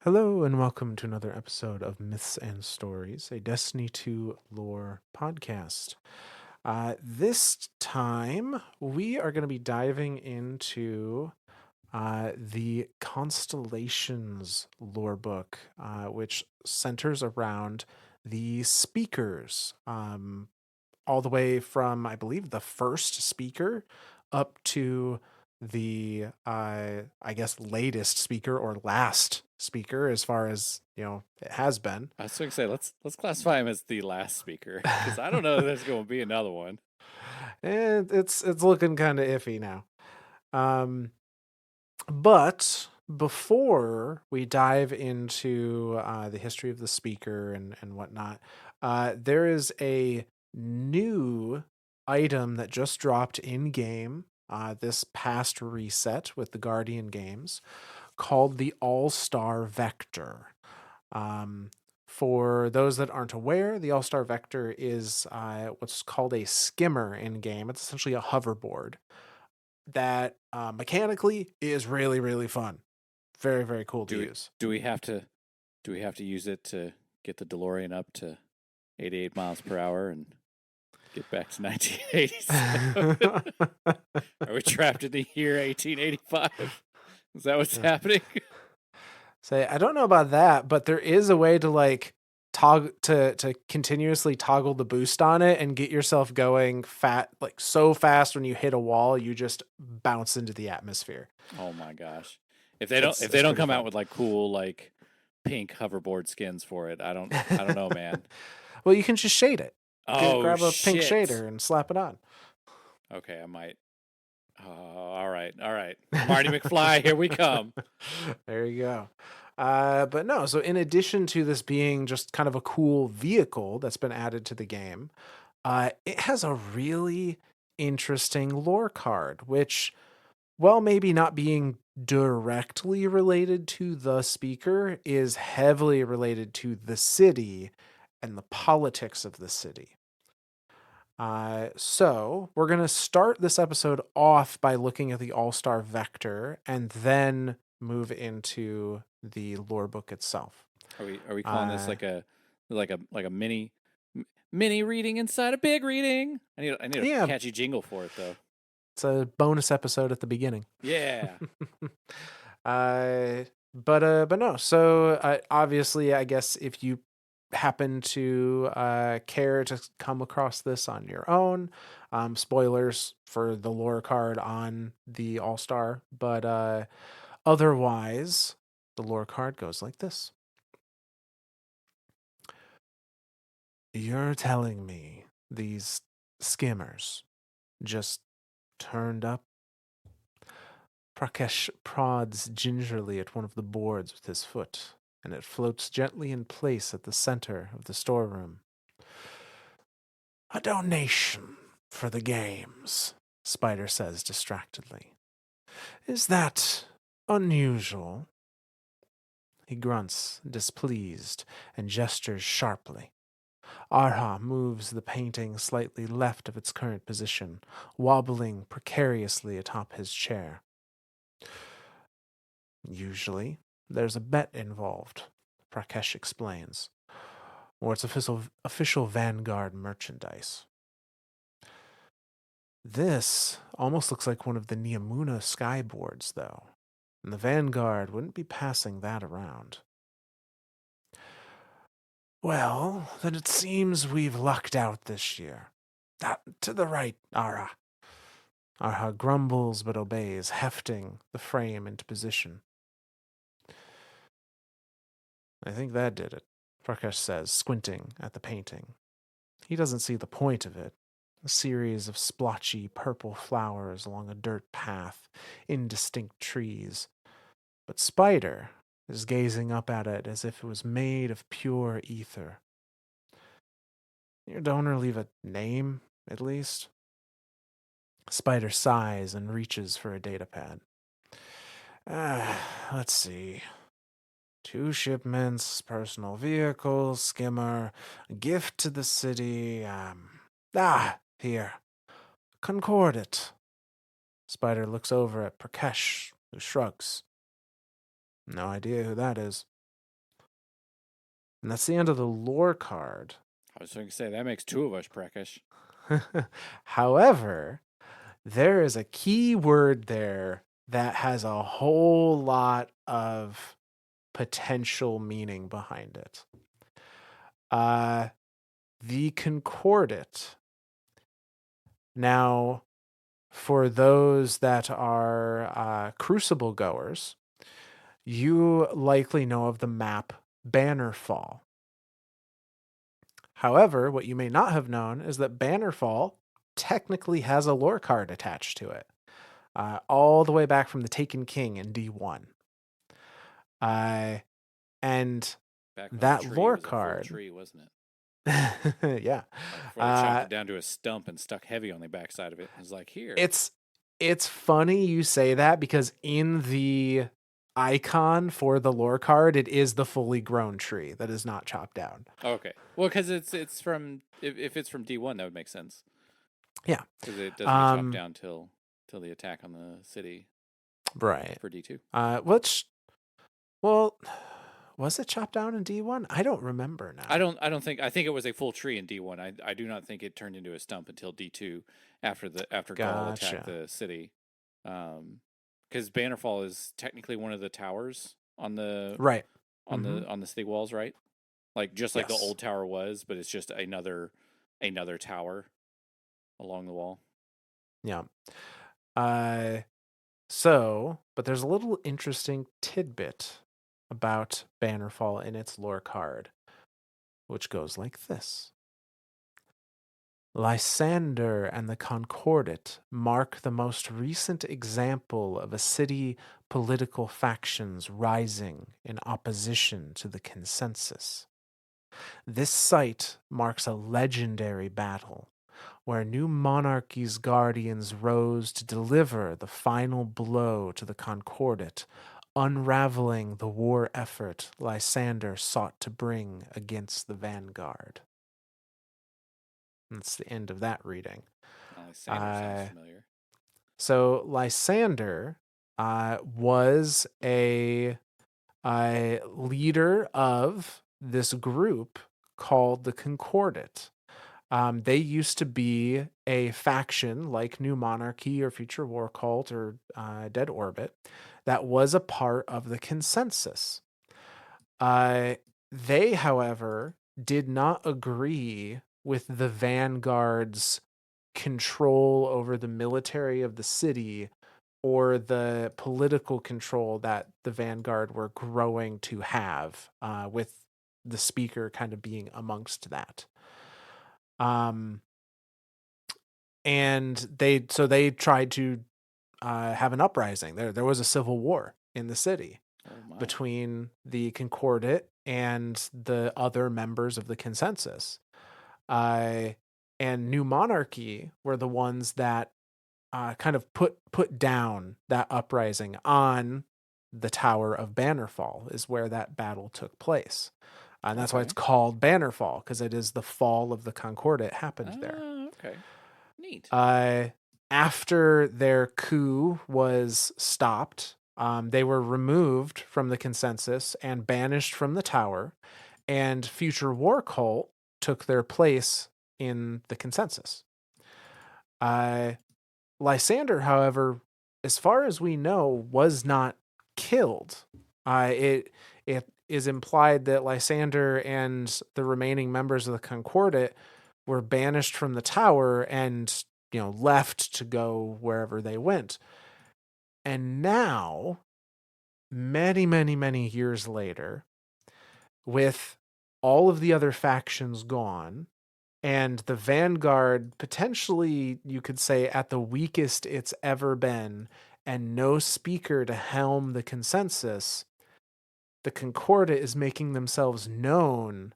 Hello, and welcome to another episode of Myths and Stories, a Destiny 2 lore podcast. This time, we are going to be diving into the Constellations lore book, which centers around the speakers, all the way from, I believe, the first speaker up to the I guess latest speaker or last speaker as far as it has been. I was going to say let's classify him as the last speaker because I don't know if there's going to be another one. And it's looking kind of iffy now. um but before we dive into the history of the speaker and whatnot, there is a new item that just dropped in game this past reset with the Guardian games, called the All-Star Vector. Um, for those that aren't aware, the All-Star Vector is what's called a skimmer in game. It's essentially a hoverboard that mechanically is really, really fun. Very, very cool to Do we use. do we have to do we have to use it to get the DeLorean up to 88 miles per hour and get back to 1987? Are we trapped in the year 1885? Is that what's happening? Say, I don't know about that, but there is a way to like toggle to continuously toggle the boost on it and get yourself going like so fast when you hit a wall, you just bounce into the atmosphere. Oh my gosh! If they don't It's if they it's don't pretty come out fun. with like cool like pink hoverboard skins for it, I don't know, man. Well, you can just shade it. Oh Grab a pink shit. shader and slap it on. Okay, I might. Oh, all right, all right. Marty McFly, here we come. There you go. But no, so in addition to this being just kind of a cool vehicle that's been added to the game, it has a really interesting lore card, which, while maybe not being directly related to the speaker, is heavily related to the city and the politics of the city. So we're going to start this episode off by looking at the All Star Vector and then move into the lore book itself. Are we calling this Uh, like a mini reading inside a big reading? I need a yeah, catchy jingle for it though. it's a bonus episode at the beginning. Yeah. But no. So obviously, I guess if you happen to care to come across this on your own, spoilers for the lore card on the All Star, but otherwise, the lore card goes like this: You're telling me these skimmers just turned up? Prakesh prods gingerly at one of the boards with his foot, and it floats gently in place at the center of the storeroom. A donation for the games, Spider says distractedly. Is that unusual? He grunts, displeased, and gestures sharply. Arha moves the painting slightly left of its current position, wobbling precariously atop his chair. Usually, there's a bet involved, Prakesh explains, or it's official Vanguard merchandise. This almost looks like one of the Niamuna skyboards, though, and the Vanguard wouldn't be passing that around. Well, then it seems we've lucked out this year. To the right, Ara. Arha grumbles but obeys, hefting the frame into position. I think that did it, Prakesh says, squinting at the painting. He doesn't see the point of it. A series of splotchy purple flowers along a dirt path, indistinct trees. But Spider is gazing up at it as if it was made of pure ether. Your donor leave a name, at least? Spider sighs and reaches for a datapad. Let's see. 2 shipments, personal vehicles, skimmer, gift to the city. Here. Concordate. Spider looks over at Prakesh, who shrugs. No idea who that is. And that's the end of the lore card. I was going to say that makes two of us, Prakash. However, there is a key word there that has a whole lot of potential meaning behind it. Uh, the Concordate. Now, for those that are Crucible goers, you likely know of the map Bannerfall. However, what you may not have known is that Bannerfall technically has a lore card attached to it, all the way back from the Taken King in D1. Uh, and Back when the that tree lore was a full card, tree, wasn't it? yeah, Like before they chopped uh, it down to a stump and stuck heavy on the backside of it. It was like, here. it's it's funny you say that because in the icon for the lore card, it is the fully grown tree that is not chopped down. Okay. Well, because it's from if it's from D1, that would make sense Yeah. because it doesn't get chopped Um, down till the attack on the city right. for D2. Which, well, was it chopped down in D1? I don't remember now. I think it was a full tree in D1. I do not think it turned into a stump until D2 after Gaul attacked Gotcha. the city. Because Bannerfall is technically one of the towers Right. Mm-hmm. on the city walls, right? Like just like the Yes. old tower was, but it's just another tower along the wall. Yeah. Uh, but there's a little interesting tidbit about Bannerfall in its lore card, which goes like this. Lysander and the Concordat mark the most recent example of a city political factions rising in opposition to the consensus. This site marks a legendary battle where New Monarchy's guardians rose to deliver the final blow to the Concordat, unraveling the war effort Lysander sought to bring against the vanguard. That's the end of that reading. Alexander sounds Uh, familiar. so Lysander was a leader of this group called the Concordat. They used to be a faction like New Monarchy or Future War Cult or Dead Orbit that was a part of the consensus. Uh, they, however, did not agree with the Vanguard's control over the military of the city or the political control that the Vanguard were growing to have, with the speaker kind of being amongst that. Um, and they tried to have an uprising. There was a civil war in the city Oh my. between the Concordat and the other members of the consensus. Uh, and New Monarchy were the ones that kind of put down that uprising on the Tower of Bannerfall, is where that battle took place. And that's why it's Okay. called Bannerfall, because it is the fall of the Concordat happened there. Ah, okay. Neat. Uh, After their coup was stopped, they were removed from the consensus and banished from the tower, and Future War Cult took their place in the consensus. Uh, Lysander, however, as far as we know, was not killed. It is implied that Lysander and the remaining members of the Concordat were banished from the tower and left to go wherever they went. And now, many, many, many years later, with all of the other factions gone, and the Vanguard potentially, you could say, at the weakest it's ever been, and no speaker to helm the consensus, the Concordat is making themselves known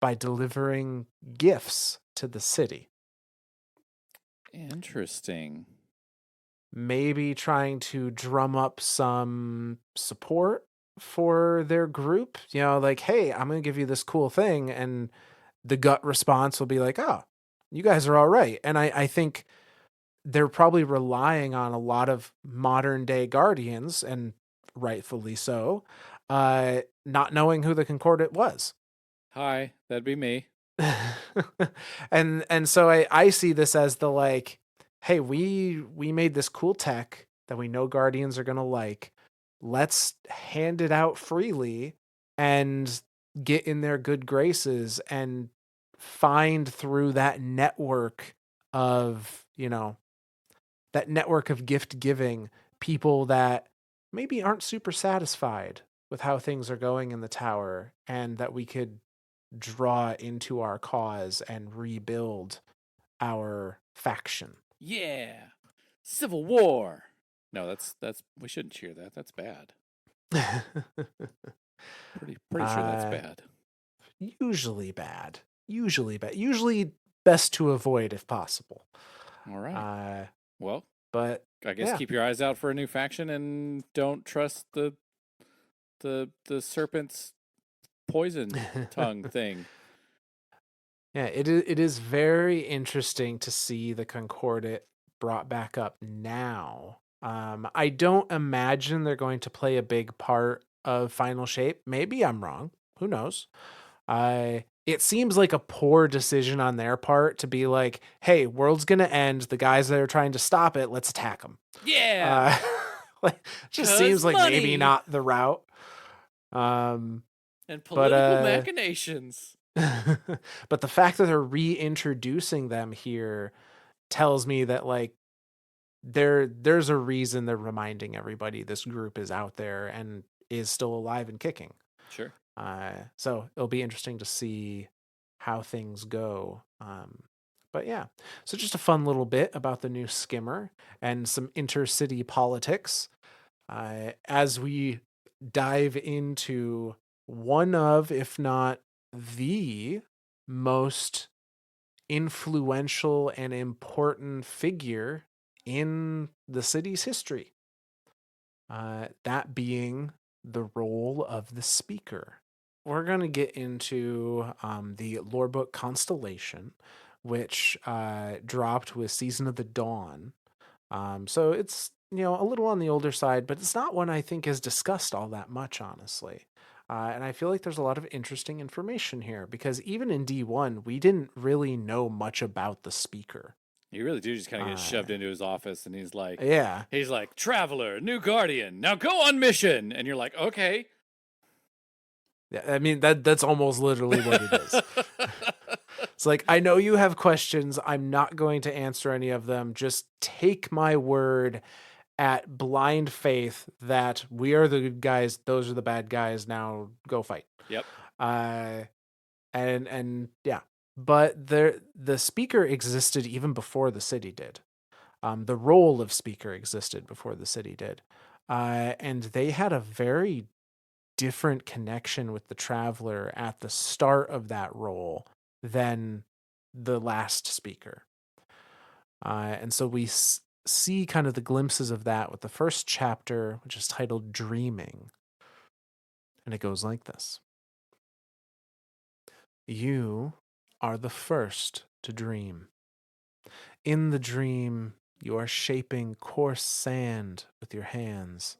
by delivering gifts to the city. Interesting. Maybe trying to drum up some support for their group. Like, hey, I'm going to give you this cool thing. And the gut response will be like, oh, you guys are all right. And I think they're probably relying on a lot of modern day guardians, and rightfully so, not knowing who the Concordat was. Hi, that'd be me. And so I see this as the like, hey, we made this cool tech that we know Guardians are gonna like. Let's hand it out freely and get in their good graces and find through that network of, that network of gift giving people that maybe aren't super satisfied with how things are going in the tower, and that we could draw into our cause and rebuild our faction. Yeah. Civil War. No, that's we shouldn't cheer that. That's bad. Pretty sure that's uh, bad. usually bad. Usually bad. Usually best to avoid if possible. All right. Uh, Well, but I guess yeah. keep your eyes out for a new faction and don't trust the serpent's poison tongue thing. Yeah, it is very interesting to see the Concordat brought back up now. I don't imagine they're going to play a big part of Final Shape. Maybe I'm wrong. Who knows? It seems like a poor decision on their part to be like, "Hey, world's gonna end. The guys that are trying to stop it, let's attack them." Yeah. Uh, like, just 'Cause seems like maybe money not the route. Um, and but political machinations. but the fact that they're reintroducing them here tells me that like there's a reason they're reminding everybody this group is out there and is still alive and kicking. Sure. So it'll be interesting to see how things go. But yeah, so just a fun little bit about the new skimmer and some intercity politics as we dive into one of, if not the most influential and important figure in the city's history. That being the role of the speaker. We're going to get into the lore book Constellation, which dropped with Season of the Dawn. So it's, a little on the older side, but it's not one I think is discussed all that much, honestly. And I feel like there's a lot of interesting information here because even in D1, we didn't really know much about the speaker. You really do just kind of get Uh, shoved into his office and yeah. he's like, "Traveler, new guardian. Now go on mission." And you're like, "Okay." Yeah, I mean that's almost literally what it is. It's like, I know you have questions. I'm not going to answer any of them. Just take my word at blind faith that we are the good guys, those are the bad guys. Now go fight. Yep. Uh and yeah. But the speaker existed even before the city did. The role of speaker existed before the city did. And they had a very different connection with the traveler at the start of that role than the last speaker. And so we see kind of the glimpses of that with the first chapter, which is titled Dreaming. And it goes like this: You are the first to dream. In the dream, you are shaping coarse sand with your hands.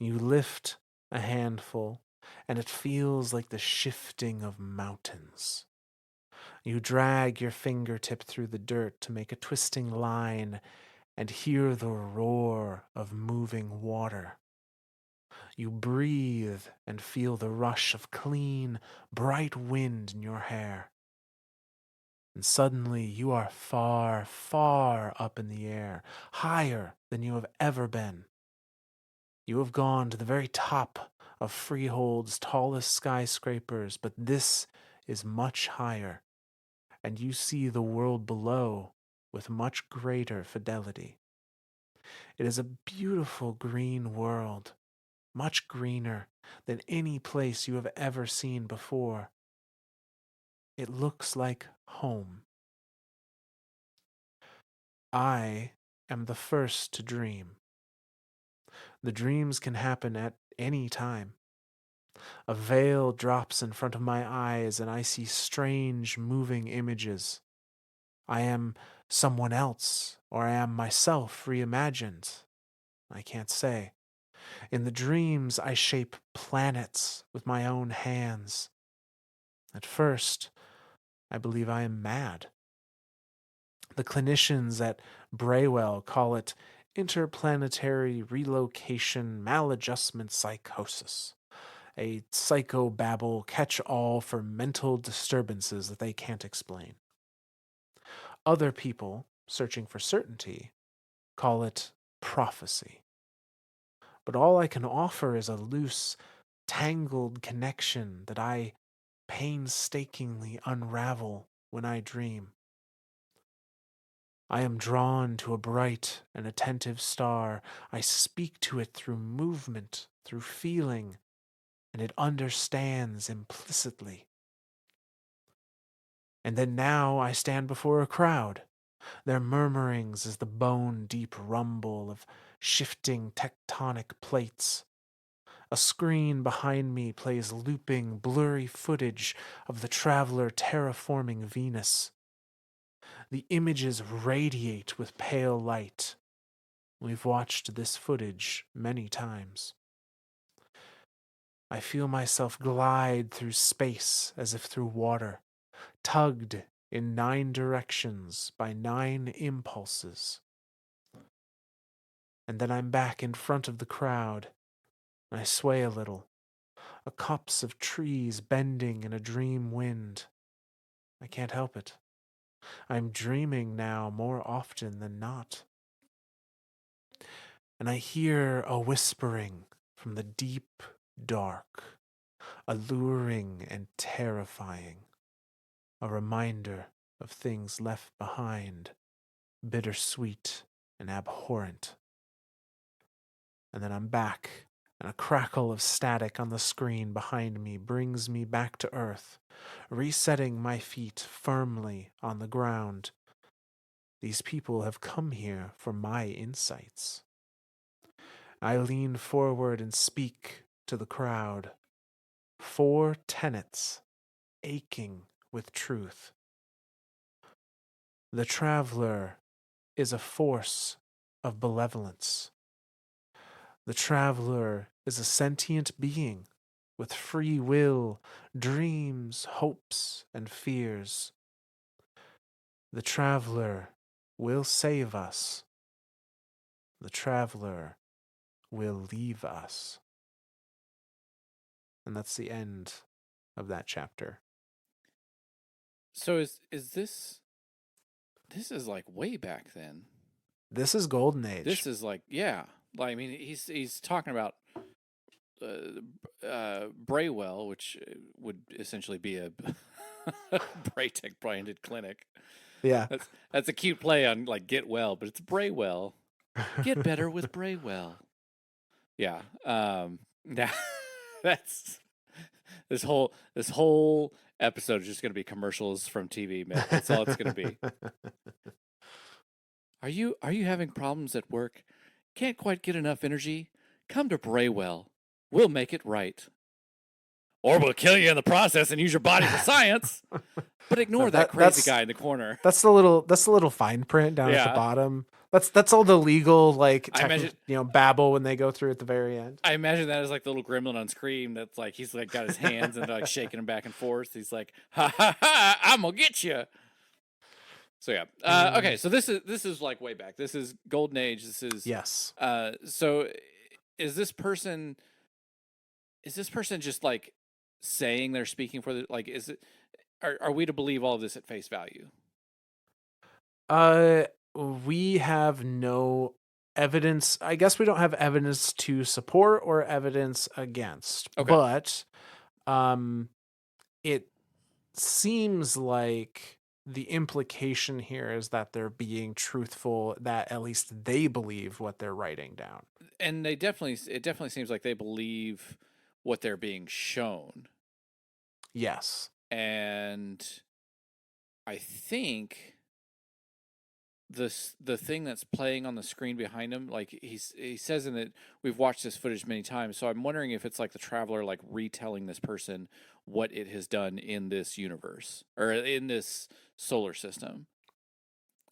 You lift a handful, and it feels like the shifting of mountains. You drag your fingertip through the dirt to make a twisting line and hear the roar of moving water. You breathe and feel the rush of clean, bright wind in your hair. And suddenly you are far, far up in the air, higher than you have ever been. You have gone to the very top of Freehold's tallest skyscrapers, but this is much higher, and you see the world below with much greater fidelity. It is a beautiful green world, much greener than any place you have ever seen before. It looks like home. I am the first to dream. The dreams can happen at any time. A veil drops in front of my eyes, and I see strange moving images. I am someone else, or I am myself reimagined. I can't say. In the dreams, I shape planets with my own hands. At first, I believe I am mad. The clinicians at Braywell call it interplanetary relocation maladjustment psychosis, a psychobabble catch all for mental disturbances that they can't explain. Other people, searching for certainty, call it prophecy. But all I can offer is a loose, tangled connection that I painstakingly unravel when I dream. I am drawn to a bright and attentive star. I speak to it through movement, through feeling, and it understands implicitly. And then now I stand before a crowd. Their murmurings is the bone-deep rumble of shifting tectonic plates. A screen behind me plays looping, blurry footage of the traveler terraforming Venus. The images radiate with pale light. We've watched this footage many times. I feel myself glide through space as if through water, tugged in 9 directions by 9 impulses. And then I'm back in front of the crowd. I sway a little, a copse of trees bending in a dream wind. I can't help it. I'm dreaming now more often than not. And I hear a whispering from the deep dark, alluring and terrifying, a reminder of things left behind, bittersweet and abhorrent. And then I'm back, and a crackle of static on the screen behind me brings me back to earth, resetting my feet firmly on the ground. These people have come here for my insights. I lean forward and speak to the crowd. 4 tenets aching with truth. The traveler is a force of benevolence. The traveler is a sentient being with free will, dreams, hopes, and fears. The traveler will save us. The traveler will leave us. And that's the end of that chapter. So is this is like way back then? This is Golden Age. This is like, yeah. Like, I mean, he's talking about Braywell, which would essentially be a Braytech branded clinic. Yeah. That's a cute play on like get well, but it's Braywell. Get better with Braywell. Yeah. Now that's this whole episode is just going to be commercials from TV, man. That's all it's going to be. Are you having problems at work? Can't quite get enough energy? Come to Braywell. We'll make it right. Or we'll kill you in the process and use your body for science. But ignore that crazy guy in the corner. That's the little fine print down at the Yeah. bottom. That's all the legal like I imagine babble when they go through at the very end. I imagine that as like the little gremlin on Scream that's like he's like got his hands and like shaking them back and forth. He's like, ha ha ha, I'm gonna get you. So yeah. Okay, so this is like way back. This is Golden Age. This is Yes. So is this person just like saying they're speaking for the like is it are we to believe all of this at face value? We have no evidence. I guess we don't have evidence to support or evidence against. Okay. But it seems like the implication here is that they're being truthful, that at least they believe what they're writing down. And it definitely seems like they believe what they're being shown. Yes. And I think the thing that's playing on the screen behind him, like he says in it, we've watched this footage many times. So I'm wondering if it's like the traveler like retelling this person what it has done in this universe or in this solar system,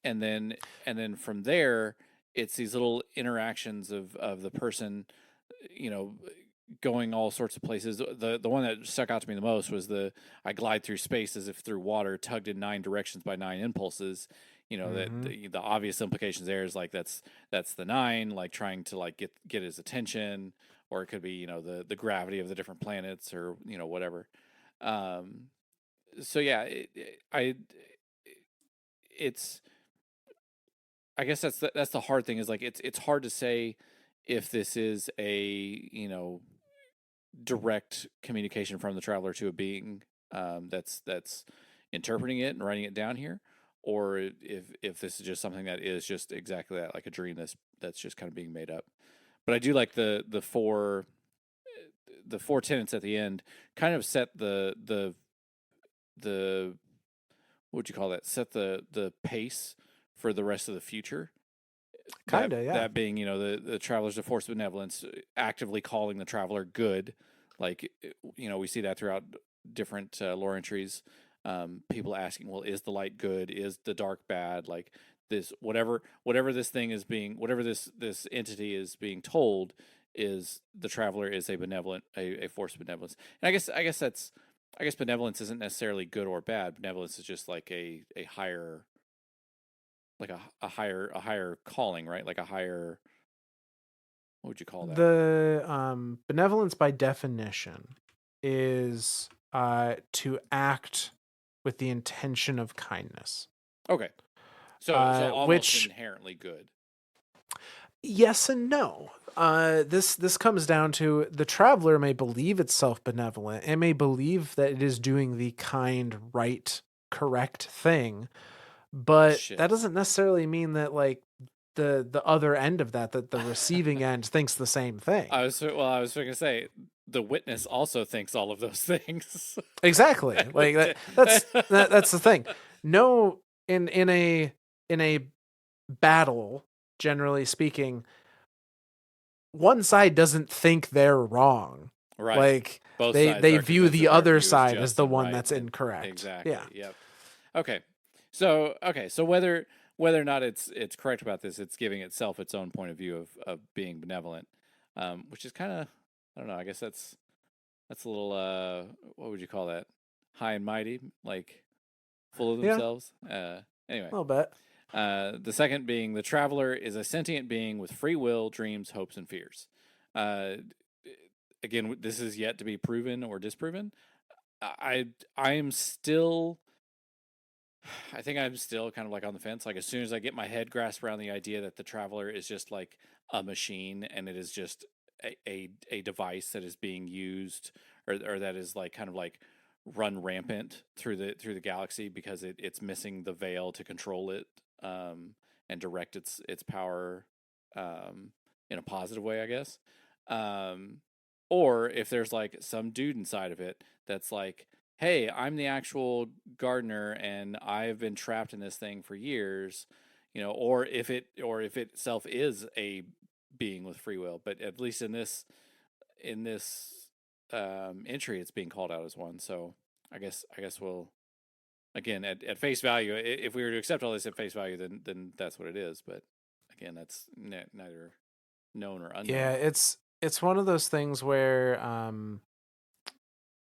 and then from there, it's these little interactions of the person, you know, going all sorts of places. The one that stuck out to me the most was the I glide through space as if through water, tugged in 9 directions by 9 impulses. That Mm-hmm. the obvious implications there is like that's the nine, like trying to like get his attention, or it could be the gravity of the different planets, or whatever. Um, so yeah, it's I guess that's the hard thing, is like it's hard to say if this is a direct communication from the traveler to a being that's interpreting it and writing it down here, or if this is just something that is just exactly that, like a dream that's just kind of being made up. But I do like the four tenets at the end kind of set the what would you call that, set the pace for the rest of the future. that Kinda, yeah. that being the traveler's a force of benevolence, actively calling the traveler good. Like we see that throughout different lore entries. People asking, well, is the light good, is the dark bad? Like this, whatever this thing is being, whatever this entity is being told, is the traveler is a benevolent, a force of benevolence. And I guess benevolence isn't necessarily good or bad. Benevolence is just like a higher, like a higher calling, right? Like a higher, what would you call that? The benevolence by definition is to act with the intention of kindness. Okay. So almost Which, inherently good. yes and no. This comes down to the traveler may believe itself benevolent. It may believe that it is doing the kind, right, correct thing, but that Shit. doesn't necessarily mean that like the other end of that the receiving end thinks the same thing. I was going to say the witness also thinks all of those things. Exactly. Like that's the thing. No, in a battle, generally speaking, one side doesn't think they're wrong. Right. Like Both sides they are view convinced the that their other view is side as just the and one right, that's and incorrect. Yeah. exactly. Yep. Okay. So whether or not it's correct about this, it's giving itself its own point of view of being benevolent, which is kind of, I don't know. I guess that's a little what would you call that? High and mighty, like full of Yeah, themselves. a Anyway, little bit. the second being the traveler is a sentient being with free will, dreams, hopes, and fears. Uh, again, this is yet to be proven or disproven. I I am still I think I'm still kind of like on the fence. Like as soon as I get my head grasped around the idea that the traveler is just like a machine, and it is just a device that is being used, or that is like kind of like run rampant through the galaxy because it's missing the veil to control it, and direct its power, in a positive way, I guess. Um, or if there's like some dude inside of it that's like, hey, I'm the actual gardener and I've been trapped in this thing for years, or if it itself is a being with free will, but at least in this entry, it's being called out as one. So I guess we'll, again, at face value, if we were to accept all this at face value, then that's what it is. But again, that's neither known or Yeah, unknown. it's one of those things where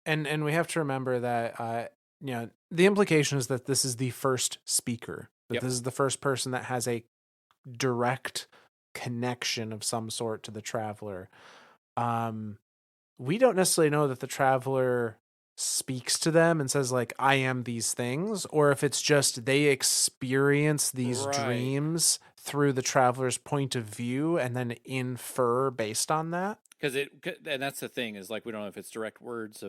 and we have to remember that the implication is that this is the first speaker, that Yep. this is the first person that has a direct connection of some sort to the traveler. um we don't necessarily know that the traveler speaks to them and says like I am these things, or if it's just they experience these Right. dreams through the traveler's point of view and then infer based on that. Because and that's the thing, is like we don't know if it's direct words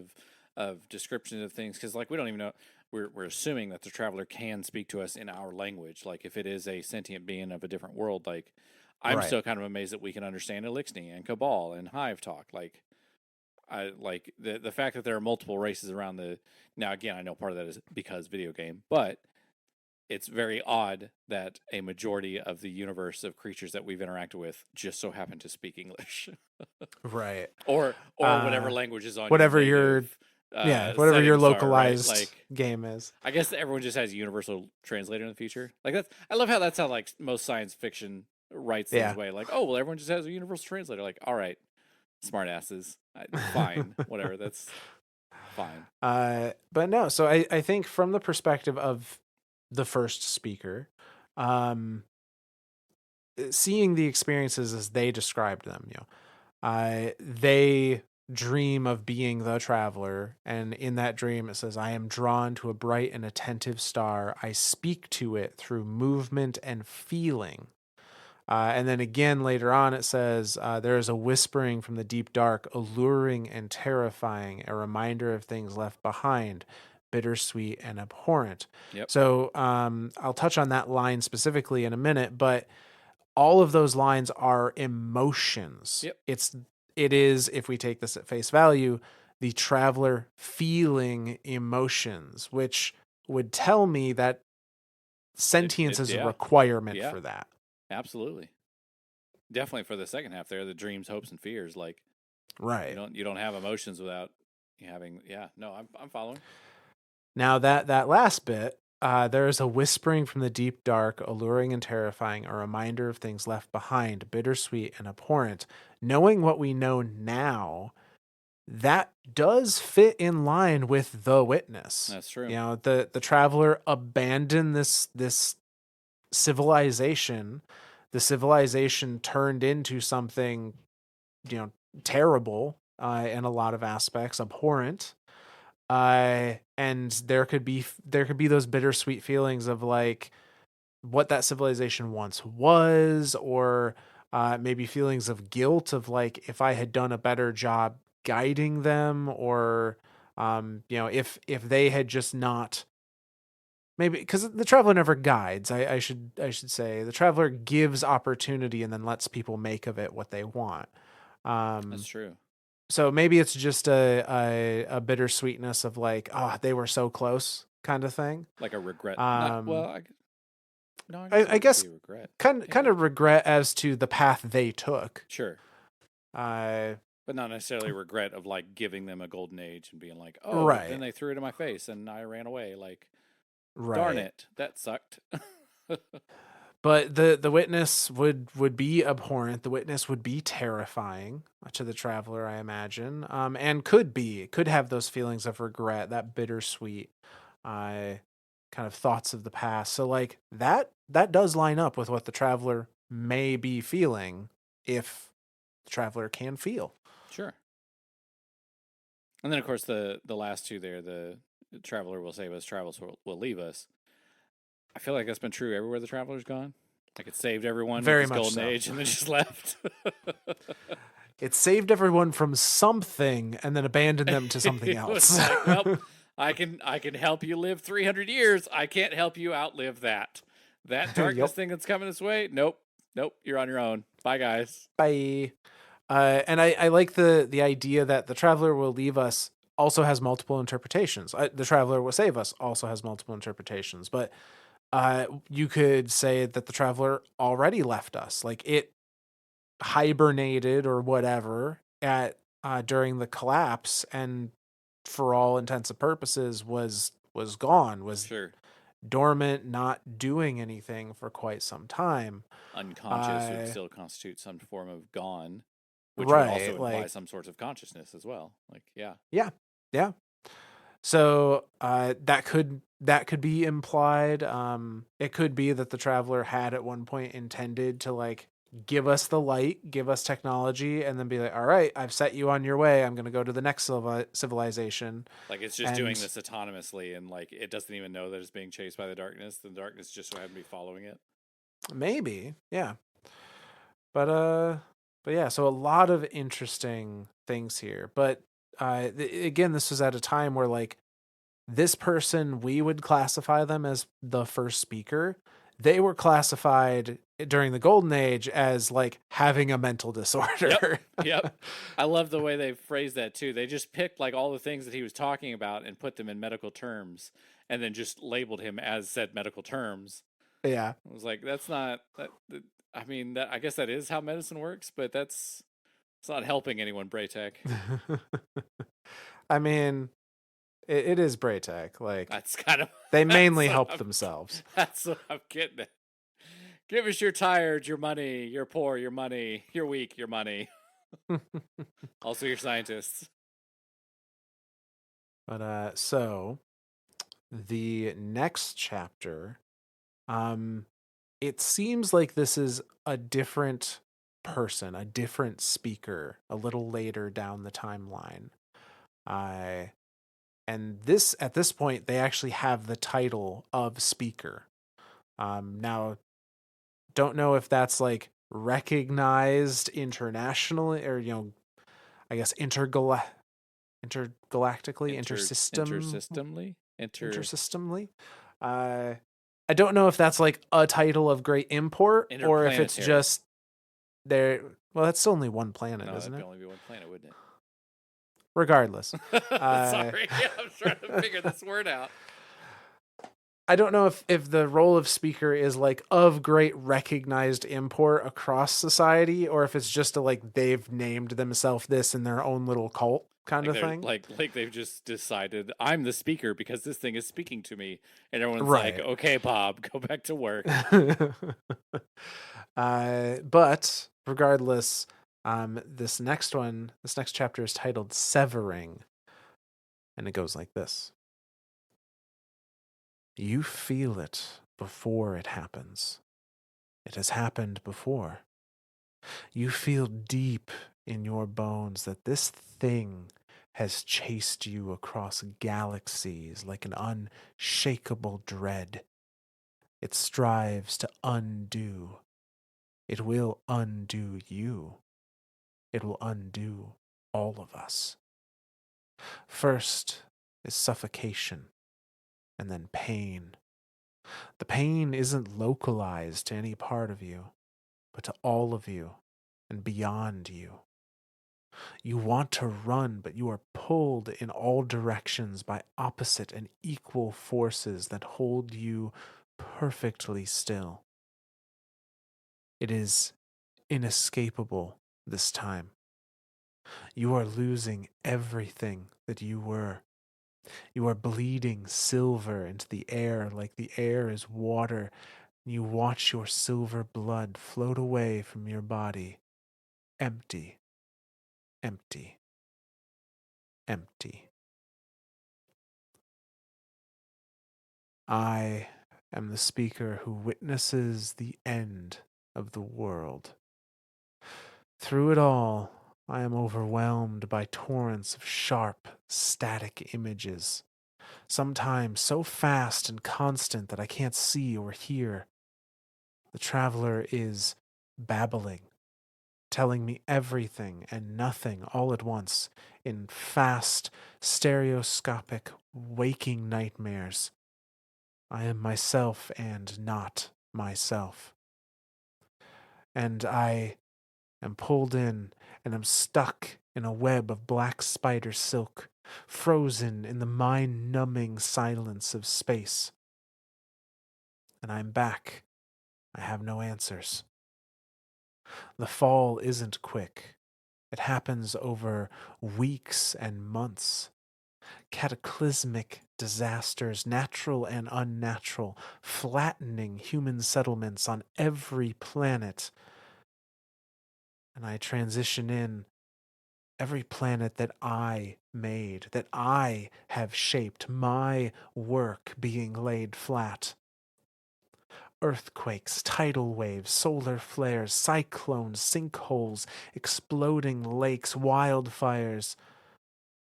of descriptions of things, because like we don't even know, we're assuming that the traveler can speak to us in our language, like if it is a sentient being of a different world. Like I'm Right. still kind of amazed that we can understand Elixni and Cabal and Hive talk. Like I like the fact that there are multiple races around the, now again, I know part of that is because video game, but it's very odd that a majority of the universe of creatures that we've interacted with just so happen to speak English. Right. Or whatever uh languages on your Whatever your native whatever your settings are, right? localized Like game is. I guess everyone just has a universal translator in the future. Like that's, I love how that's how like most science fiction writes things Yeah. away. Like, oh well, everyone just has a universal translator. Like, all right, smartasses. Fine, whatever. That's fine. But no, so I think from the perspective of the first speaker, um, seeing the experiences as they described them, they dream of being the traveler, and in that dream it says, "I am drawn to a bright and attentive star. I speak to it through movement and feeling." And then again later on, it says, "There is a whispering from the deep dark, alluring and terrifying, a reminder of things left behind, bittersweet and abhorrent." Yep. So I'll touch on that line specifically in a minute, but all of those lines are emotions. Yep. It is, if we take this at face value, the traveler feeling emotions, which would tell me that sentience is a Yeah. requirement Yeah. for that. Absolutely. Definitely for the second half there, the dreams, hopes, and fears. Like Right. you don't have emotions without having. Yeah. No, I'm following. Now that last bit, there is a whispering from the deep dark, alluring and terrifying, a reminder of things left behind, bittersweet and abhorrent. Knowing what we know now, that does fit in line with the witness. That's true. The traveler abandoned this civilization. The civilization turned into something, terrible, in a lot of aspects, abhorrent. And there could be those bittersweet feelings of like what that civilization once was, or maybe feelings of guilt of like if I had done a better job guiding them, or if they had just not, maybe because the traveler never guides. I should say the traveler gives opportunity and then lets people make of it what they want. That's Um, true. so maybe it's just a bittersweetness of like, oh, they were so close kind of thing. Like a regret. Not Um, well. No, I guess it I wouldn't guess be regret. kind Yeah. of regret as to the path they took. Sure. Uh, But not necessarily regret of like giving them a golden age and being like, oh, but then right, they threw it in my face and I ran away. Like, darn right. it, that sucked. But the witness would be abhorrent. The witness would be terrifying to the traveler, I imagine, and could have those feelings of regret, that bittersweet, kind of thoughts of the past. So like that does line up with what the traveler may be feeling, if the traveler can feel. Sure. And then of course the last two there, the traveler will save us, travels will leave us. I feel like that's been true everywhere the traveler's gone. Like it saved everyone with Very this much golden so. age and then just left. It saved everyone from something and then abandoned them to something It was else. like, well, I can help you live 300 years. I can't help you outlive that. That darkness Yep. thing that's coming this way. Nope. Nope. You're on your own. Bye, guys. Bye. And I like the idea that the traveler will leave us also has multiple interpretations. The traveler will save us also has multiple interpretations. But you could say that the traveler already left us, like it hibernated or whatever at during the collapse, and for all intents and purposes was gone, was Sure. dormant, not doing anything for quite some time. Unconscious would Uh, still constitute some form of gone, which would also right, imply like some sorts of consciousness as well. Like, yeah. yeah, yeah. So that could be implied. It could be that the traveler had at one point intended to like give us the light, give us technology, and then be like, "All right, I've set you on your way. I'm going to go to the next civilization." Like it's just doing And this autonomously and like it doesn't even know that it's being chased by the darkness. The darkness just so happened to be following it. maybe, yeah. But yeah. So a lot of interesting things here. But again, this was at a time where like this person, we would classify them as the first speaker. They were classified during the golden age as like having a mental Yep. disorder. Yep. I love the way they phrased that too. They just picked like all the things that he was talking about and put them in medical terms and then just labeled him as said medical terms. Yeah. I was like, that's not I mean, that I guess that is how medicine works, but it's not helping anyone, Braytech. I mean, it is Braytech. Like That's kind of they that's mainly what help themselves. that's what I'm getting at. Give us your tired, your money, you're poor, your money, you're weak, your money. Also, your scientists. But so the next chapter, um, it seems like this is a different person, a different speaker, a little later down the timeline. I and this at this point they actually have the title of speaker. Now don't know if that's like recognized internationally or I guess intergalactically, Intersystemly? intersystemly. Uh, I don't know if that's like a title of great import or if it's Interplanetary. just there. Well, that's only one planet, No, isn't that'd it? only be one planet, wouldn't Regardless, it? uh, Sorry, I'm trying to figure this word out. I don't know if the role of speaker is like of great recognized import across society, or if it's just a, like they've named themselves this in their own little cult kind Like of they're thing. like they've just decided I'm the speaker because this thing is speaking to me, and everyone's like, Right. "Okay, Bob, go back to work." But regardless, this next chapter is titled Severing, and it goes like this. You feel it before it happens. It has happened before. You feel deep in your bones that this thing has chased you across galaxies like an unshakable dread. It strives to undo. It will undo you. It will undo all of us. First is suffocation, and then pain. The pain isn't localized to any part of you, but to all of you and beyond you. You want to run, but you are pulled in all directions by opposite and equal forces that hold you perfectly still. It is inescapable this time. You are losing everything that you were. You are bleeding silver into the air like the air is water. You watch your silver blood float away from your body, empty, empty, empty. I am the speaker who witnesses the end of the world. Through it all, I am overwhelmed by torrents of sharp, static images, sometimes so fast and constant that I can't see or hear. The traveler is babbling, telling me everything and nothing all at once in fast, stereoscopic, waking nightmares. I am myself and not myself. And I am pulled in and am stuck in a web of black spider silk, frozen in the mind numbing silence of space. And I'm back. I have no answers. The fall isn't quick. It happens over weeks and months. Cataclysmic disasters, natural and unnatural, flattening human settlements on every planet. And I transition in every planet that I made, that I have shaped, my work being laid flat. Earthquakes, tidal waves, solar flares, cyclones, sinkholes, exploding lakes, wildfires,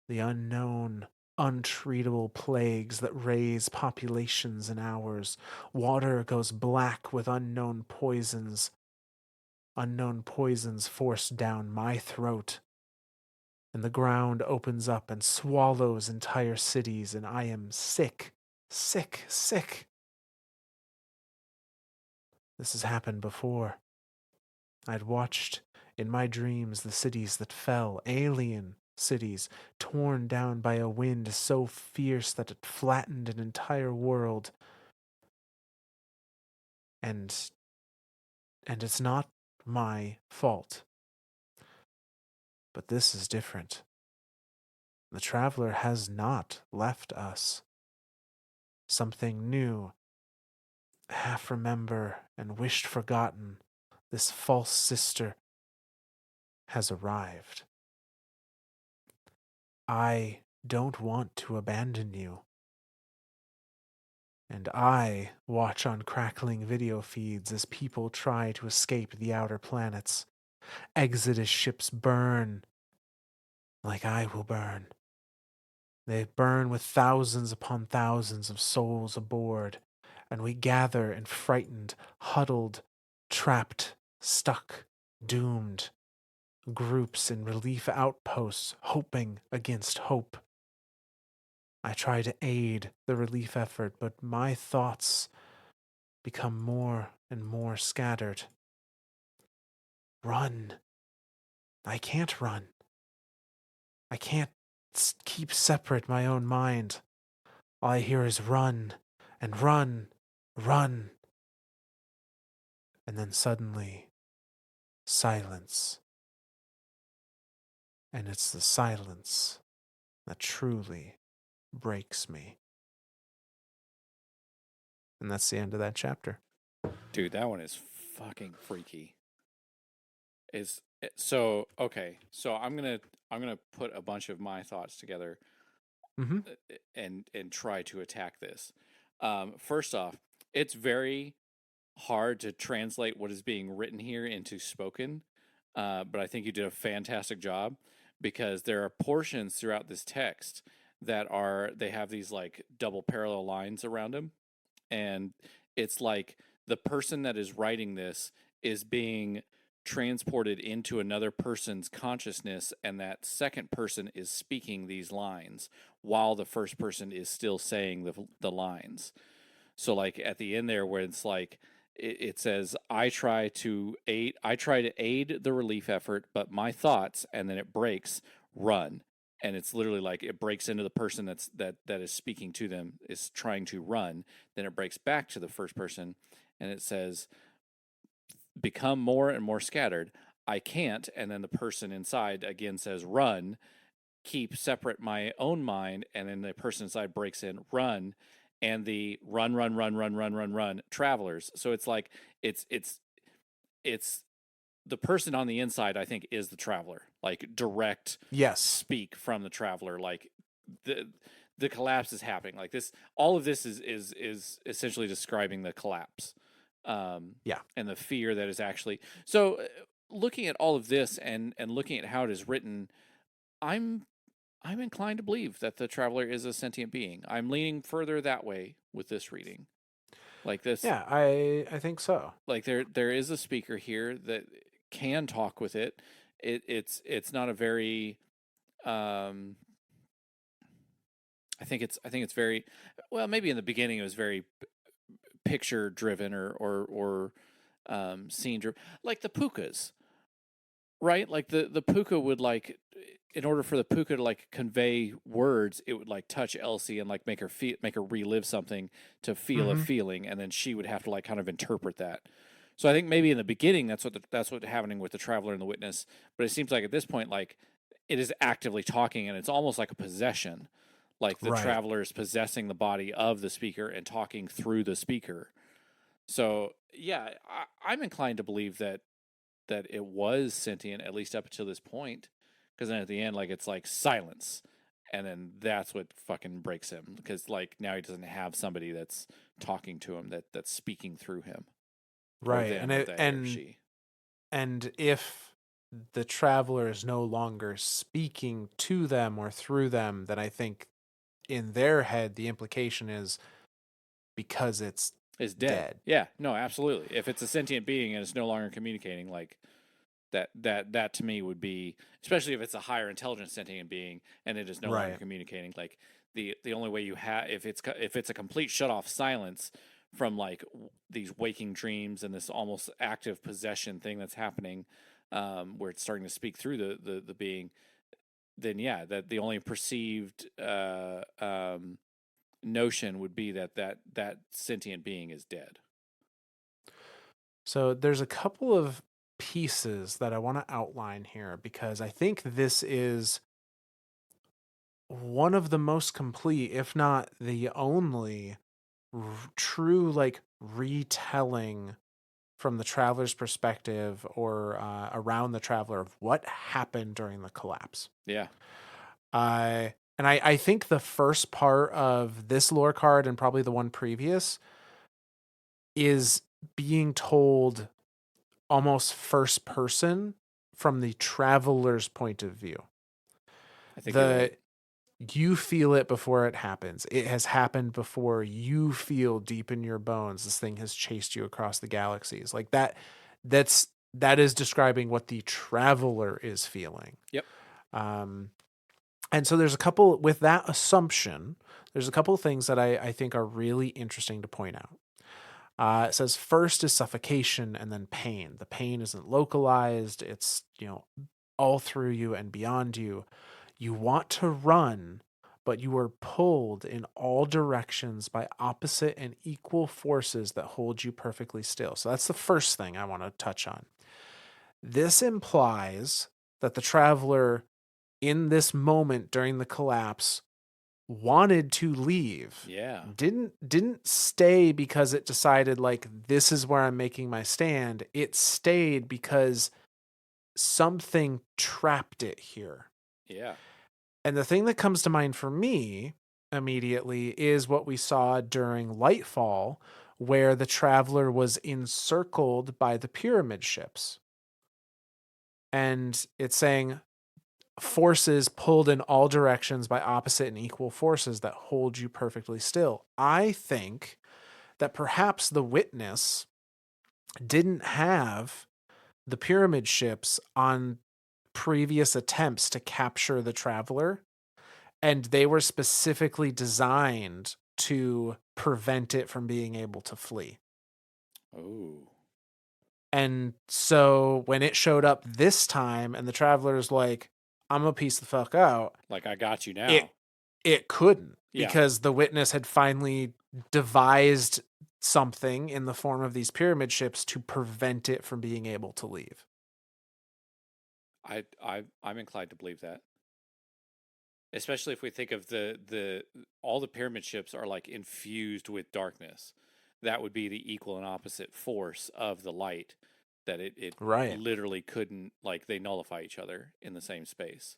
the unknown, untreatable plagues that raise populations in hours. Water goes black with unknown poisons forced down my throat. And the ground opens up and swallows entire cities, and I am sick, sick, sick. This has happened before. I'd watched in my dreams the cities that fell, alien cities, torn down by a wind so fierce that it flattened an entire world. And it's not my fault. But this is different. The traveler has not left us. Something new, half remember and wished forgotten, this false sister has arrived. I don't want to abandon you. And I watch on crackling video feeds as people try to escape the outer planets. Exodus ships burn like I will burn. They burn with thousands upon thousands of souls aboard, and we gather in frightened, huddled, trapped, stuck, doomed groups in relief outposts, hoping against hope. I try to aid the relief effort, but my thoughts become more and more scattered. Run. I can't run. I can't keep separate my own mind. All I hear is run and run, run. And then suddenly, silence. And it's the silence that truly breaks me. And that's the end of that chapter. Dude, that one is fucking freaky. Is so okay. So I'm gonna put a bunch of my thoughts together Mm-hmm. and try to attack this. First off, it's very hard to translate what is being written here into spoken, but I think you did a fantastic job because there are portions throughout this text that are they have these like double parallel lines around them, and it's like the person that is writing this is being transported into another person's consciousness, and that second person is speaking these lines while the first person is still saying the lines. So like at the end there where it's like it says I try to aid the relief effort, but my thoughts, and then it breaks, run. And it's literally like it breaks into the person that is speaking to them is trying to run, then it breaks back to the first person, and it says become more and more scattered. I can't, and then the person inside again says run, keep separate my own mind, and then the person inside breaks in run, and the run travelers. So it's like it's the person on the inside I think is the traveler, like direct Yes. speak from the traveler, like the the collapse is happening like this. All of this is essentially describing the collapse, Yeah. and the fear that is actually so looking at all of this and looking at how it is written, i'm I'm inclined to believe that the traveler is a sentient being. I'm leaning further that way with this reading. Like this, Yeah, I think so. like there is a speaker here that can talk with it. It's not a very um I think it's very well, maybe in the beginning it was very picture driven or scene driven, like the pukas, right? Like the puka would like, in order for the puka to like convey words, it would like touch Elsie and like make her relive something to feel a Mm-hmm. feeling, and then she would have to like kind of interpret that. So I think maybe in the beginning that's what's happening with the traveler and the witness, but it seems like at this point like it is actively talking, and it's almost like a possession, like the Right. traveler is possessing the body of the speaker and talking through the speaker. So yeah, I'm inclined to believe that it was sentient at least up until this point, because then at the end like it's like silence, and then that's what fucking breaks him, because like now he doesn't have somebody that's talking to him, that's speaking through him or Right. them And or it they or she. and if the traveler is no longer speaking to them or through them, then I think in their head the implication is because it's Is dead. dead. Yeah, no, absolutely. If it's a sentient being and it's no longer communicating, like that to me would be, especially if it's a higher intelligence sentient being and it is no longer Right. communicating, like the only way you have, if it's a complete shut off silence from like these waking dreams and this almost active possession thing that's happening, where it's starting to speak through the being, then yeah, that the only perceived notion would be that sentient being is dead. So there's a couple of pieces that I want to outline here because I think this is one of the most complete, if not the only true like retelling from the traveler's perspective or around the traveler of what happened during the collapse. Yeah. And I think the first part of this lore card and probably the one previous is being told almost first person from the traveler's point of view. I think you're right. The You feel it before it happens. It has happened before you feel deep in your bones this thing has chased you across the galaxies. Like that is describing what the traveler is feeling. Yep. Um and so there's a couple with that assumption, there's a couple of things that I think are really interesting to point out. It says first is suffocation and then pain. The pain isn't localized. It's, all through you and beyond you. You want to run, but you are pulled in all directions by opposite and equal forces that hold you perfectly still. So that's the first thing I want to touch on. This implies that the traveler in this moment during the collapse wanted to leave. Yeah. Didn't stay because it decided like this is where I'm making my stand. It stayed because something trapped it here. Yeah. And the thing that comes to mind for me immediately is what we saw during Lightfall, where the traveler was encircled by the pyramid ships. And it's saying forces pulled in all directions by opposite and equal forces that hold you perfectly still. I think that perhaps the witness didn't have the pyramid ships on previous attempts to capture the traveler, and they were specifically designed to prevent it from being able to flee. Oh. And so when it showed up this time and the traveler's like, I'm a piece the fuck out, Like, I got you it now. it couldn't, Yeah. because the witness had finally devised something in the form of these pyramid ships to prevent it from being able to leave. I'm inclined to believe that. Especially if we think of the all the pyramid ships are like infused with darkness. That would be the equal and opposite force of the light, that it Right. literally couldn't, like, they nullify each other in the same space.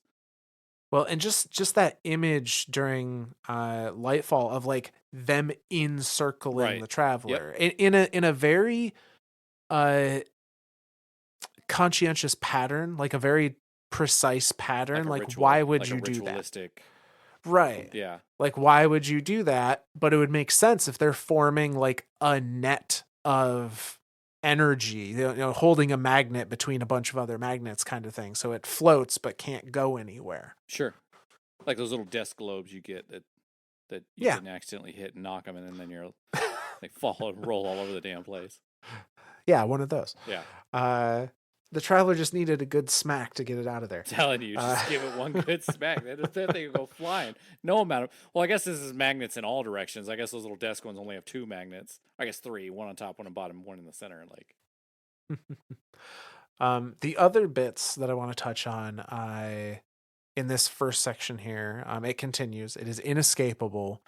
Well, and just that image during Lightfall of like them encircling Right. the Yep. traveler in a very uh conscientious pattern, like a very precise Like pattern. a Like, why ritual, would like a you do that? ritualistic. Right. Yeah. Like, why would you do that? But it would make sense if they're forming like a net of energy, holding a magnet between a bunch of other magnets kind of thing. So it floats but can't go anywhere. Sure. Like those little desk globes you get that you Yeah. can accidentally hit and knock them, and then you're they fall and roll all over the damn place. Yeah, one of those. Yeah. The traveler just needed a good smack to get it out of there. Telling you, just give it one good smack. That thing will go flying. No amount of. Well, I guess this is magnets in all directions. I guess those little desk ones only have 2 magnets. I guess 3, one on top, one on bottom, one in the center. Like, The other bits that I want to touch on, in this first section here, it continues. It is inescapable.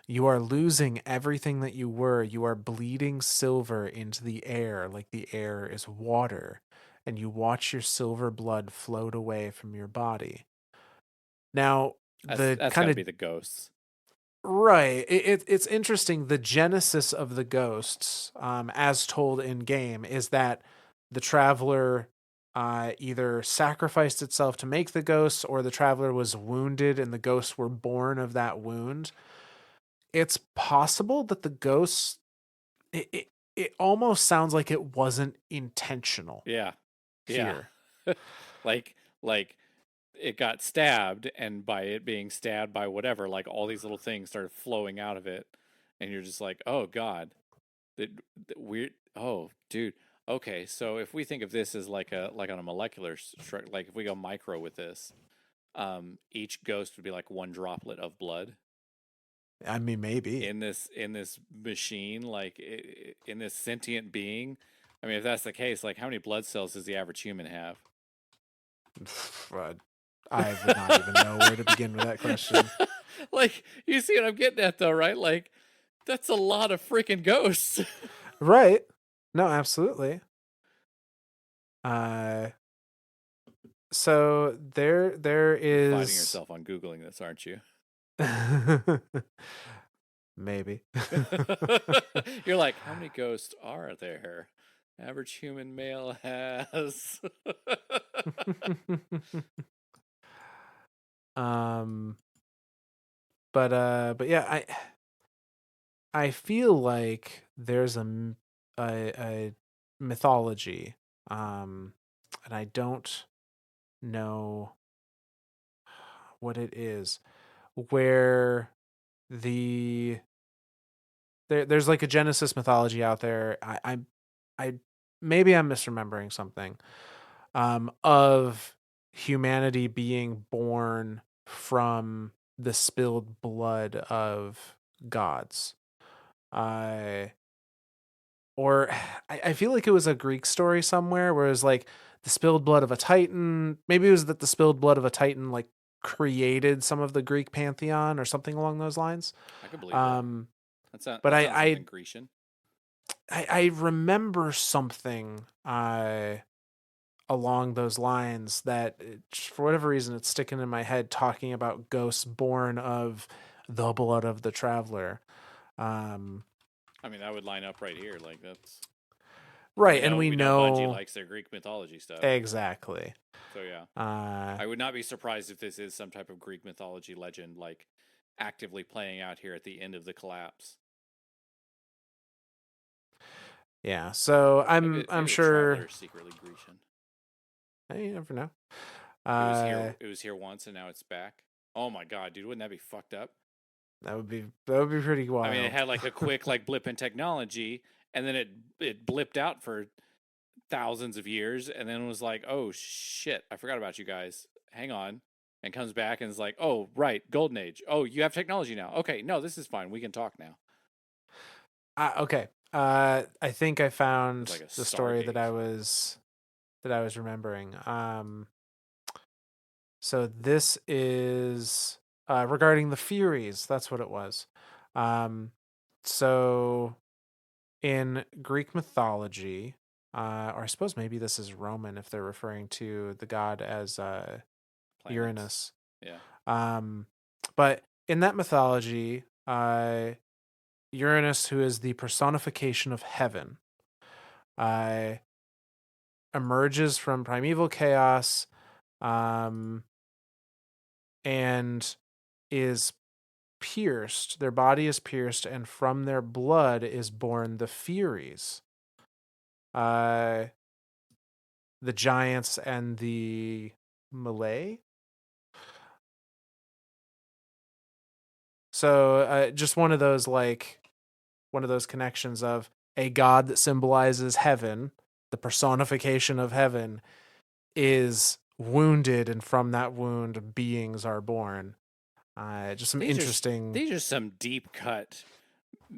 You are losing everything that you were. You are bleeding silver into the air like the air is water, and you watch your silver blood float away from your body. Now, the that's got kind to of be the ghosts. right, it's interesting. The genesis of the ghosts, as told in game, is that the traveler either sacrificed itself to make the ghosts, or the traveler was wounded and the ghosts were born of that wound. It's possible that the ghosts, it almost sounds like it wasn't intentional Yeah. Yeah. here. like it got stabbed, and by it being stabbed by whatever, like all these little things started flowing out of it, and you're just like, oh god, that weird. Oh, dude. Okay, so if we think of this as like on a molecular structure, like if we go micro with this, each ghost would be like one droplet of blood I mean, maybe. in this machine, like in this sentient being. I mean, if that's the case, like how many blood cells does the average human have? I would not even know where to begin with that question. Like, you see what I'm getting at, though, right? Like, that's a lot of freaking ghosts. Right. No, absolutely. Uh, so there You're fighting is yourself on Googling this, aren't you? maybe. You're like, how many ghosts are there? Average human male has. um, but yeah, I feel like there's a mythology, and I don't know what it is, where the there's like a Genesis mythology out there. I maybe I'm misremembering something, of humanity being born from the spilled blood of gods. I or I feel like it was a Greek story somewhere where it was like the spilled blood of a titan. Maybe it was that the spilled blood of a titan like created some of the Greek pantheon or something along those lines. I can believe that. Um, but That I sounds something I Grecian. I remember something along those lines that for whatever reason it's sticking in my head, talking about ghosts born of the blood of the traveler. Um, I mean, that would line up right here. Like that's right, and we we know Bungie know likes their Greek mythology stuff. exactly. So yeah, Uh, I would not be surprised if this is some type of Greek mythology legend, like actively playing out here at the end of the collapse. yeah, so I'm Maybe the traveler sure. is secretly Grecian. Hey, you never know. It was here. Uh, It was here once, and now it's back. Oh my god, dude! Wouldn't that be fucked up? that would be pretty I mean, it wild. had like a quick like blip in technology, and then it blipped out for thousands of years, and then was like, oh shit, I forgot about you guys. Hang on, and comes back and is like, oh right, golden age. Oh, you have technology now. Okay, no, this is fine. We can talk now. Okay. I think I It's like found a the story Stargate. that I was remembering. So this is regarding the Furies. That's what it was. Um, so in Greek mythology, or I suppose maybe this is Roman if they're referring to the god as Planets. Uranus. Yeah. Um, but in that mythology, Uranus, who is the personification of heaven, uh, emerges from primeval chaos, um, and is pierced. Their body is pierced, and from their blood is born the Furies, uh, the giants and the Malay. So just one of those connections of a god that symbolizes heaven, the personification of heaven, is wounded, and from that wound, beings are born. Just some These are interesting. these are some deep cut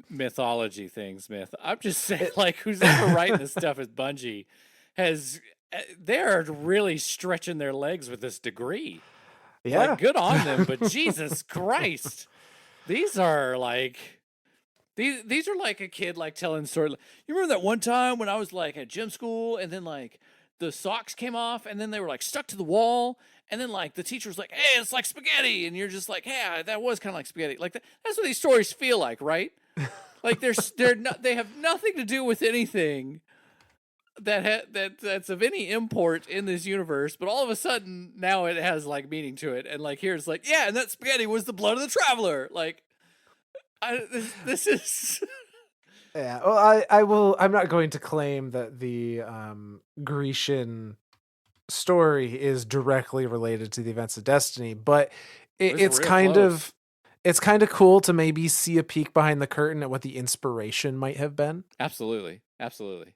mythology things, Myth. I'm just saying, It, like, who's ever writing this stuff at Bungie has they're really stretching their legs with this degree. Like, yeah. good on them, but Jesus Christ, these are like these are like a kid like telling story. You remember that one time when I was like at gym school, and then like the socks came off, and then they were like stuck to the wall, and then like the teacher was like, "Hey, it's like spaghetti," and you're just like, "Hey, that was kind of like spaghetti." Like that's what these stories feel like, right? Like they're not, they have nothing to do with anything that's of any import in this universe, but all of a sudden now it has like meaning to it, and like here's like, yeah, and that spaghetti was the blood of the traveler. Like, this is Yeah. Well, I will. I'm not going to claim that the Grecian story is directly related to the events of Destiny, but it was real close. it's kind of cool to maybe see a peek behind the curtain at what the inspiration might have been. Absolutely, absolutely.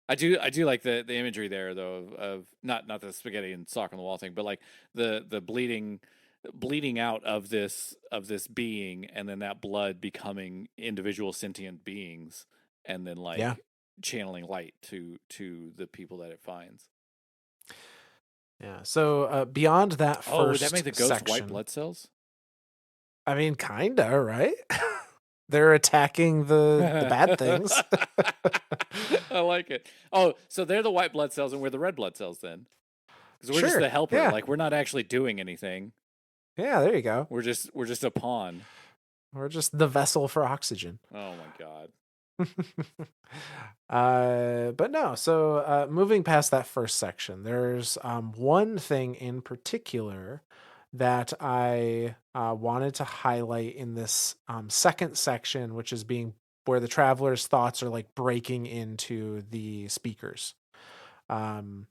I do like the imagery there though of not the spaghetti and sock on the wall thing, but like the bleeding out of this being, and then that blood becoming individual sentient beings, and then Yeah. like channeling light to the people that it finds. Yeah. So beyond that Oh, would that make first the ghost white section, blood cells? I mean, kinda, right? They're attacking the bad things. I like it. Oh, so they're the white blood cells and we're the red blood cells then. Because we're just Sure. the helper. Yeah. Like we're not actually doing anything. Yeah, there you go. We're just a pawn. We're just the vessel for oxygen. Oh my god. But no, so moving past that first section, there's one thing in particular that I wanted to highlight in this second section, which is being where the traveler's thoughts are like breaking into the speakers. Um,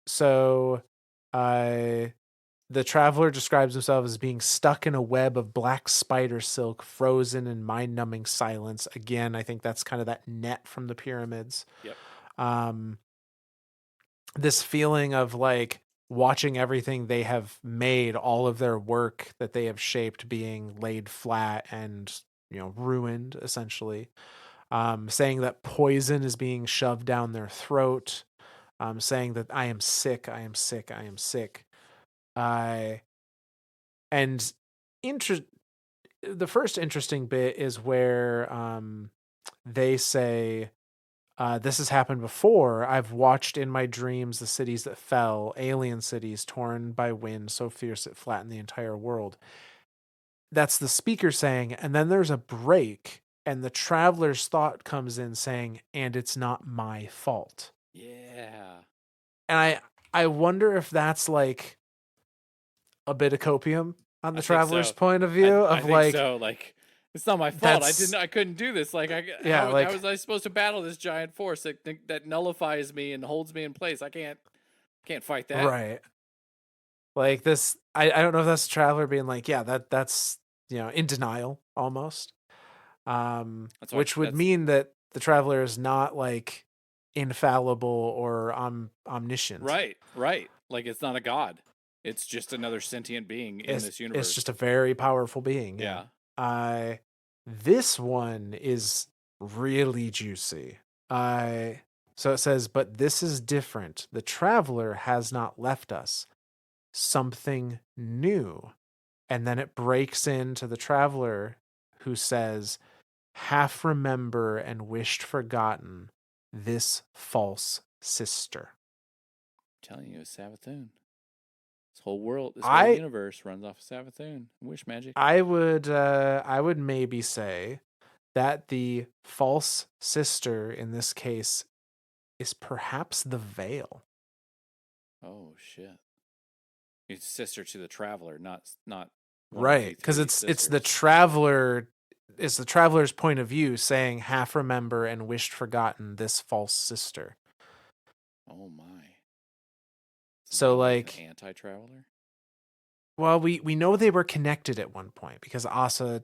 so uh, the traveler describes himself as being stuck in a web of black spider silk, frozen in mind numbing silence. Again, I think that's kind of that net from the pyramids. Yep. Um, this feeling of like watching everything they have made, all of their work that they have shaped being laid flat and, ruined essentially. Saying that poison is being shoved down their throat. Saying that I am sick, I am sick, I am sick. Uh, and inter- the first interesting bit is where they say, this has happened before. I've watched in my dreams the cities that fell, alien cities torn by wind so fierce it flattened the entire world. That's the speaker saying, and then there's a break, and the traveler's thought comes in saying, and it's not my fault. Yeah. And I wonder if that's like a bit of copium on I the think traveler's so. point of I view I of think like so. Like it's not my fault. that's I couldn't do this. Like yeah, how like was I supposed to battle this giant force that nullifies me and holds me in place? I can't fight that. right. Like this I don't know if that's the traveler being like, yeah, that's in denial almost. That's why Which would that's mean that the traveler is not like infallible or omniscient. right, right. Like it's not a god. It's just another sentient being in this It's just universe. a very powerful being, yeah. Yeah. Uh this one is really juicy. I so it says, but this is different. The traveler has not left us. Something new. And then it breaks into the traveler who says, half remember and wished forgotten this false sister. I'm telling you, it's Savathun. This whole world, this whole I universe runs off of Savathun. Wish magic. I would maybe say that the false sister in this case is perhaps the veil. Oh shit. It's sister to the traveler, not one of the Right, because three it's the sisters. traveler it's the traveler's point of view saying half remember and wished forgotten this false sister. Oh my. Isn't So that like an like anti-traveler? well, we know they were connected at one point because Asa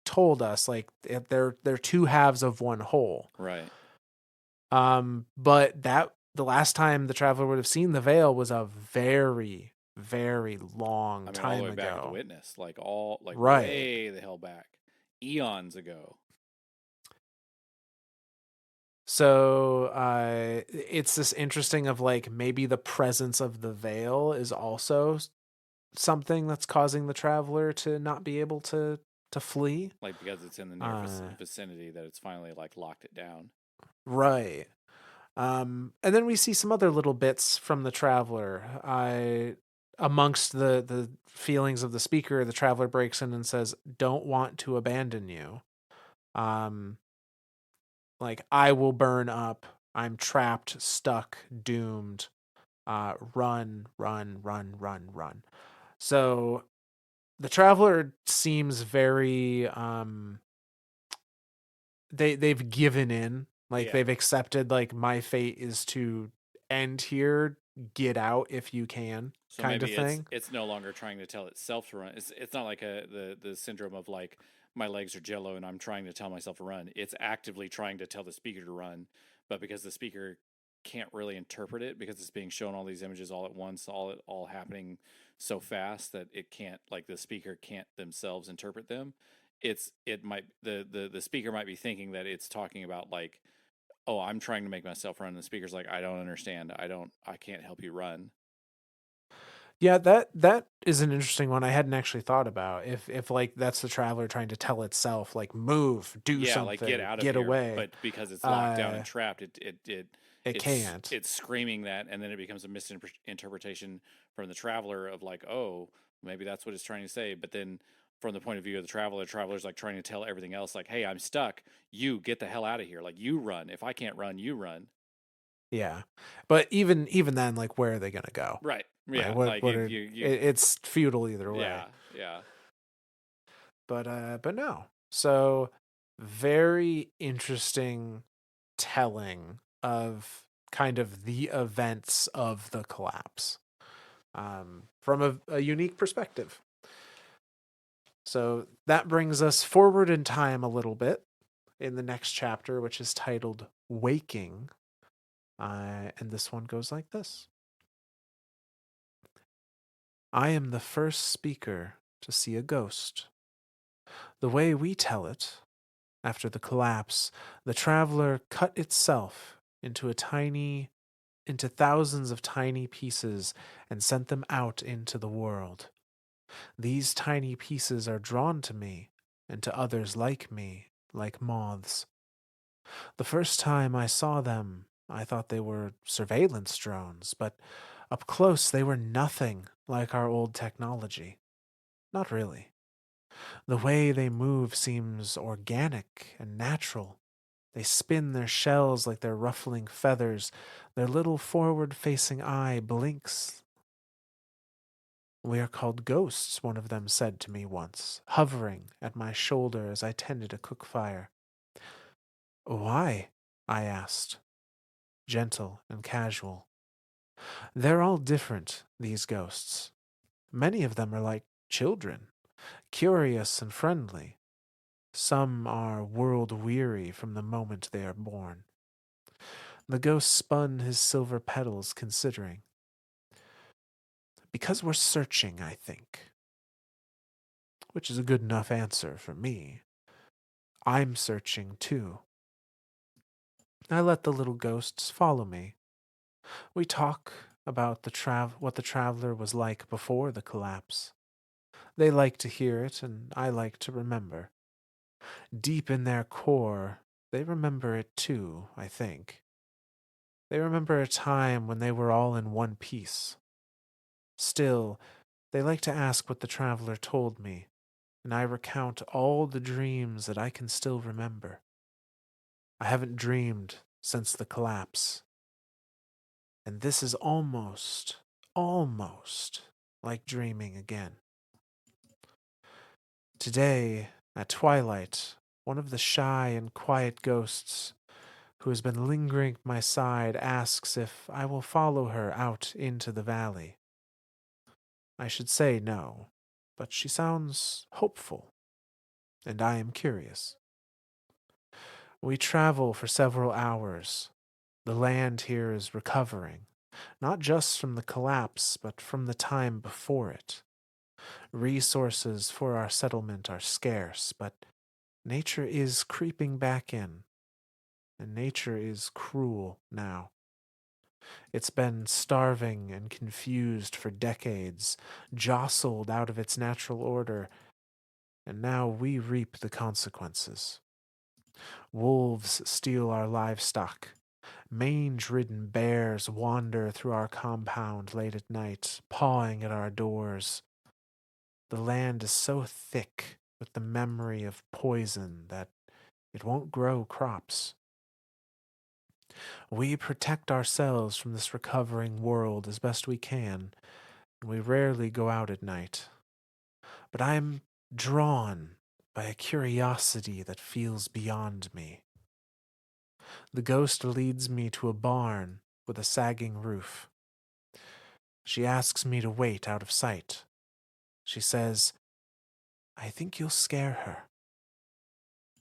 told us like they're two halves of one whole. Right. But that the last time the traveler would have seen the veil was a very, very long I mean, all the time way back at the ago. witness, like Right. way the hell back, eons ago. So it's this interesting of like maybe the presence of the veil is also something that's causing the traveler to not be able to flee. Like because it's in the near Uh, vicinity that it's finally like locked it down. right. And then we see some other little bits from the traveler. I amongst the feelings of the speaker, the traveler breaks in and says, "Don't want to abandon you. Um, like I will burn up. I'm trapped, stuck, doomed. Run, run, run, run, run." So the traveler seems very they've given in, like Yeah. they've accepted like my fate is to end here, get out if you can, So kind of maybe thing. it's no longer trying to tell itself to run. It's not like the syndrome of like my legs are jello and I'm trying to tell myself to run. It's actively trying to tell the speaker to run, but because the speaker can't really interpret it because it's being shown all these images all at once, all happening so fast that it can't like the speaker can't themselves interpret them. It might the speaker might be thinking that it's talking about like, oh, I'm trying to make myself run. And the speaker's like, I don't understand. I can't help you run. Yeah, that is an interesting one I hadn't actually thought about. If like that's the traveler trying to tell itself like move, do Yeah, like get something, out of get here, away. but because it's locked down Uh and trapped, it can't. it's screaming that, and then it becomes a misinterpretation from the traveler of like, oh, maybe that's what it's trying to say. But then from the point of view of the traveler's like trying to tell everything else, like, hey, I'm stuck. You get the hell out of here. Like you run. If I can't run, you run. Yeah. But even then, like where are they gonna go? Right. Like Yeah. Like what if are you it's futile either way. yeah, yeah. But no. So very interesting telling of kind of the events of the collapse. From a unique perspective. So that brings us forward in time a little bit in the next chapter, which is titled Waking. And this one goes like this: I am the first speaker to see a ghost. The way we tell it, after the collapse, the traveler cut itself into thousands of tiny pieces and sent them out into the world. These tiny pieces are drawn to me and to others like me, like moths. The first time I saw them, I thought they were surveillance drones, but up close they were nothing like our old technology. Not really. The way they move seems organic and natural. They spin their shells like they're ruffling feathers. Their little forward facing eye blinks. We are called ghosts, one of them said to me once, hovering at my shoulder as I tended a cook fire. Why? I asked, gentle and casual. They're all different, these ghosts. Many of them are like children, curious and friendly. Some are world weary from the moment they are born. The ghost spun his silver petals, considering. Because we're searching, I think. Which is a good enough answer for me. I'm searching too. I let the little ghosts follow me. We talk about what the traveler was like before the collapse. They like to hear it, and I like to remember. Deep in their core, they remember it too, I think. They remember a time when they were all in one piece. Still, they like to ask what the traveler told me, and I recount all the dreams that I can still remember. I haven't dreamed since the collapse, and this is almost like dreaming again. Today, at twilight, one of the shy and quiet ghosts who has been lingering at my side asks if I will follow her out into the valley. I should say no, but she sounds hopeful, and I am curious. We travel for several hours. The land here is recovering, not just from the collapse, but from the time before it. Resources for our settlement are scarce, but nature is creeping back in, and nature is cruel now. It's been starving and confused for decades, jostled out of its natural order, and now we reap the consequences. Wolves steal our livestock. Mange ridden bears wander through our compound late at night, pawing at our doors. The land is so thick with the memory of poison that it won't grow crops. We protect ourselves from this recovering world as best we can, and we rarely go out at night. But I am drawn by a curiosity that feels beyond me. The ghost leads me to a barn with a sagging roof. She asks me to wait out of sight. She says, I think you'll scare her.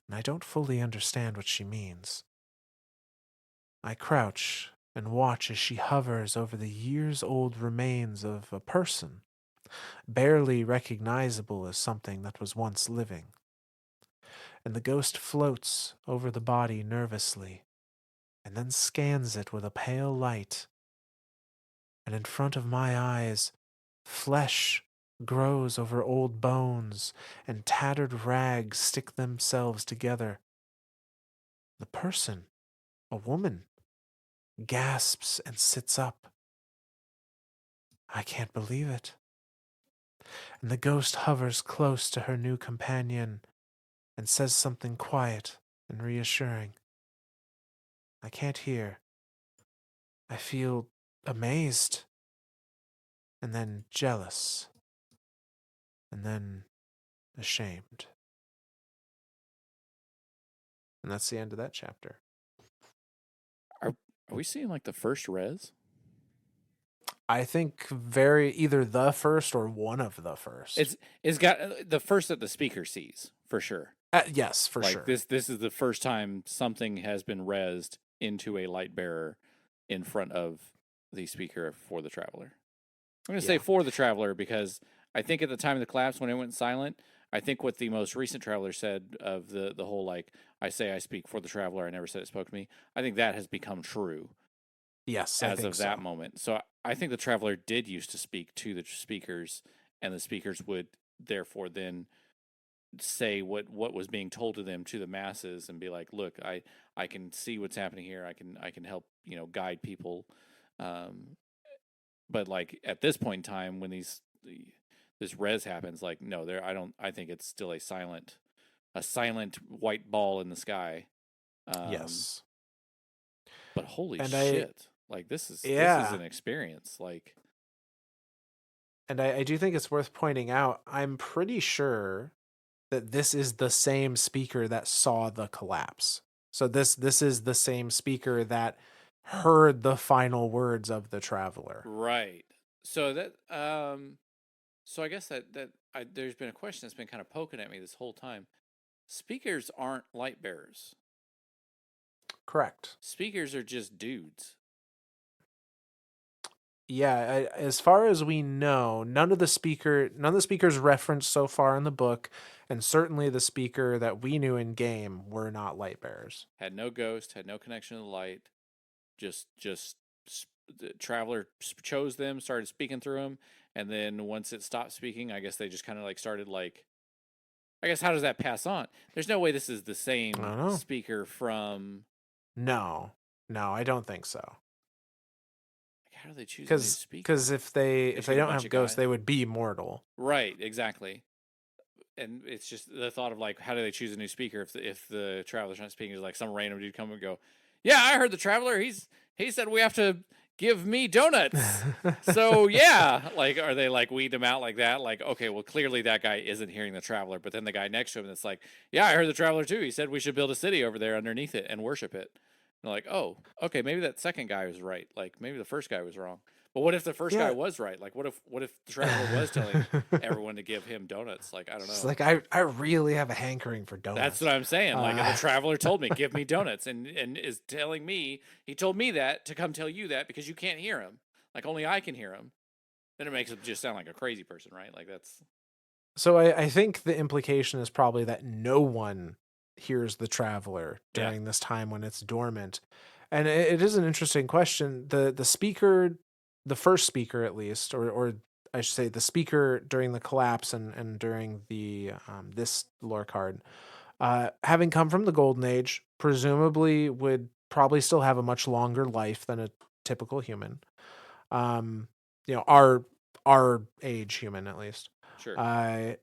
And I don't fully understand what she means. I crouch and watch as she hovers over the years old remains of a person, barely recognizable as something that was once living. And the ghost floats over the body nervously, and then scans it with a pale light. And in front of my eyes, Flesh grows over old bones, and tattered rags stick themselves together. The person, a woman, gasps and sits up. I can't believe it. And the ghost hovers close to her new companion and says something quiet and reassuring. I can't hear. I feel amazed, and then jealous, and then ashamed. And that's the end of that chapter. Are we seeing like the first res? I think very either the first or one of the first. It's got the first that the speaker sees for sure. Yes, for Like sure. this is the first time something has been resed into a light bearer in front of the speaker for the traveler. I'm going to say Yeah. for the traveler because I think at the time of the collapse when it went silent, I think what the most recent traveler said of the whole like I say I speak for the traveler, I never said it spoke to me. I think that has become true Yes, I as think of that so. moment. So I think the traveler did used to speak to the speakers, and the speakers would therefore then say what was being told to them to the masses and be like, look, I can see what's happening here. I can help guide people. Um, but like at this point in time when this res happens, like no, there I think it's still a silent white ball in the sky. Um, Yes. but holy And shit, like this is yeah. an experience. Like And I do think it's worth pointing out, I'm pretty sure that this is the same speaker that saw the collapse. So this is the same speaker that heard the final words of the traveler. right. So so I guess there's been a question that's been kind of poking at me this whole time. Speakers aren't light bearers. Correct. Speakers are just dudes. Yeah, as far as we know, none of the speakers referenced so far in the book, and certainly the speaker that we knew in game were not light bearers. Had no ghost, had no connection to the light. Just the traveler chose them, started speaking through them, and then once it stopped speaking, I guess they just kind of like started like. I guess how does that pass on? There's no way this is the I same don't know. speaker from. No, no, I don't think so. Like, how do they choose a new Because speaker? if They they shoot a don't bunch have of ghosts, guys. they would be mortal. Right, exactly. And it's just the thought of like, how do they choose a new speaker if the traveler's not speaking? Is like some random dude come and go, yeah, I heard the traveler. He said we have to give me donuts. So yeah, like are they like weed them out like that? Like okay, well clearly that guy isn't hearing the traveler, but then the guy next to him that's like, yeah, I heard the traveler too. He said we should build a city over there underneath it and worship it. And they're like, oh, okay, maybe that second guy was right. Like maybe the first guy was wrong. But what if the first guy Yeah. was right? Like what if the traveler was telling everyone to give him donuts? Like I don't It's know. like I really have a hankering for That's donuts. what I'm saying. Like, and the Uh, traveler told me, "Give me donuts," and is telling me he told me that to come tell you that because you can't hear him. Like only I can hear him. Then it makes him just sound like a crazy person, right? Like that's so I think the implication is probably that no one hears the traveler yeah, during this time when it's dormant. And it is an interesting question. The speaker, the first speaker at least, or I should say the speaker during the collapse and during the this lore card, having come from the Golden Age, presumably would probably still have a much longer life than a typical human. Um, our age human at least. sure, Uh,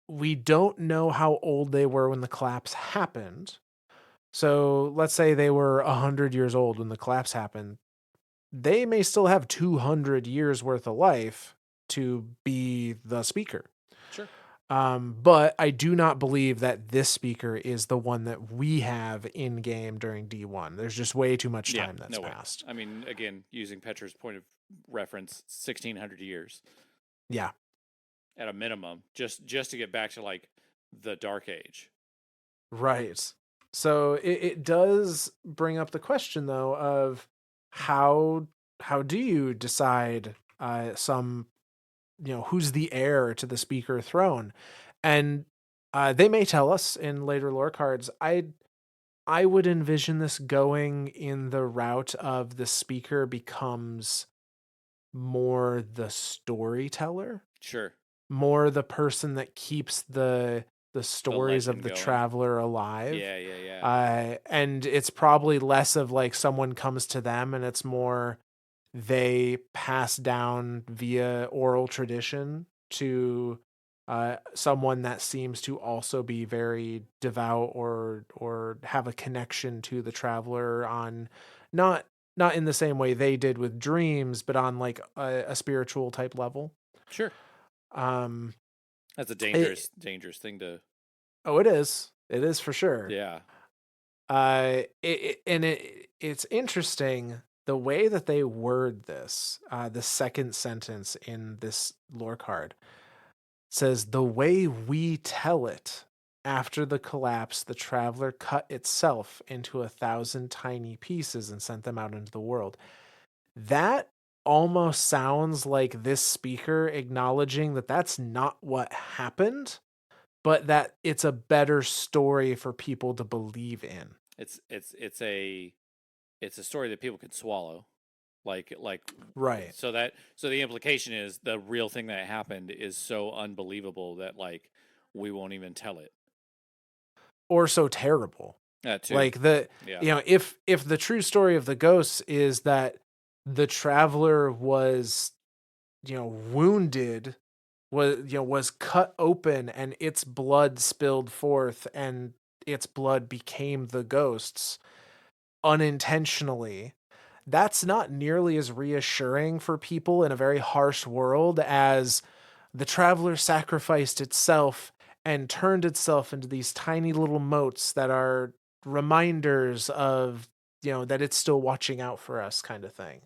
we don't know how old they were when the collapse happened. So let's say they were 100 years old when the collapse happened. They may still have 200 years worth of life to be the speaker. sure. But I do not believe that this speaker is the one that we have in game during D1. There's just way too much Yeah, time that's no way. passed. I mean, again, using Petra's point of reference, 1,600 years Yeah, at a minimum, just to get back to like the Dark Age. right. So it does bring up the question though of how how do you decide some who's the heir to the speaker throne, and they may tell us in later lore cards. I would envision this going in the route of the speaker becomes more the storyteller, Sure. more the person that keeps the The stories of legend the going. traveler alive. Yeah, yeah, yeah. And it's probably less of like someone comes to them, and it's more they pass down via oral tradition to someone that seems to also be very devout or have a connection to the traveler on not not in the same way they did with dreams, but on like a spiritual type level. Sure. Um, That's a it, dangerous thing to. oh, it is. It is for sure. Yeah. It's interesting the way that they word this. The second sentence in this lore card says, "The way we tell it. After the collapse, the traveler cut itself into 1,000 tiny pieces and sent them out into the world." That almost sounds like this speaker acknowledging that that's not what happened, but that it's a better story for people to believe in. It's a story that people can swallow. Like Right. so the implication is the real thing that happened is so unbelievable that like we won't even tell it. Or so terrible. That too. Like the Yeah. if the true story of the ghosts is that the traveler was, wounded, was cut open and its blood spilled forth and its blood became the ghosts unintentionally, that's not nearly as reassuring for people in a very harsh world as the traveler sacrificed itself and turned itself into these tiny little motes that are reminders of, that it's still watching out for us, kind of thing.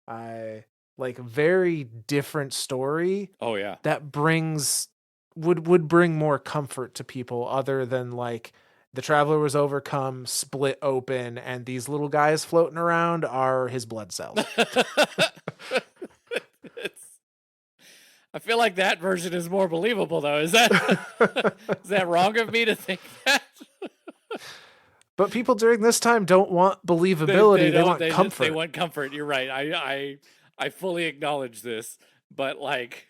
I like very different story Oh yeah. that brings would bring more comfort to people other than like the traveler was overcome, split open, and these little guys floating around are his blood cells. It's, I feel like that version is more believable though. Is that wrong of me to think that? But people during this time don't want They believability, they don't want they comfort. want comfort. You're right. I fully acknowledge this, but like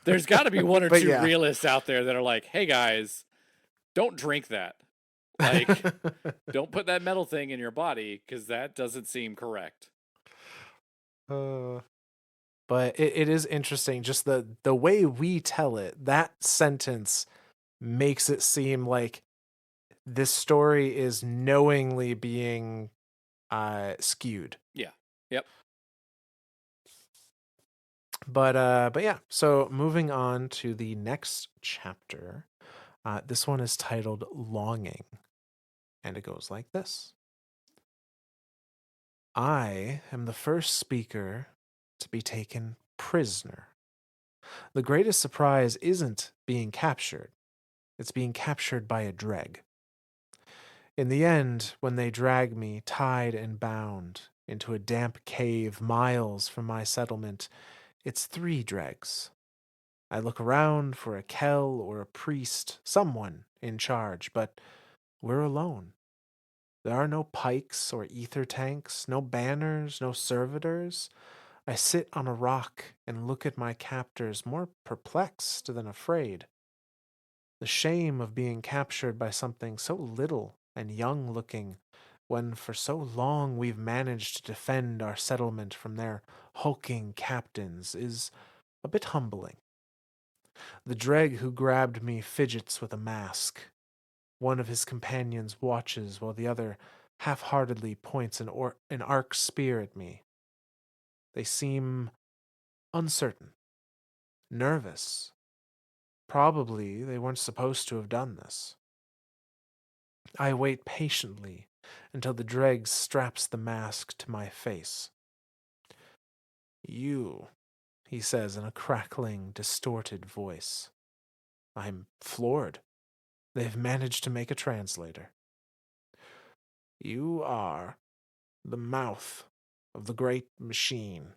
there's got to be one or But two yeah. realists out there that are like, "Hey guys, don't drink that. Like don't put that metal thing in your body cuz that doesn't seem correct." uh, but it is interesting just the way we tell it. That sentence makes it seem like this story is knowingly being skewed. Yeah. Yep. But yeah, so moving on to the next chapter. This one is titled Longing, and it goes like this. I am the first speaker to be taken prisoner. The greatest surprise isn't being captured, it's being captured by a dreg. In the end, when they drag me tied and bound into a damp cave miles from my settlement, it's 3 dregs. I look around for a Kell or a priest, someone in charge, but we're alone. There are no pikes or ether tanks, no banners, no servitors. I sit on a rock and look at my captors, more perplexed than afraid. The shame of being captured by something so little and young looking, when for so long we've managed to defend our settlement from their hulking captains, is a bit humbling. The dreg who grabbed me fidgets with a mask. One of his companions watches while the other half-heartedly points an arc spear at me. They seem uncertain, nervous. Probably they weren't supposed to have done this. I wait patiently until the dreg straps the mask to my face. You, he says in a crackling, distorted voice. I'm floored. They've managed to make a translator. You are the mouth of the great machine.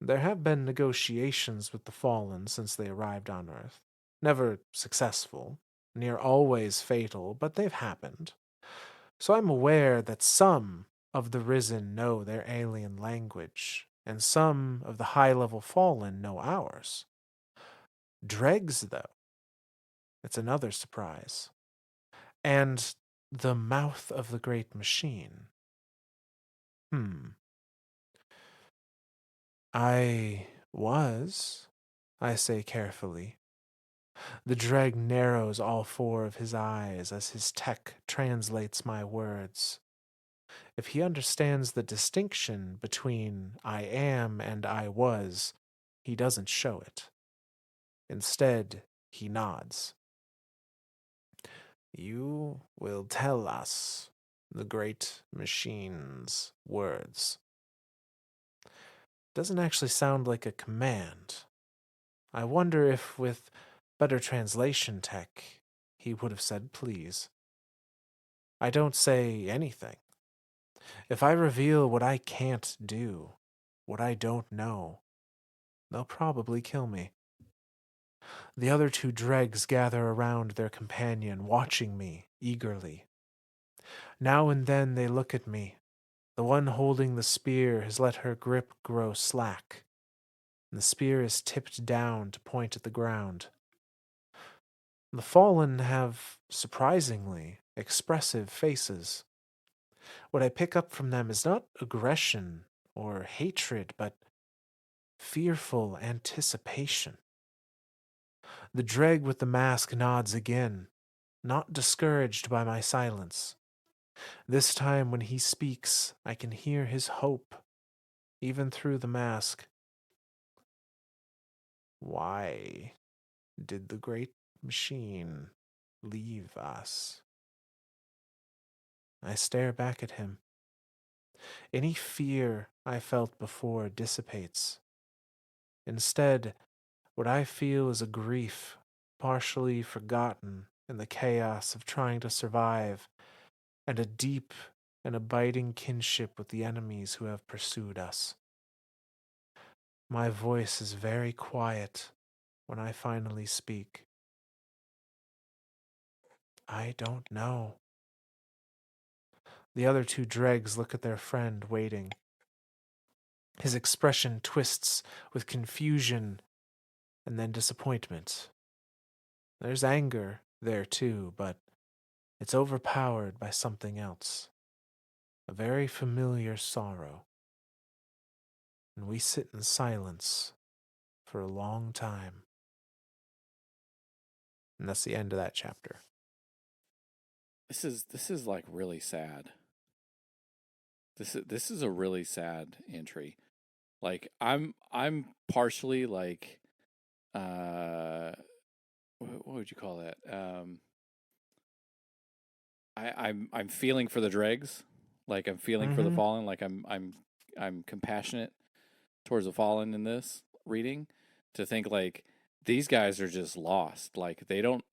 There have been negotiations with the fallen since they arrived on Earth. Never successful, near always fatal, but they've happened. So I'm aware that some of the risen know their alien language, and some of the high-level fallen know ours. Dregs, though, it's another surprise. And the mouth of the great machine. Hmm. I was, I say carefully. The dreg narrows all four of his eyes as his tech translates my words. If he understands the distinction between I am and I was, he doesn't show it. Instead, he nods. You will tell us the great machine's words. Doesn't actually sound like a command. I wonder if with better translation tech, he would have said please. I don't say anything. If I reveal what I can't do, what I don't know, they'll probably kill me. The other two dregs gather around their companion, watching me eagerly. Now and then they look at me. The one holding the spear has let her grip grow slack, and the spear is tipped down to point at the ground. The fallen have surprisingly expressive faces. What I pick up from them is not aggression or hatred, but fearful anticipation. The dreg with the mask nods again, not discouraged by my silence. This time, when he speaks, I can hear his hope, even through the mask. Why did the great machine leave us? I stare back at him. Any fear I felt before dissipates. Instead, what I feel is a grief, partially forgotten in the chaos of trying to survive, and a deep and abiding kinship with the enemies who have pursued us. My voice is very quiet when I finally speak. I don't know. The other two dregs look at their friend waiting. His expression twists with confusion and then disappointment. There's anger there too, but it's overpowered by something else. A very familiar sorrow. And we sit in silence for a long time. And that's the end of that chapter. This is like really sad. This is a really sad entry. Like I'm partially like what would you call that? I'm feeling for the dregs. Like I'm feeling for the Mm-hmm. fallen. Like I'm compassionate towards the fallen in this reading, to think like these guys are just lost. Like they don't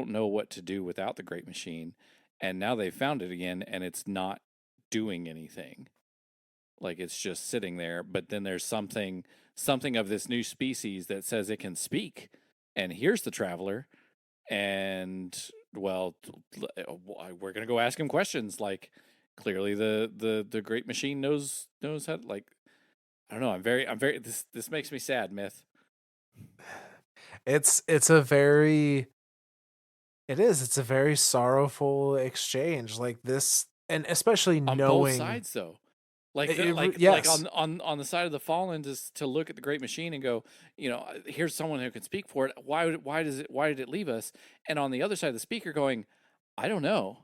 know what to do without the great machine, and now they found it again and it's not doing anything. Like it's just sitting there, but then there's something of this new species that says it can speak. And here's the traveler, and well, we're gonna go ask him questions. Like clearly, the great machine knows how. Like I don't know. I'm very. This makes me sad, Myth. It's a very it's a very sorrowful exchange like this, and especially On both knowing sides, though. Like the like yes. on the side of the fallen, to look at the great machine and go, here's someone who can speak for it. Why did it leave us? And on the other side of the speaker going, I don't know.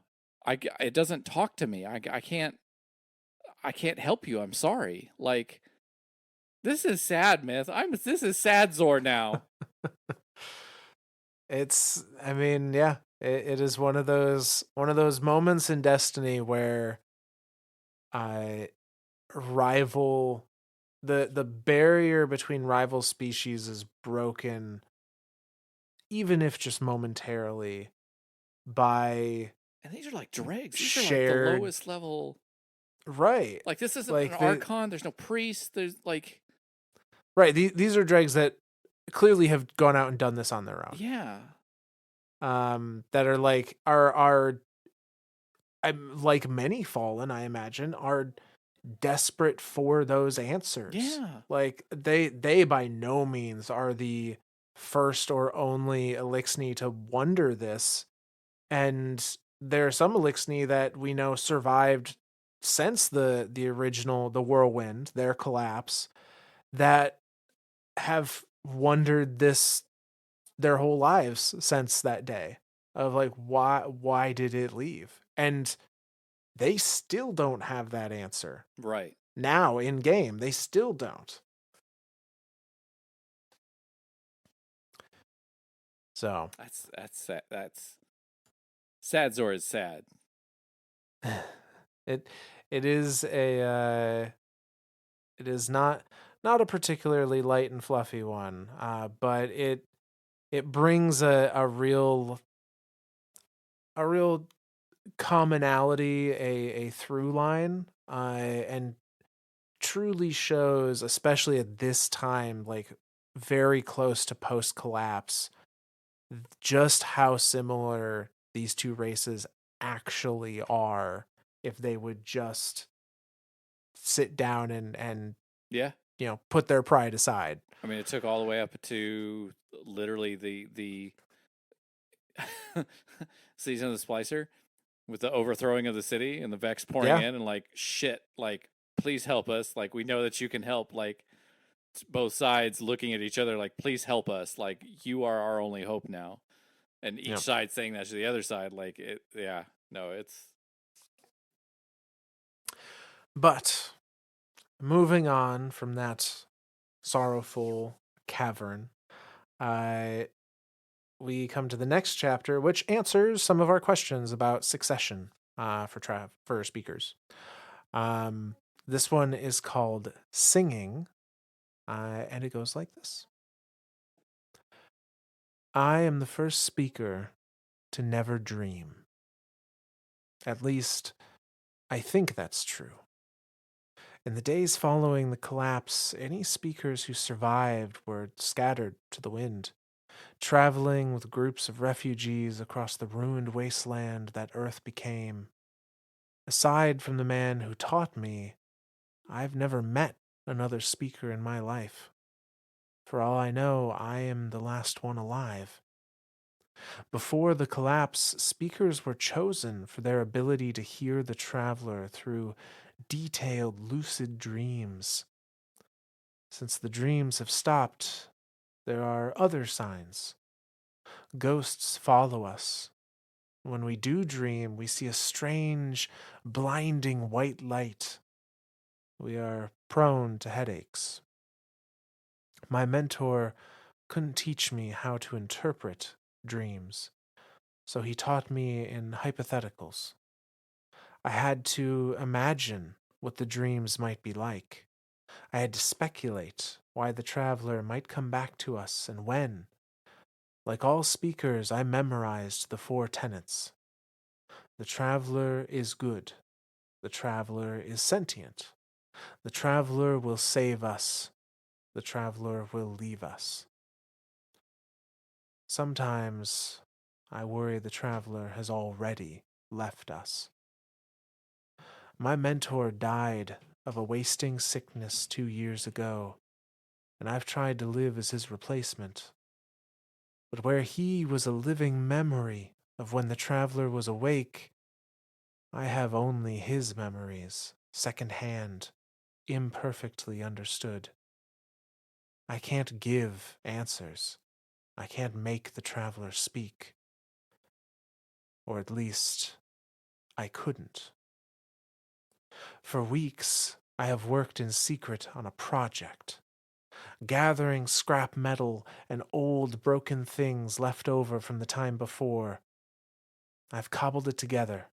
It doesn't talk to me. I can't help you. I'm sorry. Like this is sad, Myth. This is sad Zor now. It's I mean, yeah, it is one of those moments in destiny where I rival the barrier between rival species is broken, even if just momentarily, by And these are like dregs. These are like the shared lowest level. right. Like this isn't an Like archon. There's no priest. There's like these are dregs that clearly have gone out and done this on their own. yeah. That are like are like many fallen, I imagine, are desperate for those answers. Yeah. Like they by no means are the first or only Elixni to wonder this. And there are some Elixni that we know survived since the original the whirlwind, their collapse, that have wondered this their whole lives since that day of like why did it leave? And they still don't have that answer. Right. Now in game, they still don't. So That's sad. That's sad. Zor is sad. it it is a it is not a particularly light and fluffy one, but it brings a real commonality, a through line, and truly shows, especially at this time, like very close to post collapse, just how similar these two races actually are if they would just sit down and Yeah. put their pride aside. I mean, it took all the way up to literally the season of the Splicer with the overthrowing of the city and the Vex pouring Yeah. in and like shit, like please help us. Like we know that you can help. Like both sides looking at each other, like please help us. Like you are our only hope now. And each Yeah. side saying that to the other side, like it. Yeah, no, it's But moving on from that sorrowful cavern, uh, we come to the next chapter, which answers some of our questions about succession for speakers. Um, this one is called Singing, and it goes like this: I am the first speaker to never dream. At least, I think that's true. In the days following the collapse, any speakers who survived were scattered to the wind, traveling with groups of refugees across the ruined wasteland that Earth became. Aside from the man who taught me, I've never met another speaker in my life. For all I know, I am the last one alive. Before the collapse, speakers were chosen for their ability to hear the traveler through detailed, lucid dreams. Since the dreams have stopped, there are other signs. Ghosts follow us. When we do dream, we see a strange, blinding white light. We are prone to headaches. My mentor couldn't teach me how to interpret dreams, so he taught me in hypotheticals. I had to imagine what the dreams might be like. I had to speculate why the traveler might come back to us and when. Like all speakers, I memorized the four tenets. The traveler is good. The traveler is sentient. The traveler will save us. The traveler will leave us. Sometimes I worry the traveler has already left us. My mentor died of a wasting sickness 2 years ago, and I've tried to live as his replacement. But where he was a living memory of when the traveler was awake, I have only his memories, second-hand, imperfectly understood. I can't give answers. I can't make the traveler speak. Or at least, I couldn't. For weeks, I have worked in secret on a project, gathering scrap metal and old broken things left over from the time before. I've cobbled it together,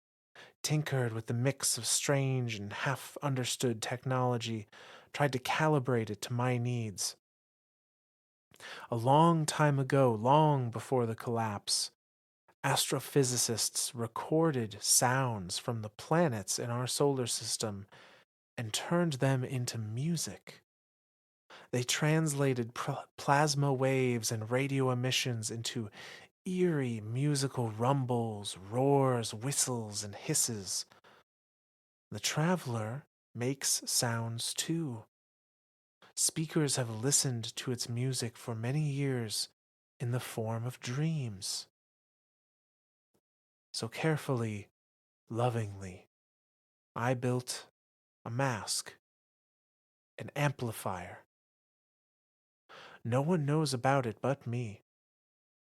tinkered with the mix of strange and half understood technology, tried to calibrate it to my needs. A long time ago, long before the collapse, astrophysicists recorded sounds from the planets in our solar system and turned them into music. They translated plasma waves and radio emissions into eerie musical rumbles, roars, whistles, and hisses. The traveler makes sounds too. Speakers have listened to its music for many years in the form of dreams. So carefully, lovingly, I built a mask, an amplifier. No one knows about it but me.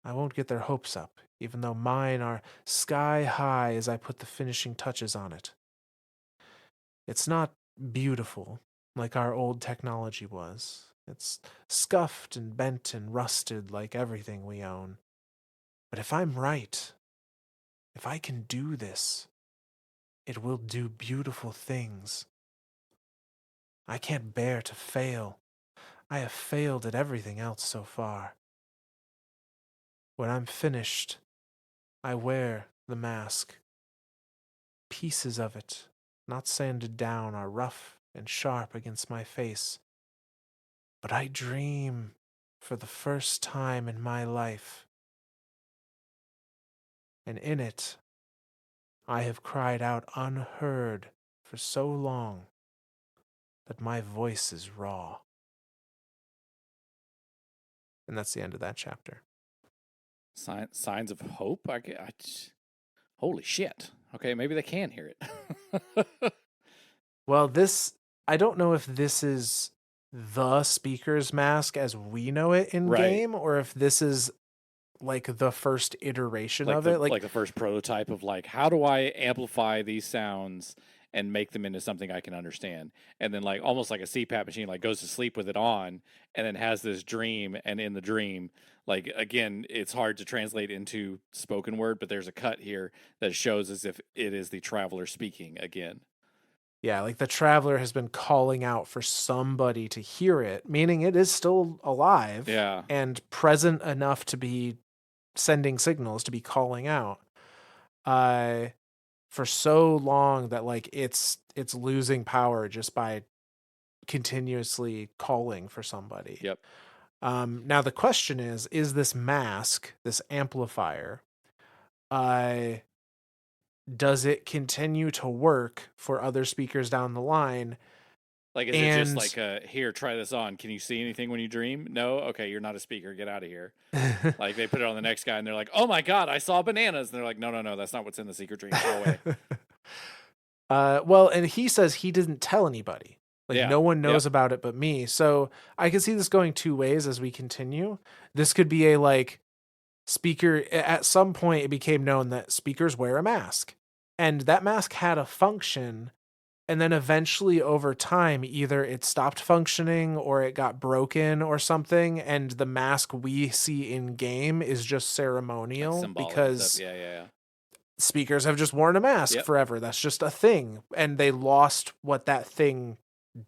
I won't get their hopes up, even though mine are sky high as I put the finishing touches on it. It's not beautiful like our old technology was. It's scuffed and bent and rusted like everything we own. But if I'm right, if I can do this, it will do beautiful things. I can't bear to fail. I have failed at everything else so far. When I'm finished, I wear the mask. Pieces of it, not sanded down, are rough and sharp against my face. But I dream for the first time in my life, and in it I have cried out unheard for so long that my voice is raw. And that's the end of that chapter. Signs of hope. Holy shit. Okay, maybe they can hear it. Well, this, I don't know if this is the speaker's mask as we know it in Right. game, or if this is like the first iteration of it. Like the first prototype of like, how do I amplify these sounds and make them into something I can understand? And then like almost like a CPAP machine, like goes to sleep with it on and then has this dream, and in the dream, like again, it's hard to translate into spoken word, but there's a cut here that shows as if it is the traveler speaking again. Yeah, like the traveler has been calling out for somebody to hear it, meaning it is still alive Yeah. and present enough to be sending signals, to be calling out. Uh for so long that like it's losing power just by continuously calling for somebody. Yep. Now the question is this mask, this amplifier, uh does it continue to work for other speakers down the line? Like, is it just And like, here, try this on. Can you see anything when you dream? No? Okay, you're not a speaker. Get out of here. Like, they put it on the next guy and they're like, oh my God, I saw bananas. And they're like, no, no, no, that's not what's in the secret dream. Go away. Well, and he says he didn't tell anybody. Like Yeah. no one Yep. knows about it but me. So I can see this going two ways as we continue. This could be a like speaker at some point it became known that speakers wear a mask. And that mask had a function, and then eventually over time either it stopped functioning or it got broken or something, and the mask we see in game is just Like ceremonial symbolic stuff. because Yeah, yeah, yeah. speakers have just worn a mask Yep. forever. That's just a thing. And they lost what that thing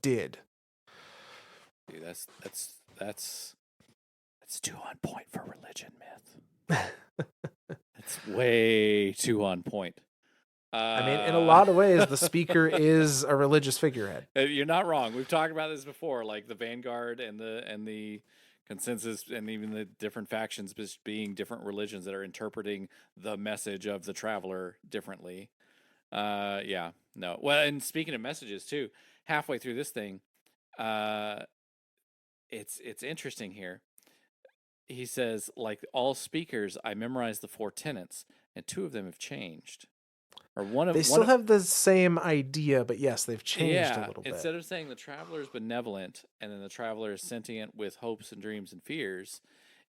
did. Dude, that's too on point for religion myth. It's way too on point. I mean, in a lot of ways, the speaker is a religious figurehead. You're not wrong. We've talked about this before, like the Vanguard and the consensus, and even the different factions just being different religions that are interpreting the message of the traveler differently. Yeah, no. Well, and speaking of messages too, halfway through this thing, uh, it's interesting here. He says, like all speakers, I memorized the four tenets, and two of them have changed. Or They one still of have the same idea, but yes, they've changed a yeah. little bit. Instead of saying the traveler is benevolent and then the traveler is sentient with hopes and dreams and fears,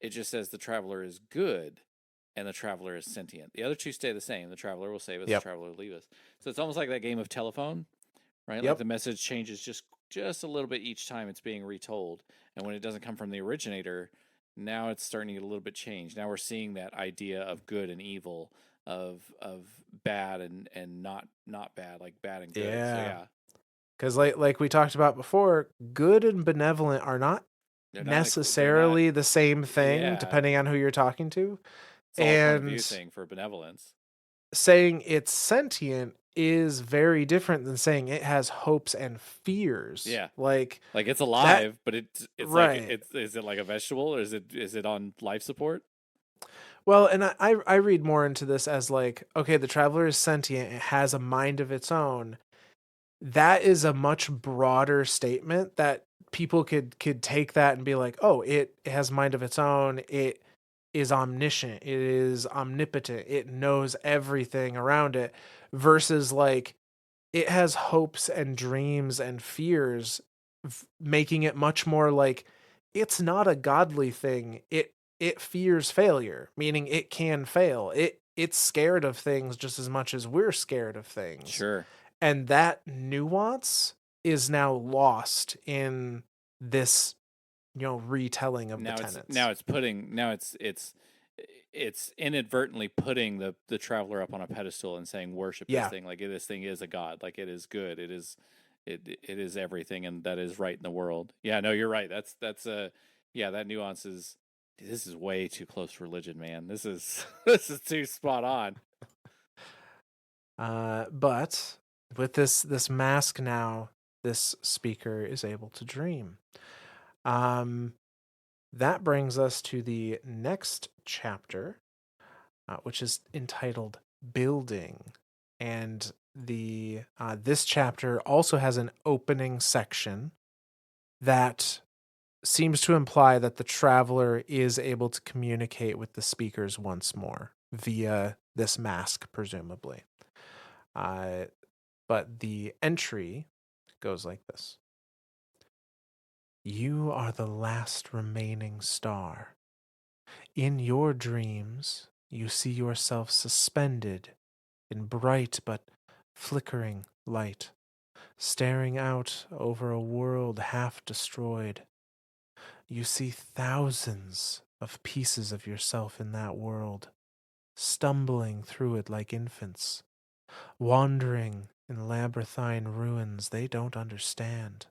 it just says the traveler is good and the traveler is sentient. The other two stay the same. The traveler will save us, the Yep. traveler will leave us. So it's almost like that game of telephone, right? Like Yep. the message changes just a little bit each time it's being retold. And when it doesn't come from the originator, now it's starting to get a little bit changed. Now we're seeing that idea of good and evil, of bad and not bad, like bad and good. So Yeah. yeah. Because like we talked about before, good and benevolent are not They're not necessarily the same thing, yeah. depending on who you're talking to. It's all a point of view And thing for benevolence. saying it's sentient is very different than saying it has hopes and fears. Yeah. Like Like it's that, alive, but it's like right. is it like a vegetable, or is it on life support? Well, and I read more into this as like, okay, the traveler is sentient, it has a mind of its own. that is a much broader statement that people could take that and be like, "Oh, it has mind of its own. It is omniscient. It is omnipotent. It knows everything around it." Versus like it has hopes and dreams and fears, making it much more like it's not a godly thing. It fears failure, meaning it can fail. It's scared of things just as much as we're scared of things. Sure. And that nuance is now lost in this, retelling of the tenets. It's inadvertently putting the traveler up on a pedestal and saying worship this Yeah. thing, like this thing is a god, like it is good, it is everything, and that is right in the world. Yeah, no, you're right. That's yeah, that nuance is, this is way too close to religion, man. This is this is too spot on. But with this mask now, this speaker is able to dream. Um, that brings us to the next chapter, which is entitled "Building," and the this chapter also has an opening section that seems to imply that the traveler is able to communicate with the speakers once more via this mask, presumably. Uh, but the entry goes like this: You are the last remaining star. In your dreams, you see yourself suspended in bright but flickering light, staring out over a world half destroyed. You see thousands of pieces of yourself in that world, stumbling through it like infants, wandering in labyrinthine ruins they don't understand.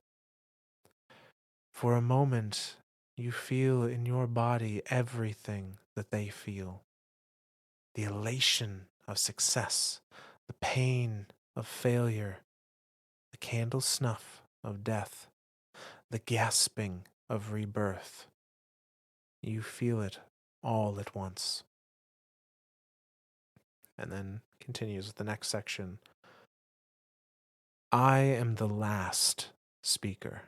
For a moment, you feel in your body everything that they feel: the elation of success, the pain of failure, the candle snuff of death, the gasping of rebirth. You feel it all at once. And then continues with the next section. I am the last speaker.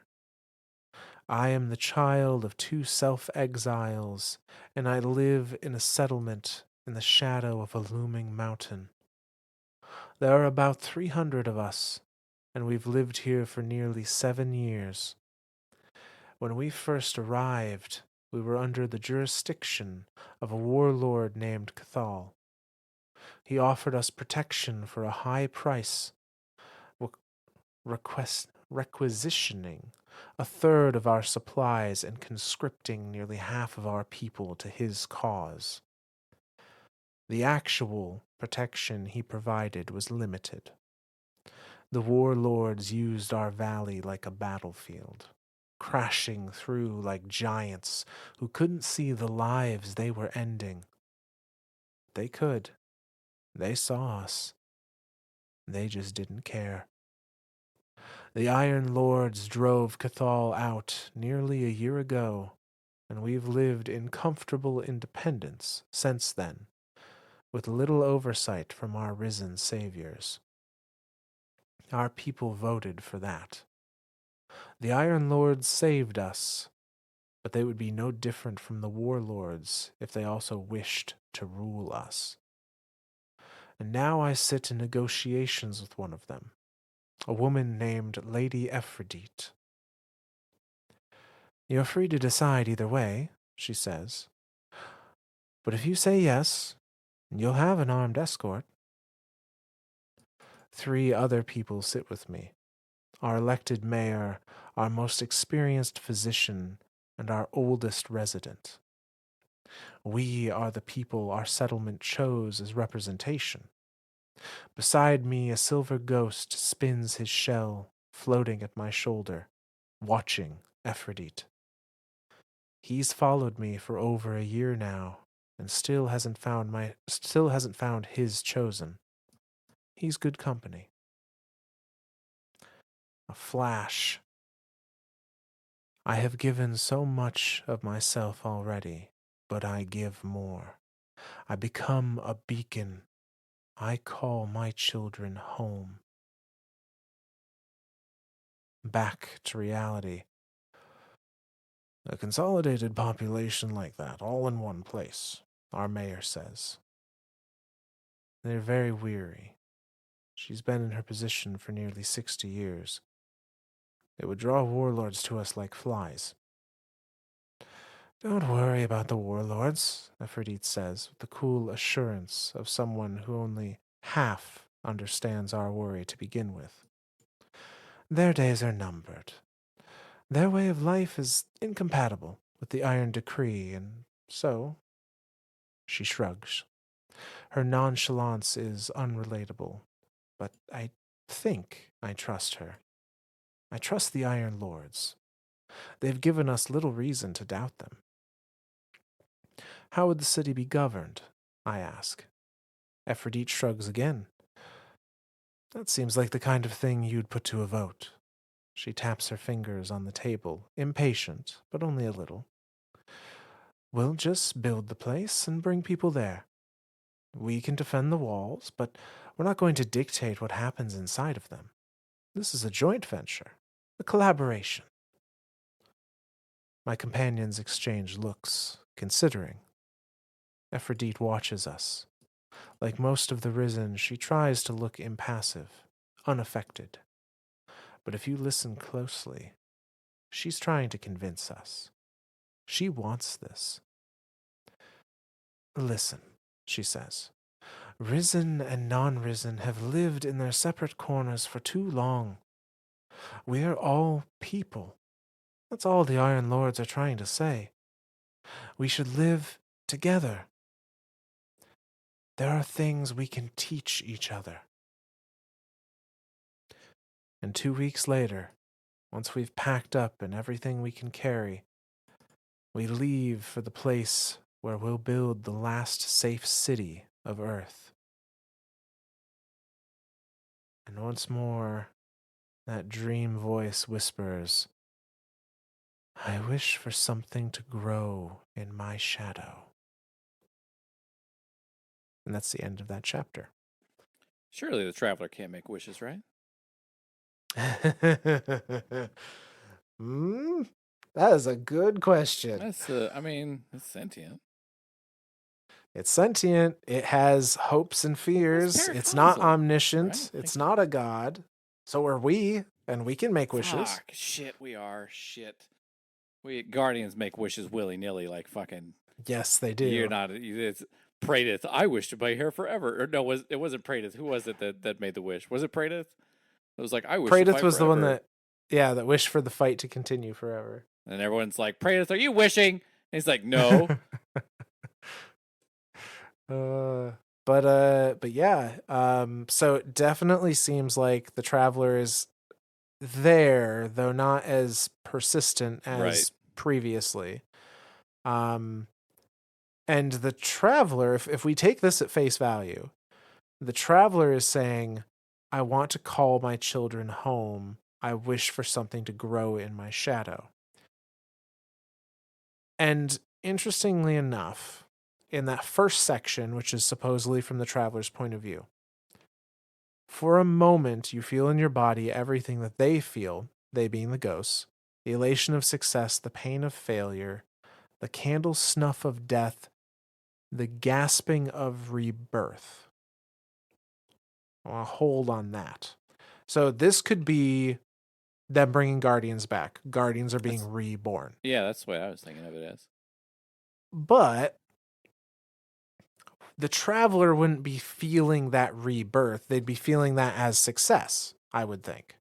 I am the child of two self-exiles, and I live in a settlement in the shadow of a looming mountain. There are about 300 of us, and we've lived here for nearly 7 years. When we first arrived, we were under the jurisdiction of a warlord named Cathal. He offered us protection for a high price, requisitioning a third of our supplies and conscripting nearly half of our people to his cause. The actual protection he provided was limited. The warlords used our valley like a battlefield, crashing through like giants who couldn't see the lives they were ending. They could. They saw us. They just didn't care. The Iron Lords drove Cathal out nearly a year ago, and we've lived in comfortable independence since then, with little oversight from our risen saviors. Our people voted for that. The Iron Lords saved us, but they would be no different from the warlords if they also wished to rule us. And now I sit in negotiations with one of them, a woman named Lady Ephrodite. You're free to decide either way, she says. But if you say yes, you'll have an armed escort. 3 other people sit with me: our elected mayor, our most experienced physician, and our oldest resident. We are the people our settlement chose as representation. Beside me, a silver ghost spins his shell, floating at my shoulder, watching Ephrodite. He's followed me for over a year now, and still hasn't found his chosen. He's good company. A flash. I have given so much of myself already, but I give more. I become a beacon. I call my children home. back to reality. A consolidated population like that, all in one place, our mayor says. They're very weary. She's been in her position for nearly 60 years. It would draw warlords to us like flies. Don't worry about the warlords, Aphrodite says, with the cool assurance of someone who only half understands our worry to begin with. Their days are numbered. Their way of life is incompatible with the Iron Decree, and so she shrugs. Her nonchalance is unrelatable, but I think I trust her. I trust the Iron Lords. They've given us little reason to doubt them. How would the city be governed? I ask. Aphrodite shrugs again. That seems like the kind of thing you'd put to a vote. She taps her fingers on the table, impatient, but only a little. We'll just build the place and bring people there. We can defend the walls, but we're not going to dictate what happens inside of them. This is a joint venture, a collaboration. My companions exchange looks, considering. Aphrodite watches us. Like most of the Risen, she tries to look impassive, unaffected. But if you listen closely, she's trying to convince us. She wants this. Listen, she says. Risen and non-risen have lived in their separate corners for too long. We're all people. That's all the Iron Lords are trying to say. We should live together. There are things we can teach each other. And 2 weeks later, once we've packed up and everything we can carry, we leave for the place where we'll build the last safe city of Earth. And once more, that dream voice whispers, I wish for something to grow in my shadow. And that's the end of that chapter. Surely the traveler can't make wishes, right? Hmm? That is a good question. That's it's sentient. It's sentient. It has hopes and fears. It's not paracausal, omniscient. right? It's not a god. So are we, and we can make wishes. Fuck, shit, we are shit. We Guardians make wishes willy nilly, like fucking. Yes, they do. You're not. It's Praedyth. I wish to be here forever. Or no, it wasn't Praedyth. Who was it that made the wish? Was it Praedyth? It was like I wish to Praedyth fight was forever. the one that wished for the fight to continue forever. And everyone's like, Praedyth, are you wishing? And he's like, no. But yeah. So it definitely seems like the traveler is there, though not as persistent as Right. previously. And the traveler, if we take this at face value, the traveler is saying, I want to call my children home. I wish for something to grow in my shadow. And interestingly enough, in that first section, which is supposedly from the traveler's point of view, for a moment you feel in your body everything that they feel, they being the ghosts, the elation of success, the pain of failure, the candle snuff of death, the gasping of rebirth. I'll hold on that. So this could be them bringing Guardians back. Guardians are being reborn. Yeah, that's the way I was thinking of it as. But the traveler wouldn't be feeling that rebirth. They'd be feeling that as success, I would think.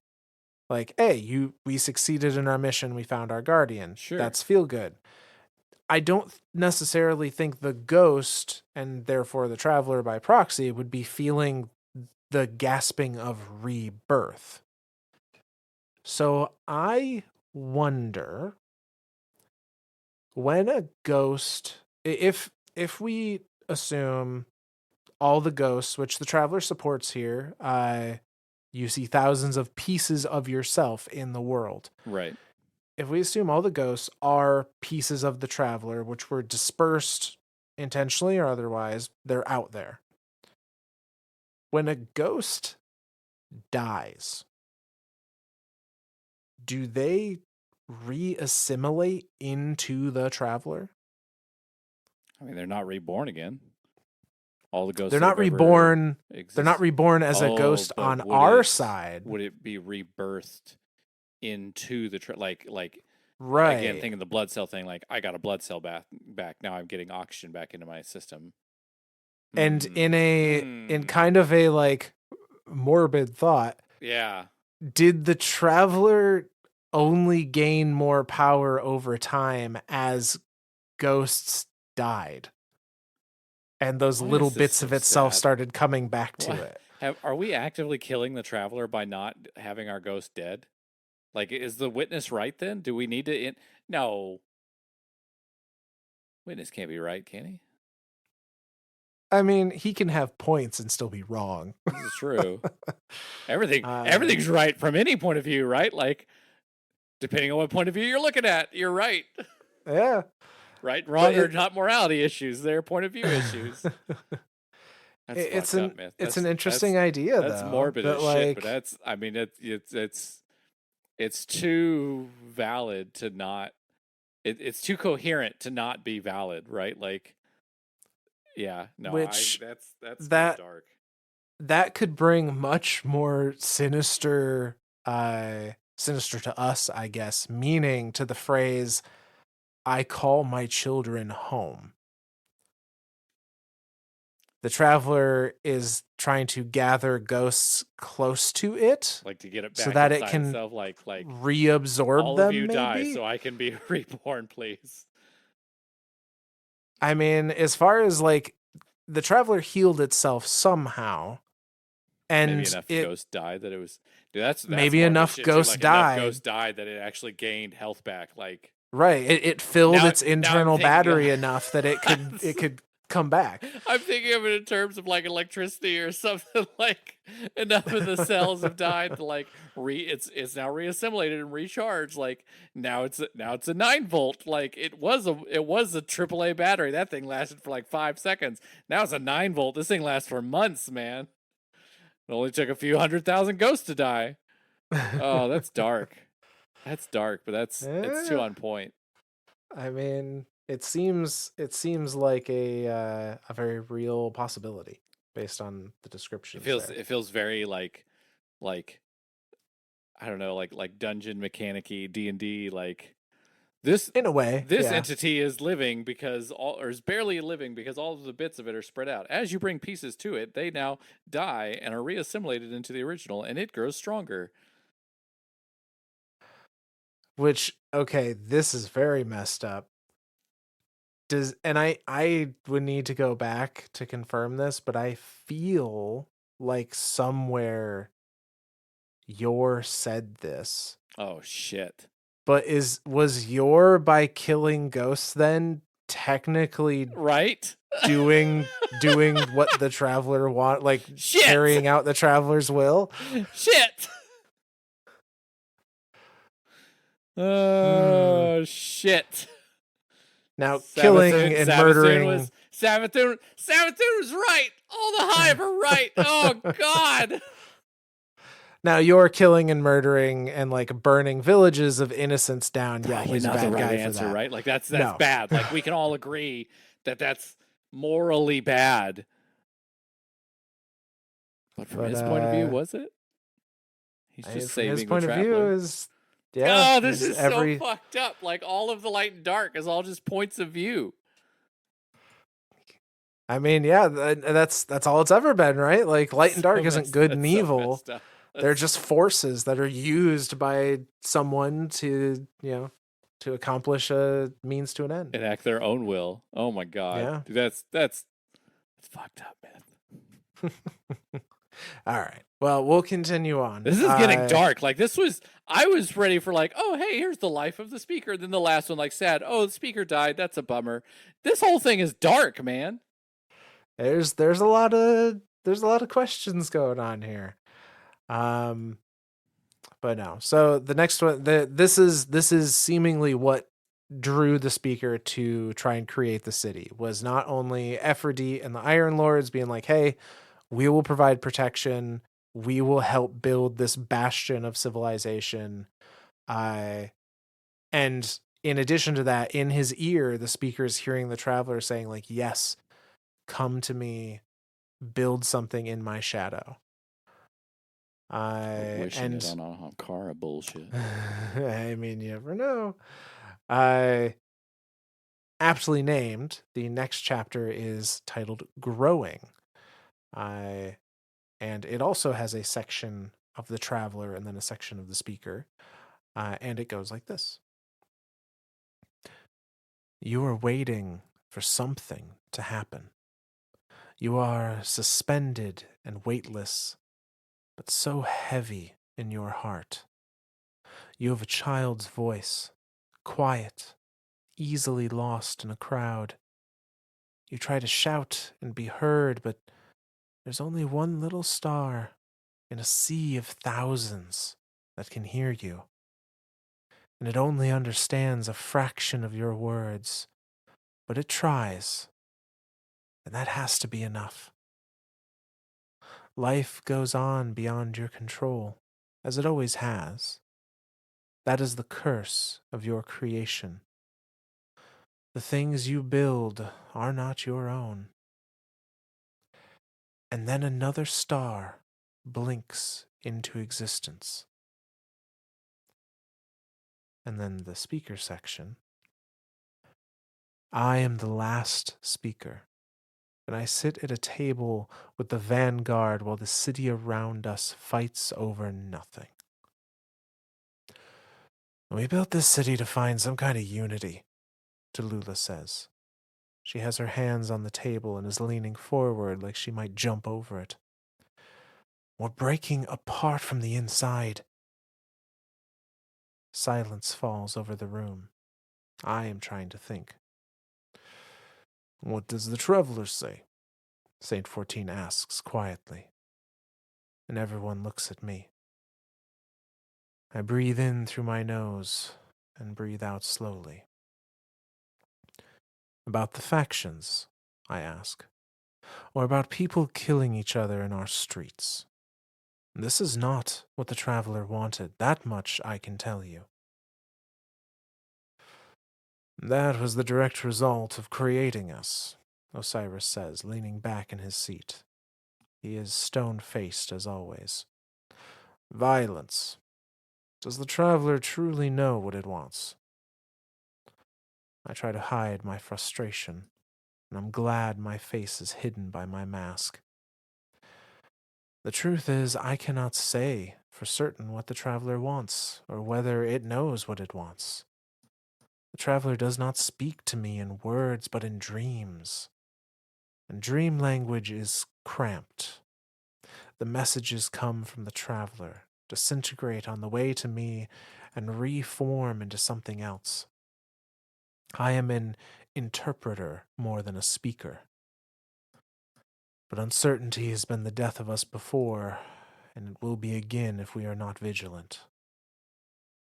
Like, hey, we succeeded in our mission. We found our guardian. Sure. That's feel good. I don't necessarily think the ghost, and therefore the traveler by proxy, would be feeling the gasping of rebirth. So I wonder, when a ghost, if we assume all the ghosts, which the traveler supports here, you see thousands of pieces of yourself in the world. Right. If we assume all the ghosts are pieces of the traveler, which were dispersed intentionally or otherwise, they're out there. When a ghost dies, do they re-assimilate into the Traveler? I mean, they're not reborn again. All the ghosts They're that not have ever reborn. They're not existed. reborn as a Oh, ghost but on our side. would it be rebirthed into the like again, Right. thinking the blood cell thing, like I got a blood cell back. Now I'm getting oxygen back into my system. And in Hmm. kind of a like morbid thought, Yeah. did the Traveler only gain more power over time as ghosts died? And those Why little is this bits so of itself sad? started coming back to Why it. are we actively killing the traveler by not having our ghost dead? Like, is the witness right then? Do we need to? No, witness can't be right, can he? I mean, he can have points and still be wrong. This is true. uh, Everything's right from any point of view, right? Like, depending on what point of view you're looking at, you're right. yeah. Right, But wrong, or not morality issues. They're point of view issues. That's it's fucked up, an myth. it's an interesting idea That's though. morbid That as shit. But like that's, I mean, it's too valid to not. It's too coherent to not be valid, right? Like, yeah, no, which that's kind of that dark. that could bring much more sinister to us, I guess, meaning to the phrase I call my children home. The Traveler is trying to gather ghosts close to it Like to get it so back that it inside can itself, like reabsorb all of them, you die, maybe? so I can be reborn, please. I mean, as far as like the Traveler healed itself somehow, Maybe and enough it ghosts died that it was. Dude, that's maybe morbid enough shit too. ghosts Like enough died. ghosts died that it actually gained health back. Like Right. It filled its now I'm internal thinking. battery enough that it could come back. I'm thinking of it in terms of like electricity or something. Like enough of the cells have died to like it's now reassimilated and recharged. Like now it's a 9 volt. Like it was a AAA battery. That thing lasted for like 5 seconds. Now it's a 9 volt. This thing lasts for months, man. It only took a few 100,000 ghosts to die. Oh, that's dark. That's dark, but it's too Yeah. on point. I mean, it seems like a very real possibility based on the descriptions there. It feels very like I don't know, like dungeon mechanic-y D&D, like this In a way, this yeah. entity is living because all or is barely living because all of the bits of it are spread out. As you bring pieces to it, they now die and are reassimilated into the original, and it grows stronger. Which okay, this is very messed up. I would need to go back to confirm this, but I feel like somewhere Yor said this. Oh shit. But was Yor by killing ghosts then technically Right? doing what the Traveler want, like Shit. carrying out the Traveler's will? Shit. Hmm. Oh shit. Now killing and murdering. Savathun was right. All the Hive are right. Oh god. Now you're killing and murdering and like burning villages of innocents down. Yeah, Probably he's a not the bad right guy for answer, that. right? Like that's No. bad. Like we can all agree that that's morally bad. But from But his point of view, was it? He's just from his saving the point of view traveler. is yeah, Oh, this he's is so every fucked up. Like all of the light and dark is all just points of view. I mean, yeah, that's all it's ever been, right? Like light and dark isn't good and That's so evil. messed up. They're just forces that are used by someone to, to accomplish a means to an end. Enact their own will. Oh my god. Yeah. Dude, that's fucked up, man. All right. Well, we'll continue on. This is getting dark. Like I was ready for like, oh hey, here's the life of the speaker. Then the last one, like sad, oh the speaker died. That's a bummer. This whole thing is dark, man. There's a lot of questions going on here. But no. So the next one, this is seemingly what drew the speaker to try and create the city, was not only Ephrodite and the Iron Lords being like, hey, we will provide protection, we will help build this bastion of civilization, I and in addition to that, in his ear, the speaker is hearing the traveler saying, like, yes, come to me, build something in my shadow. Like I wishing it and on Ankara bullshit. I mean, you never know. I aptly named, the next chapter is titled Growing. I and it also has a section of the traveler and then a section of the speaker. And it goes like this. You are waiting for something to happen. You are suspended and weightless, but so heavy in your heart. You have a child's voice, quiet, easily lost in a crowd. You try to shout and be heard, but there's only one little star in a sea of thousands that can hear you. And it only understands a fraction of your words, but it tries, and that has to be enough. Life goes on beyond your control, as it always has. That is the curse of your creation. The things you build are not your own. And then another star blinks into existence. And then the speaker section. I am the last speaker, and I sit at a table with the vanguard while the city around us fights over nothing. We built this city to find some kind of unity, Tallulah says. She has her hands on the table and is leaning forward like she might jump over it. We're breaking apart from the inside. Silence falls over the room. I am trying to think. What does the traveler say? Saint 14 asks quietly, and everyone looks at me. I breathe in through my nose and breathe out slowly. About the factions, I ask, or about people killing each other in our streets. This is not what the traveler wanted, that much I can tell you. That was the direct result of creating us, Osiris says, leaning back in his seat. He is stone-faced as always. Violence. Does the traveler truly know what it wants? I try to hide my frustration, and I'm glad my face is hidden by my mask. The truth is, I cannot say for certain what the traveler wants, or whether it knows what it wants. The traveler does not speak to me in words, but in dreams. And dream language is cramped. The messages come from the traveler, disintegrate on the way to me, and reform into something else. I am an interpreter more than a speaker. But uncertainty has been the death of us before, and it will be again if we are not vigilant.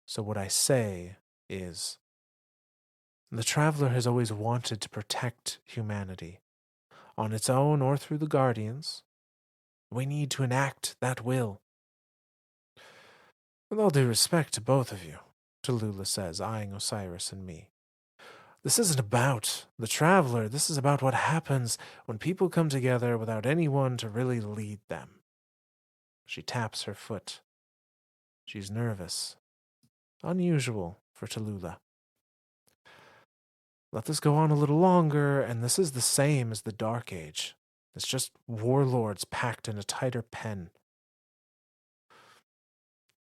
So what I say is, the traveler has always wanted to protect humanity, on its own or through the guardians. We need to enact that will. With all due respect to both of you, Tallulah says, eyeing Osiris and me. This isn't about the traveler. This is about what happens when people come together without anyone to really lead them. She taps her foot. She's nervous. Unusual for Tallulah. Let this go on a little longer, and this is the same as the Dark Age. It's just warlords packed in a tighter pen.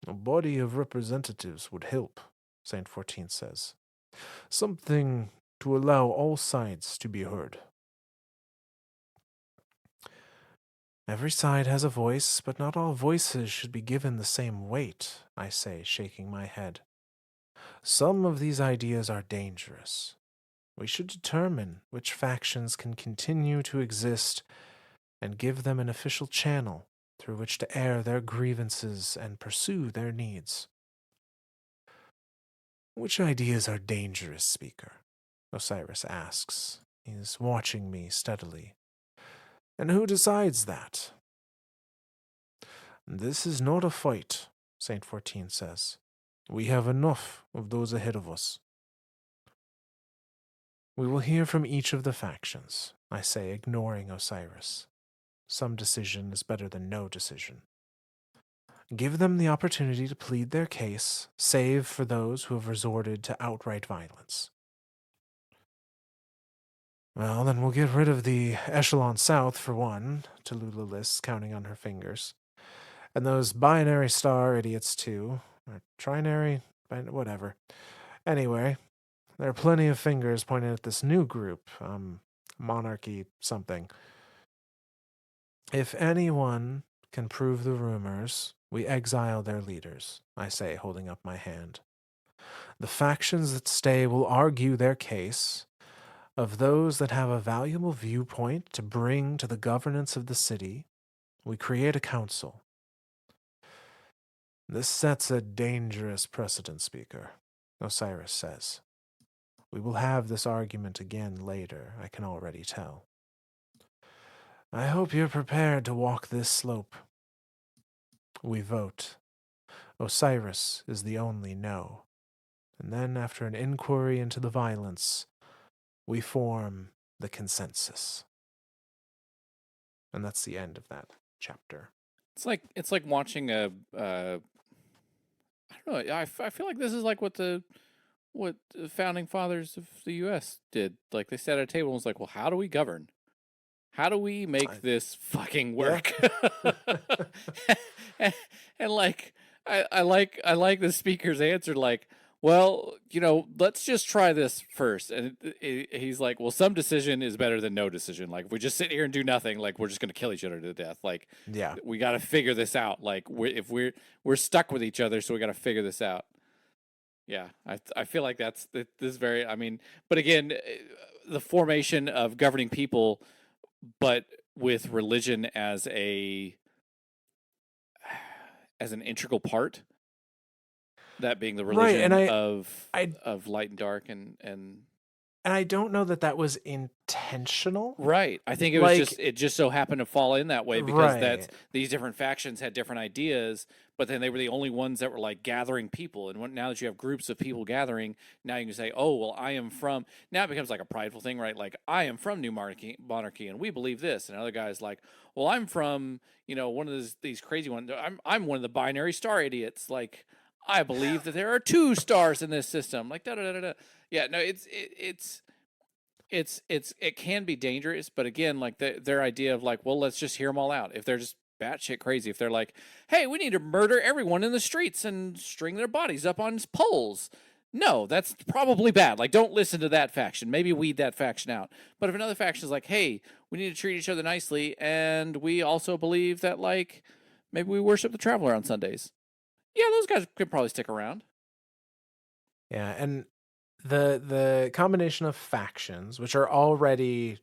A body of representatives would help, Saint 14 says. Something to allow all sides to be heard. Every side has a voice, but not all voices should be given the same weight, I say, shaking my head. Some of these ideas are dangerous. We should determine which factions can continue to exist and give them an official channel through which to air their grievances and pursue their needs. Which ideas are dangerous, speaker? Osiris asks. He's watching me steadily. And who decides that? This is not a fight, Saint 14 says. We have enough of those ahead of us. We will hear from each of the factions, I say, ignoring Osiris. Some decision is better than no decision. Give them the opportunity to plead their case, save for those who have resorted to outright violence. Well, then we'll get rid of the Echelon South for one, Tallulah lists, counting on her fingers. And those binary star idiots too. Or trinary, whatever. Anyway, there are plenty of fingers pointing at this new group, monarchy something. If anyone can prove the rumors, we exile their leaders, I say, holding up my hand. The factions that stay will argue their case. Of those that have a valuable viewpoint to bring to the governance of the city, we create a council. This sets a dangerous precedent, Speaker, Osiris says. We will have this argument again later, I can already tell. I hope you're prepared to walk this slope. We vote. Osiris is the only no. And then, after an inquiry into the violence, we form the consensus. And that's the end of that chapter. It's like watching a I don't know. I feel like this is like what the founding fathers of the U.S. did. Like they sat at a table and was like, well, how do we govern? How do we make this fucking work? Yeah. and like I like the speaker's answer, like, well, you know, let's just try this first. And he's like, well, some decision is better than no decision. Like, if we just sit here and do nothing, like, we're just going to kill each other to death. Like, Yeah. we got to figure this out. Like, if we're stuck with each other, so we got to figure this out. Yeah, I feel like this very. I mean, but again, the formation of governing people, but with religion as an integral part, that being the Right, and religion I of light and dark and and I don't know that that was intentional. right. I think Like, it just so happened to fall in that way because that's right. these different factions had different ideas, but then they were the only ones that were like gathering people. And now that you have groups of people gathering, now you can say, "Oh, well, I am from." Now it becomes like a prideful thing, right? Like, I am from New Monarchy, and we believe this. And other guys like, "Well, I'm from one of these crazy ones. I'm one of the binary star idiots. Like, I believe that there are two stars in this system." Like, da da da da. Yeah, no, it can be dangerous, but again, like their idea of like, well, let's just hear them all out. If they're just batshit crazy, if they're like, hey, we need to murder everyone in the streets and string their bodies up on poles. No, that's probably bad. Like, don't listen to that faction. Maybe weed that faction out. But if another faction is like, hey, we need to treat each other nicely, and we also believe that, like, maybe we worship the traveler on Sundays. Yeah, those guys could probably stick around. Yeah, and the combination of factions, which are already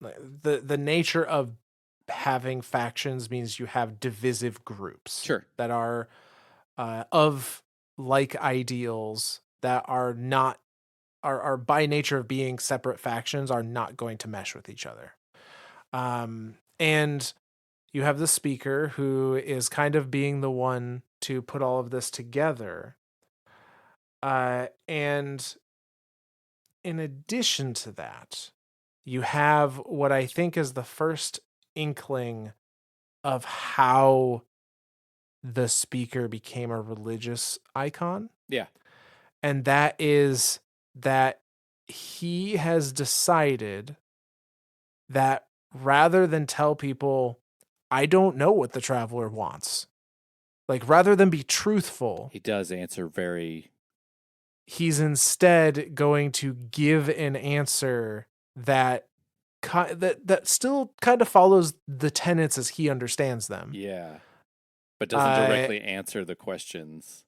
the nature of having factions means you have divisive groups Sure. that are of like ideals that are not are by nature of being separate factions are not going to mesh with each other. And you have the speaker who is kind of being the one to put all of this together. And in addition to that, you have what I think is the first inkling of how the speaker became a religious icon. Yeah. And that is that he has decided that rather than tell people, I don't know what the traveler wants, like rather than be truthful, He does answer very. he's instead going to give an answer that that still kind of follows the tenets as he understands them. Yeah. But doesn't directly answer the questions.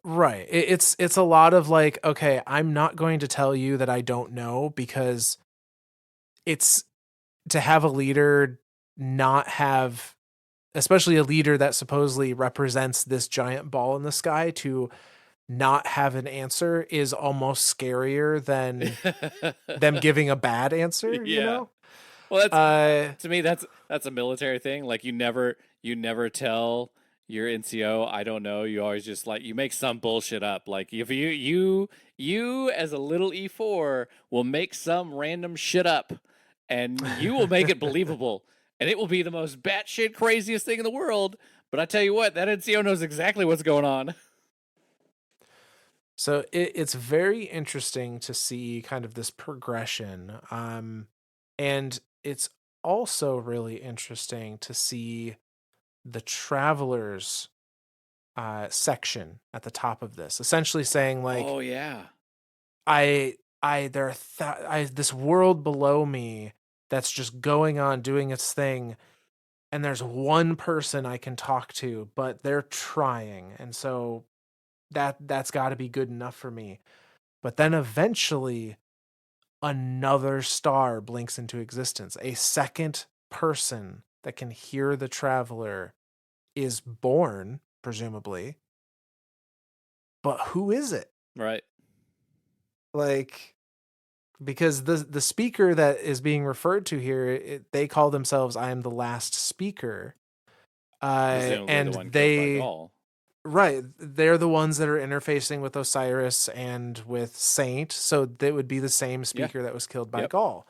Right. It's a lot of like, okay, I'm not going to tell you that I don't know because it's to have a leader not have, especially a leader that supposedly represents this giant ball in the sky, to not have an answer is almost scarier than them giving a bad answer, you Yeah. know? Well, that's to me that's a military thing. Like you never tell your NCO, I don't know. You always just like you make some bullshit up. Like if you as a little E4 will make some random shit up, and you will make it believable, and it will be the most batshit craziest thing in the world. But I tell you what, that NCO knows exactly what's going on. So it's very interesting to see kind of this progression. And it's also really interesting to see the travelers section at the top of this, essentially saying like, Oh yeah, there are this world below me that's just going on doing its thing, and there's one person I can talk to, but they're trying, and so that's got to be good enough for me. But then eventually another star blinks into existence. A second person that can hear the traveler is born, presumably. But who is it? right. Like, because the speaker that is being referred to here, they call themselves "I am the last speaker," Presumably the and one killed by they Gaul. right, they're the ones that are interfacing with Osiris and with Saint, so that would be the same Yeah. speaker that was killed by Yep. Gaul.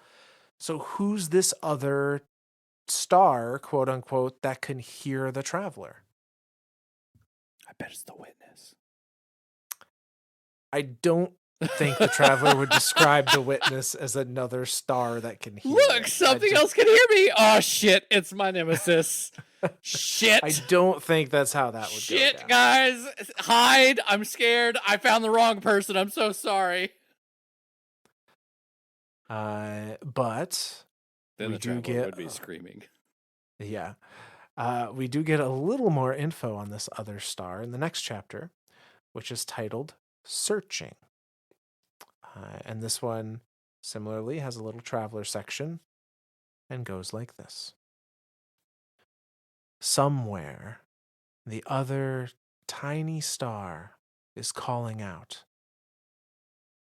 So who's this other star, quote unquote, that can hear the traveler? I bet it's the witness. I don't think the traveler would describe the witness as another star that can hear Look, it. I something just else can hear me. Oh shit, it's my nemesis. I Shit. don't think that's how that would go Shit, down. guys. Hide. I'm scared. I found the wrong person. I'm so sorry. But Then we the do traveler get would be screaming. yeah. We do get a little more info on this other star in the next chapter, which is titled Searching. And this one similarly has a little traveler section and goes like this. Somewhere, the other tiny star is calling out.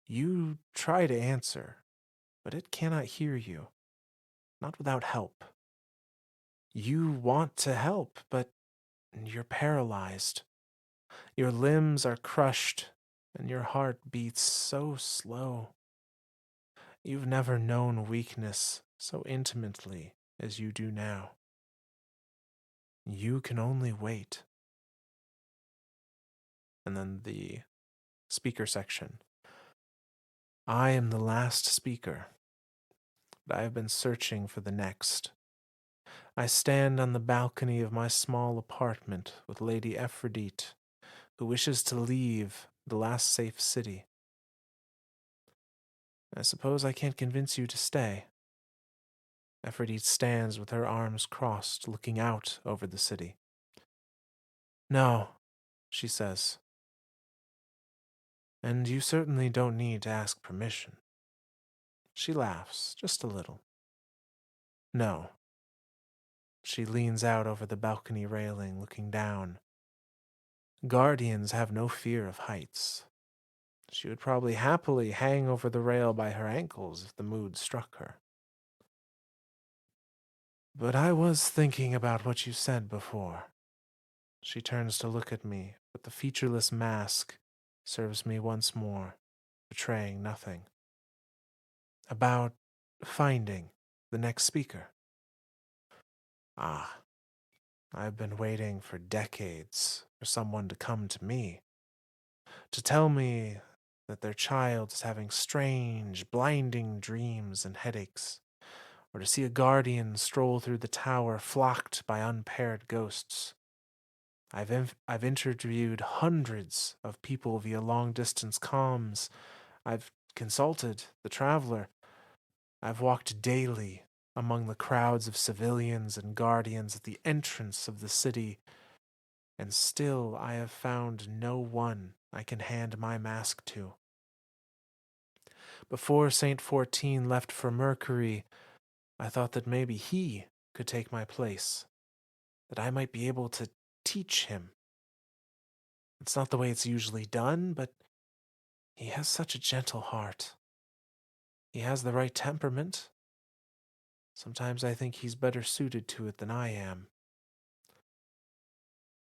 You try to answer, but it cannot hear you, not without help. You want to help, but you're paralyzed. Your limbs are crushed, and your heart beats so slow. You've never known weakness so intimately as you do now. You can only wait. And then the speaker section. I am the last speaker, but I have been searching for the next. I stand on the balcony of my small apartment with Lady Aphrodite, who wishes to leave the last safe city. I suppose I can't convince you to stay. Aphrodite stands with her arms crossed, looking out over the city. No, she says, and you certainly don't need to ask permission. She laughs, just a little. No. She leans out over the balcony railing, looking down. Guardians have no fear of heights. She would probably happily hang over the rail by her ankles if the mood struck her. But I was thinking about what you said before. She turns to look at me, but the featureless mask serves me once more, betraying nothing. About finding the next speaker. Ah, I've been waiting for decades for someone to come to me, to tell me that their child is having strange, blinding dreams and headaches, or to see a guardian stroll through the tower flocked by unpaired ghosts. I've interviewed hundreds of people via long distance comms. I've consulted the traveler. I've walked daily among the crowds of civilians and guardians at the entrance of the city, and still I have found no one I can hand my mask to. Before Saint 14 left for Mercury, I thought that maybe he could take my place, that I might be able to teach him. It's not the way it's usually done, but he has such a gentle heart. He has the right temperament. Sometimes I think he's better suited to it than I am.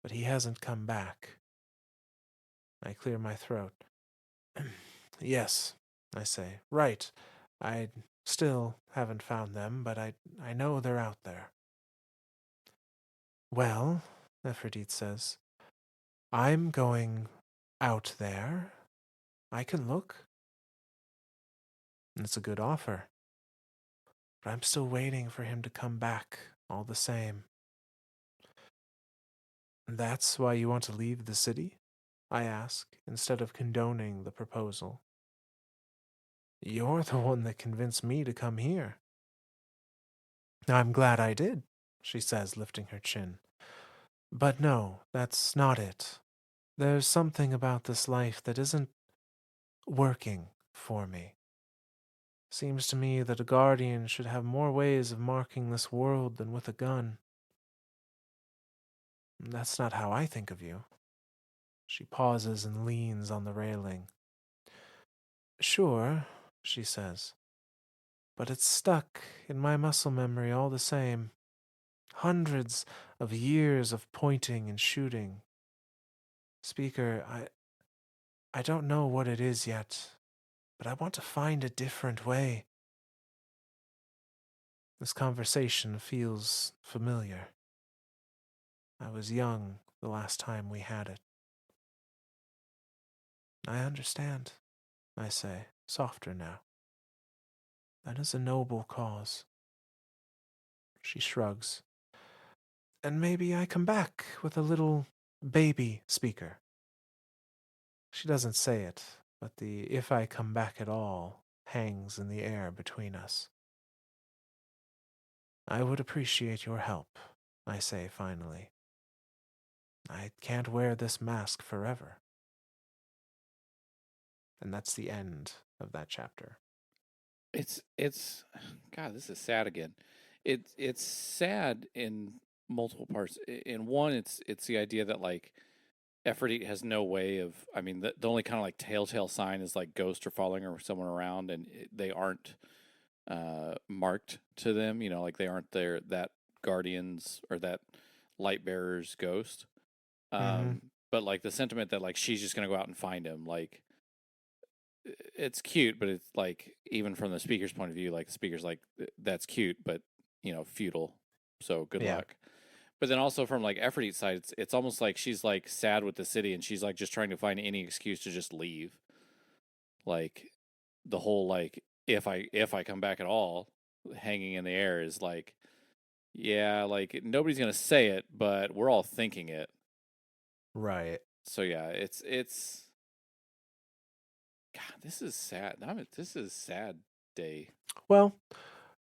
but he hasn't come back. I clear my throat. Yes, I say. Right. I still haven't found them, but I know they're out there. Well, Aphrodite says, I'm going out there. I can look. It's a good offer. But I'm still waiting for him to come back, all the same. That's why you want to leave the city? I ask, instead of condoning the proposal. You're the one that convinced me to come here. I'm glad I did, she says, lifting her chin. But no, that's not it. There's something about this life that isn't working for me. Seems to me that a guardian should have more ways of marking this world than with a gun. That's not how I think of you. She pauses and leans on the railing. Sure, she says, but it's stuck in my muscle memory all the same. Hundreds of years of pointing and shooting. Speaker, I don't know what it is yet, but I want to find a different way. This conversation feels familiar. I was young the last time we had it. I understand, I say, softer now. That is a noble cause. She shrugs. And maybe I come back with a little baby speaker. She doesn't say it, but the if I come back at all hangs in the air between us. I would appreciate your help, I say finally. I can't wear this mask forever. And that's the end of that chapter. It's God, this is sad again. It's sad in multiple parts. In one, it's the idea that like Aphrodite has no way of. I mean, the only kind of like telltale sign is like ghosts are following her or someone around, and they aren't marked to them. You know, like they aren't there that guardians or that light bearer's ghost. Mm-hmm. But like the sentiment that like she's just gonna go out and find him, like it's cute, but it's like even from the speaker's point of view, like the speaker's like that's cute, but futile. So good Yeah. luck. But then also from like Aphrodite's side, it's almost like she's like sad with the city, and she's like just trying to find any excuse to just leave. Like the whole like if I come back at all, hanging in the air is like yeah, like nobody's gonna say it, but we're all thinking it. Right. So yeah, it's God, this is sad. This is sad day. Well,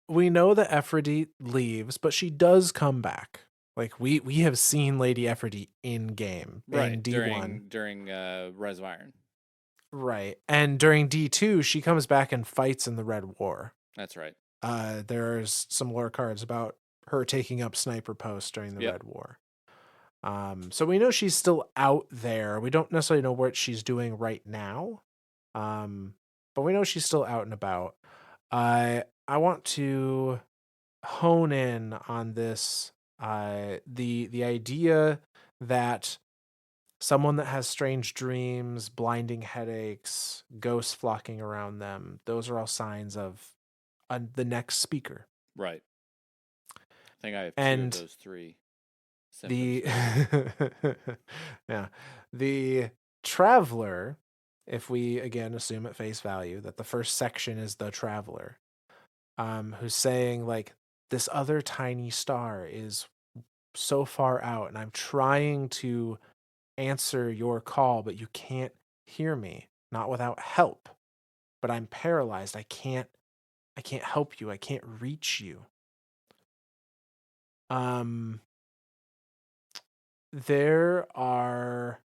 we know that Aphrodite leaves, but she does come back. Like we have seen Lady Aphrodite in game Right, in D1. during Rise of Iron. Right. And during D2, she comes back and fights in the Red War. That's right. There's some lore cards about her taking up sniper posts during the Yep. Red War. So we know she's still out there. We don't necessarily know what she's doing right now. But we know she's still out and about. I want to hone in on this. The idea that someone that has strange dreams, blinding headaches, ghosts flocking around them, those are all signs of the next speaker. Right. I think I have two of And those three symptoms the down. yeah, the traveler, if we again assume at face value that the first section is the traveler, who's saying like this other tiny star is so far out and I'm trying to answer your call, but you can't hear me, not without help. But I'm paralyzed. I can't help you. I can't reach you. Um there are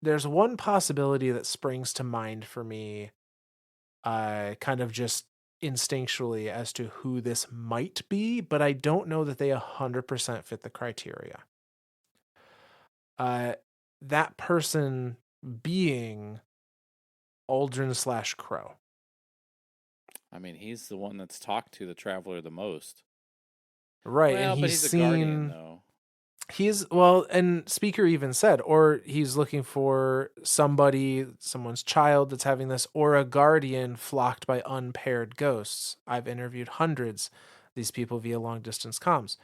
there's one possibility that springs to mind for me, kind of just instinctually as to who this might be, but I don't know that they 100% fit the criteria. Uh, that person being Aldrin slash Crow. I mean, he's the one that's talked to the traveler the most. Right, and Well, but he's a guardian, though. and Speaker even said, or he's looking for someone's child that's having this, or a guardian flocked by unpaired ghosts. I've interviewed hundreds of these people via long distance comms.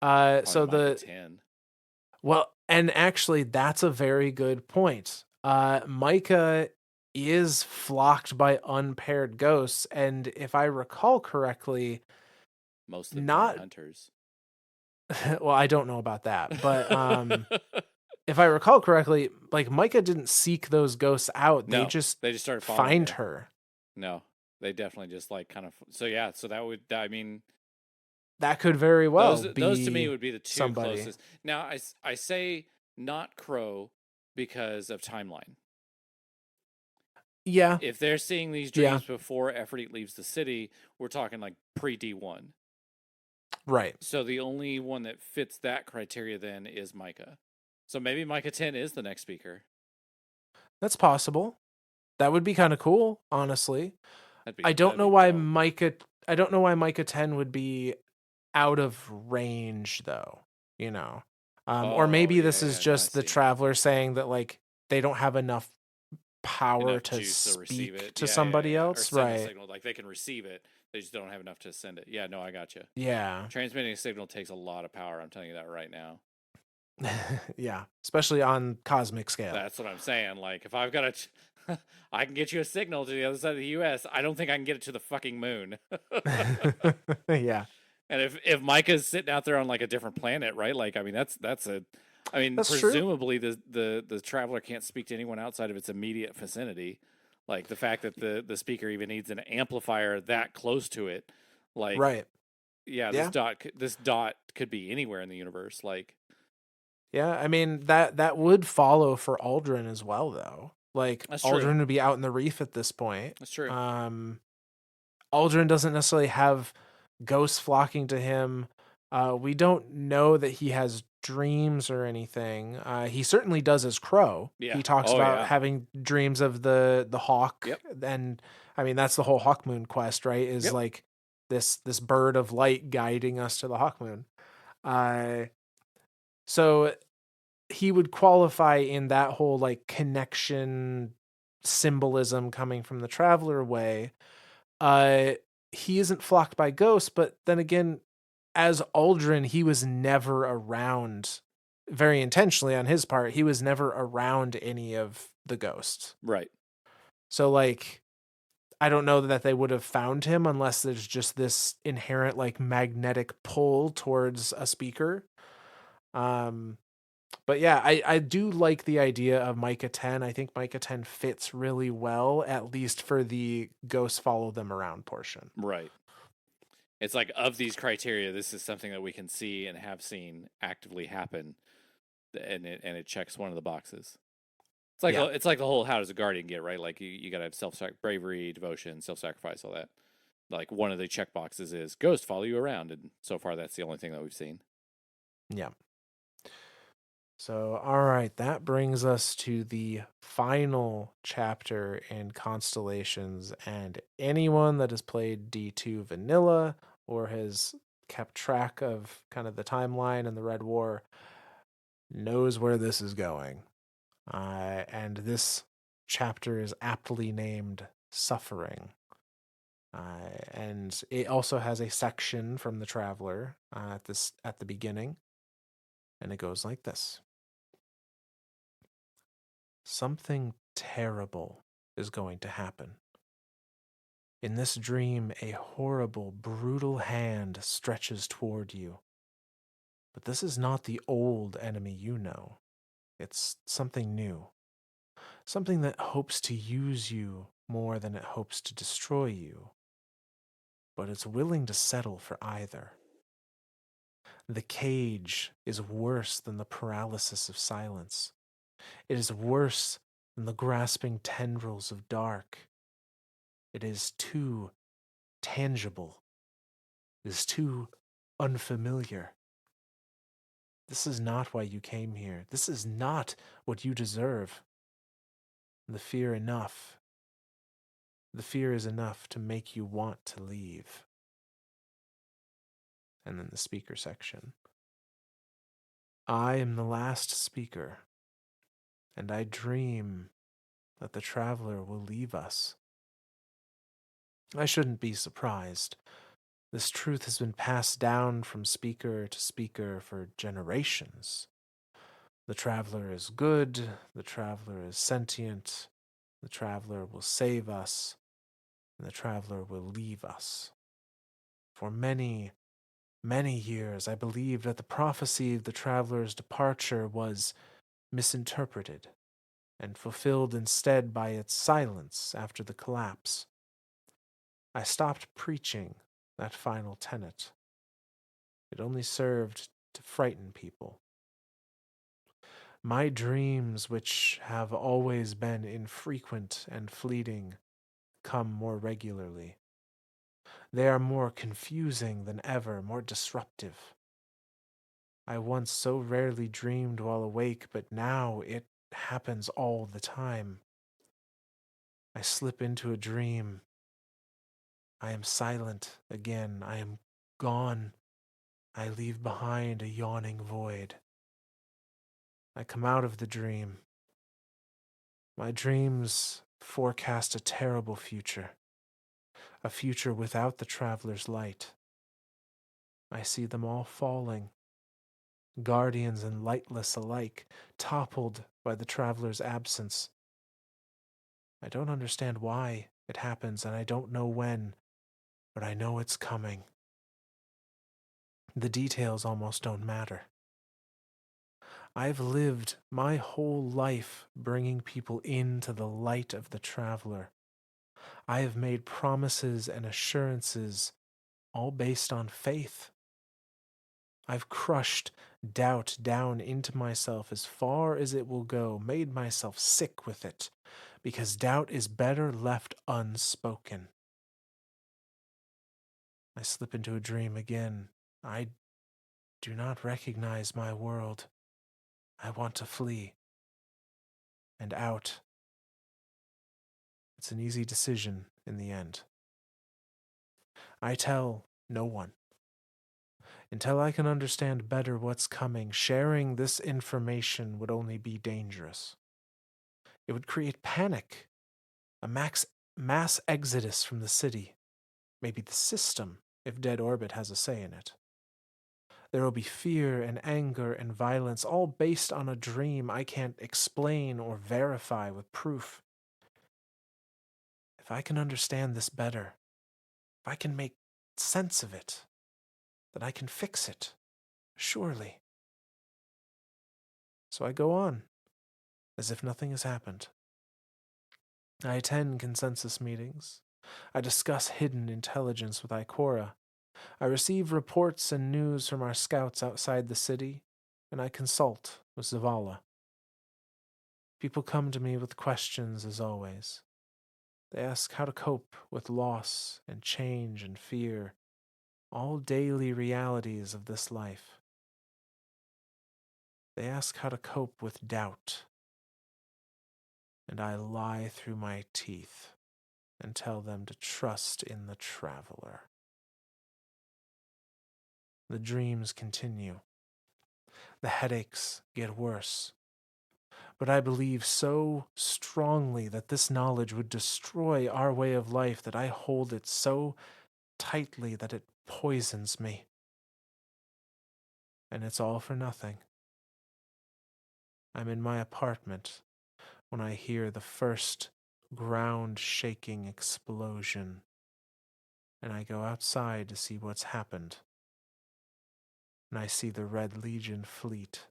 Probably So Micah the 10. Well, and actually, that's a very good point. Micah is flocked by unpaired ghosts, and if I recall correctly, Most of them being not hunters. well, I don't know about that, but if I recall correctly, like Micah didn't seek those ghosts out; they No, just they just started following find her. her. No, they definitely just like kind of. So yeah, so that would. I mean, That could very well those to me be would be the two somebody. closest. Now I say not Crow because of timeline. Yeah, If they're seeing these yeah, dreams before Efrity leaves the city, we're talking like pre D1. right. So the only one that fits that criteria then is Micah. So maybe Micah 10 is the next speaker. That's possible. That would be kind of cool, honestly. That'd be dope. I don't know why Micah 10 would be out of range though, you know. Or Oh maybe yeah, this is yeah. No, I just the see. traveler saying that like they don't have enough power Enough to juice to receive speak it. to Yeah, yeah, somebody yeah. Or else, send a right? signal. Like they can receive it. They just don't have enough to send it. Yeah, no, I got you. Yeah. Transmitting a signal takes a lot of power. I'm telling you that right now. Yeah, especially on cosmic scale. That's what I'm saying. Like if I've got a, I can get you a signal to the other side of the U.S. I don't think I can get it to the fucking moon. Yeah, And if Micah's sitting out there on like a different planet, right? Like I mean that's a I mean that's true. presumably the traveler can't speak to anyone outside of its immediate vicinity. Like the fact that the speaker even needs an amplifier that close to it, like Right. yeah, Yeah. this dot could be anywhere in the universe. Like Yeah, I mean that would follow for Aldrin as well though. Like that's true. Aldrin would be out in the reef at this point. That's true. Um Aldrin doesn't necessarily have ghosts flocking to him. We don't know that he has dreams or anything. He certainly does as Crow. Yeah. He talks Oh about yeah. having dreams of the hawk, Yep. and I mean that's the whole Hawk Moon quest, right? Is Yep. like this bird of light guiding us to the Hawk Moon. Uh, so he would qualify in that whole like connection symbolism coming from the traveler way. uh he isn't flocked by ghosts, but then again, as Aldrin, he was never around, very intentionally on his part, he was never around any of the ghosts. Right. So like I don't know that they would have found him unless there's just this inherent like magnetic pull towards a speaker. um but yeah, I do like the idea of Micah 10. I think Micah 10 fits really well, at least for the ghosts follow them around portion. Right. It's like of these criteria, this is something that we can see and have seen actively happen, and it checks one of the boxes. Yeah. It's like the whole how does a guardian get right? Like you got to have bravery, devotion, self sacrifice, all that. Like one of the check boxes is ghost follow you around, and so far that's the only thing that we've seen. Yeah. So, all right, that brings us to the final chapter in Constellations. And anyone that has played D2 Vanilla or has kept track of kind of the timeline and the Red War knows where this is going. And this chapter is aptly named Suffering. And it also has a section from the Traveler at the beginning, and it goes like this. Something terrible is going to happen. In this dream, a horrible, brutal hand stretches toward you. But this is not the old enemy you know. It's something new. Something that hopes to use you more than it hopes to destroy you. But it's willing to settle for either. The cage is worse than the paralysis of silence. It is worse than the grasping tendrils of dark. It is too tangible. It is too unfamiliar. This is not why you came here. This is not what you deserve. The fear enough. The fear is enough to make you want to leave. And then the speaker section. I am the last speaker, and I dream that the traveler will leave us. I shouldn't be surprised. This truth has been passed down from speaker to speaker for generations. The traveler is good, the traveler is sentient, the traveler will save us, and the traveler will leave us. For many, many years, I believed that the prophecy of the traveler's departure was misinterpreted and fulfilled instead by its silence after the collapse. I stopped preaching that final tenet. It only served to frighten people. My dreams, which have always been infrequent and fleeting, come more regularly. They are more confusing than ever, more disruptive. I once so rarely dreamed while awake, but now it happens all the time. I slip into a dream. I am silent again. I am gone. I leave behind a yawning void. I come out of the dream. My dreams forecast a terrible future, a future without the traveler's light. I see them all falling, guardians and lightless alike, toppled by the traveler's absence. I don't understand why it happens, and I don't know when, but I know it's coming. The details almost don't matter. I've lived my whole life bringing people into the light of the traveler. I have made promises and assurances, all based on faith. I've crushed doubt down into myself as far as it will go, made myself sick with it, because doubt is better left unspoken. I slip into a dream again. I do not recognize my world. I want to flee. And out. It's an easy decision in the end. I tell no one. Until I can understand better what's coming, sharing this information would only be dangerous. It would create panic, a mass exodus from the city, maybe the system, if Dead Orbit has a say in it. There will be fear and anger and violence, all based on a dream I can't explain or verify with proof. If I can understand this better, if I can make sense of it, then I can fix it, surely. So I go on, as if nothing has happened. I attend consensus meetings. I discuss hidden intelligence with Ikora. I receive reports and news from our scouts outside the city, and I consult with Zavala. People come to me with questions as always. They ask how to cope with loss and change and fear, all daily realities of this life. They ask how to cope with doubt, and I lie through my teeth and tell them to trust in the traveler. The dreams continue. The headaches get worse. But I believe so strongly that this knowledge would destroy our way of life that I hold it so tightly that it poisons me. And it's all for nothing. I'm in my apartment when I hear the first ground-shaking explosion, and I go outside to see what's happened. And I see the Red Legion fleet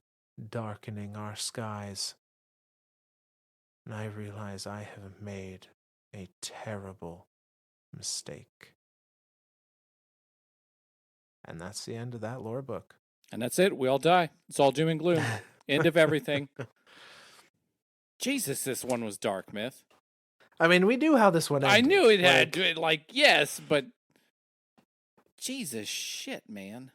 darkening our skies. And I realize I have made a terrible mistake. And that's the end of that lore book. And that's it. We all die. It's all doom and gloom. End of everything. Jesus, this one was dark, Myth. I mean, we knew how this one ended. I knew it had to, yes, but Jesus shit, man.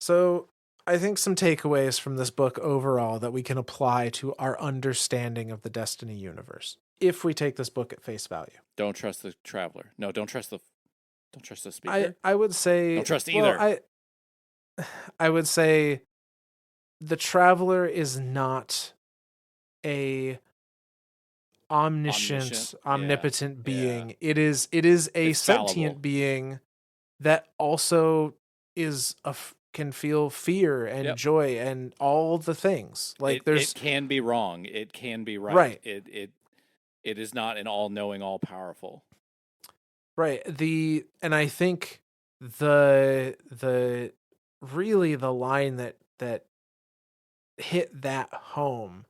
So I think some takeaways from this book overall that we can apply to our understanding of the Destiny universe, if we take this book at face value. Don't trust the traveler. No, don't trust the speaker. I would say don't trust either. Well, I would say the Traveler is not a Omniscient. omniscient, Yeah. omnipotent Yeah. being. It is a It's fallible. sentient being that also can feel fear and Yep. joy and all the things. Like It there's can be wrong. It can be right. right, It is not an all knowing, all powerful. right. And I think the really the line that hit that home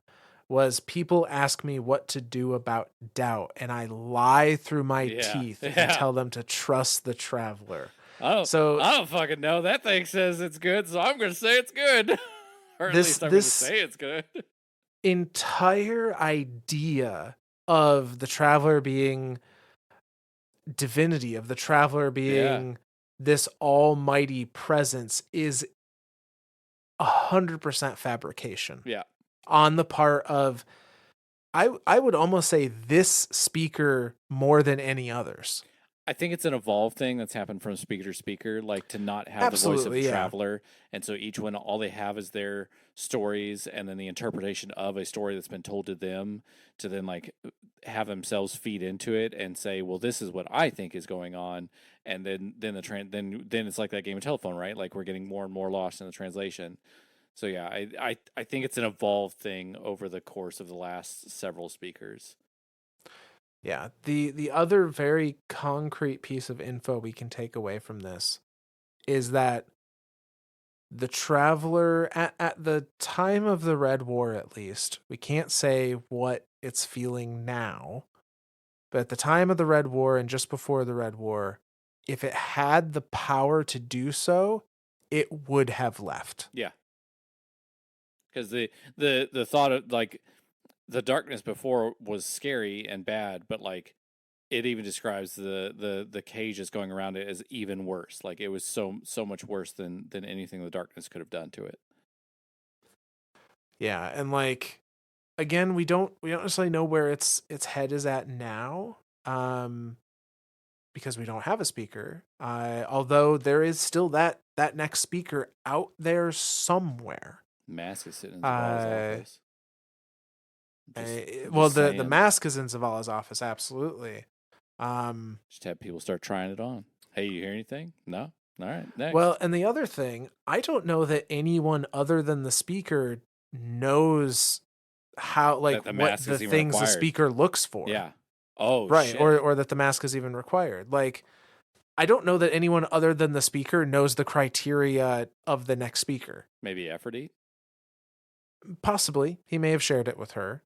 was people ask me what to do about doubt, and I lie through my Yeah. teeth and Yeah. tell them to trust the Traveler. Oh, So I don't fucking know. That thing says it's good, so I'm going to say it's good. Or at this least I'm going to this say it's good. entire idea of the Traveler being divinity, of the Traveler Yeah. being this almighty presence, is 100% fabrication Yeah. on the part of, I would almost say, this speaker more than any others. I think it's an evolved thing that's happened from speaker to speaker, like to not have the voice of a Absolutely, yeah. traveler. And so each one, all they have is their stories and then the interpretation of a story that's been told to them to then like have themselves feed into it and say, well, this is what I think is going on. And then then it's like that game of telephone, right? Like we're getting more and more lost in the translation. So yeah, I think it's an evolved thing over the course of the last several speakers. Yeah. The other very concrete piece of info we can take away from this is that the Traveler, at the time of the Red War, at least, we can't say what it's feeling now, but at the time of the Red War and just before the Red War, if it had the power to do so, it would have left. Yeah. Because the thought of like the darkness before was scary and bad, but like it even describes the cage that's going around it as even worse. Like it was so much worse than anything the darkness could have done to it. Yeah, and like again, we don't necessarily know where its head is at now. Because we don't have a speaker. Although there is still that next speaker out there somewhere. Mask is sitting in Zavala's Uh, office. I'm well, just the saying. mask is in Zavala's office, absolutely. Um, Just have people start trying it on. Hey, you hear anything? No. All right, well, next. and the other thing, I don't know that anyone other than the speaker knows how, like, That the what mask the is even things the required. speaker looks for, Yeah. Oh right? shit. Or that the mask is even required. Like, I don't know that anyone other than the speaker knows the criteria of the next speaker. Maybe Efforty, Possibly, he may have shared it with her.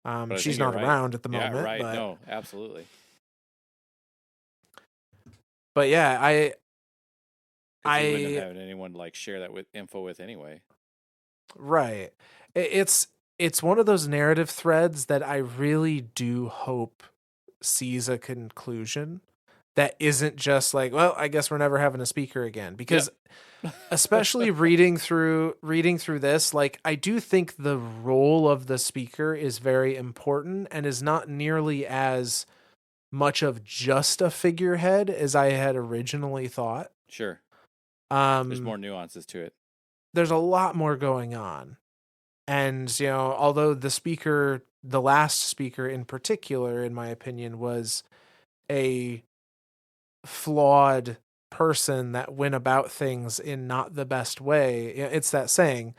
but I think She's you're not right. around at the Yeah, moment, right. No, absolutely. but yeah, Because he wouldn't I have had anyone like share that with info with anyway. right. It's one of those narrative threads that I really do hope sees a conclusion that isn't just like, well, I guess we're never having a speaker again. Yep. Because especially reading through this, like I do think the role of the speaker is very important and is not nearly as much of just a figurehead as I had originally thought. Sure. There's Um, more nuances to it. there's a lot more going on. And, although the last speaker in particular, in my opinion, was a flawed person that went about things in not the best way, it's that saying,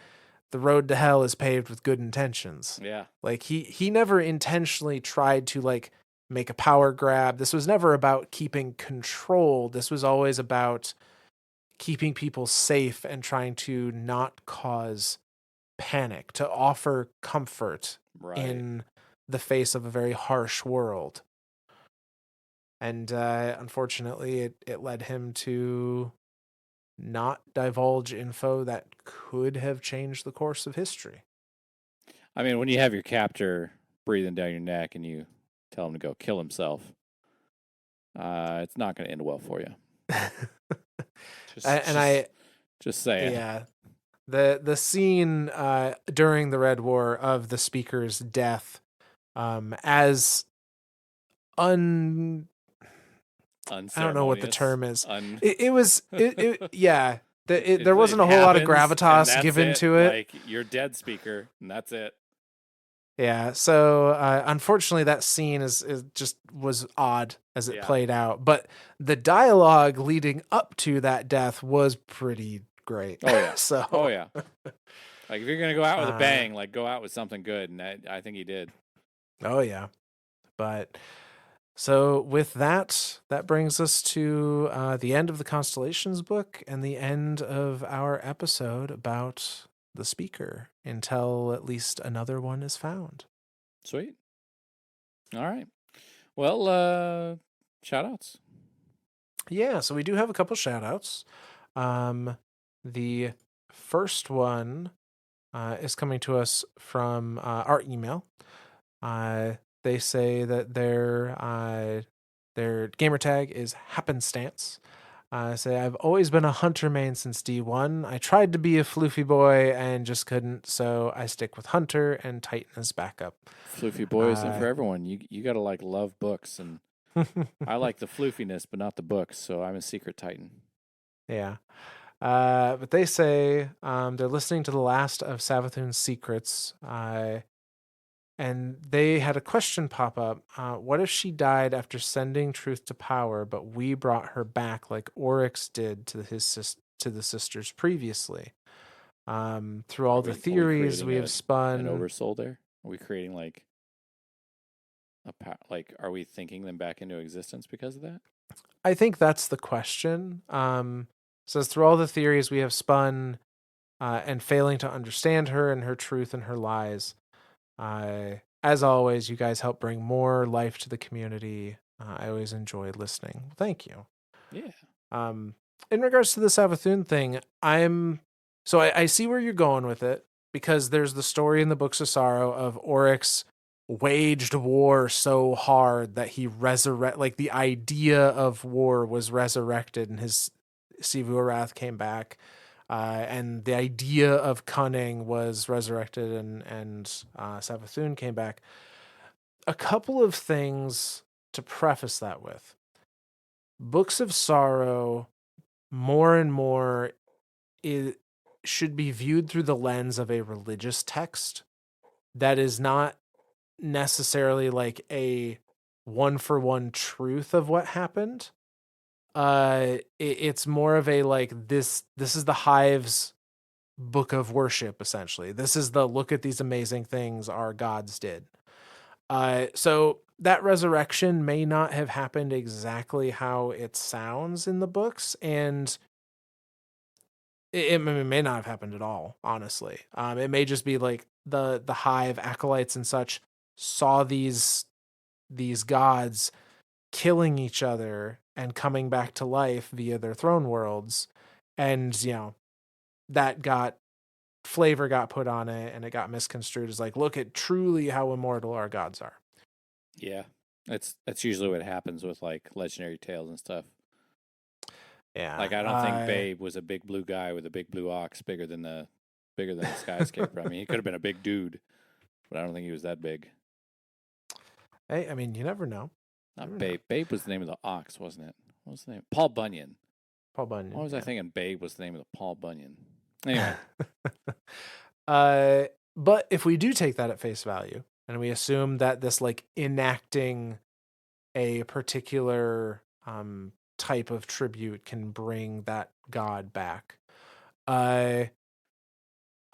the road to hell is paved with good intentions. Yeah. Like he never intentionally tried to like make a power grab. This was never about keeping control. This was always about keeping people safe and trying to not cause panic, to offer comfort Right. in the face of a very harsh world. And unfortunately, it led him to not divulge info that could have changed the course of history. I mean, when you have your captor breathing down your neck and you tell him to go kill himself, it's not going to end well for you. And I, Just saying. yeah, the scene during the Red War of the speaker's death, as un I don't know what the Unceremonious. term is. It was yeah. there It wasn't a whole lot of happens, and gravitas that's given it. to it. Like you're dead, speaker, and that's it. Yeah, so unfortunately, that scene is just was odd as it Yeah. played out. But the dialogue leading up to that death was pretty great. Oh yeah. Oh So, yeah. Like if you're gonna go out with a uh, bang, like go out with something good, and I think he did. oh yeah. But so with that, that brings us to the end of the Constellations book and the end of our episode about the speaker until at least another one is found. Sweet. All right. Well, shout outs. Yeah, so we do have a couple shout outs. The first one is coming to us from our email. They say that their gamer tag is happenstance. Say I've always been a hunter main since D1. I tried to be a floofy boy and just couldn't, so I stick with hunter and Titan as backup. Floofy boy isn't for everyone. You gotta like love books, and I like the floofiness, but not the books. So I'm a secret Titan. Yeah. But they say they're listening to the last of Savathun's secrets, and they had a question pop up. What if she died after sending truth to power, but we brought her back like Oryx did to to the sisters previously? Through all the Are we theories creating we have an spun, oversoul there? Are we creating like like are we thinking them back into existence because of that? I think that's the question. Says through all the theories we have spun, and failing to understand her and her truth and her lies. As always, you guys help bring more life to the community. I always enjoy listening. Thank you. Yeah. Um, in regards to the Savathun thing, I see where you're going with it because there's the story in the Books of Sorrow of Oryx waged war so hard that he like the idea of war was resurrected and his Sivu Wrath came back. And the idea of cunning was resurrected and Savathun came back. A couple of things to preface that with. Books of Sorrow more and more it should be viewed through the lens of a religious text that is not necessarily like a one for one truth of what happened. It's more of a like this is the hive's book of worship essentially. This is the look at these amazing things our gods did. So that resurrection may not have happened exactly how it sounds in the books, and it may not have happened at all. Honestly, it may just be like the hive acolytes and such saw these gods killing each other and coming back to life via their throne worlds, and that got flavor got put on it and it got misconstrued as like, look at truly how immortal our gods are. Yeah. That's usually what happens with like legendary tales and stuff. Yeah. Like I don't think Babe was a big blue guy with a big blue ox bigger than the skyscraper. I mean, he could have been a big dude, but I don't think he was that big. Hey, I mean, you never know. Not Babe. Babe was the name of the ox, wasn't it? What was the name? Paul Bunyan. Paul Bunyan. Why was I thinking Babe was the name of the Paul Bunyan? Anyway. uh, but if we do take that at face value and we assume that this like enacting a particular type of tribute can bring that god back, I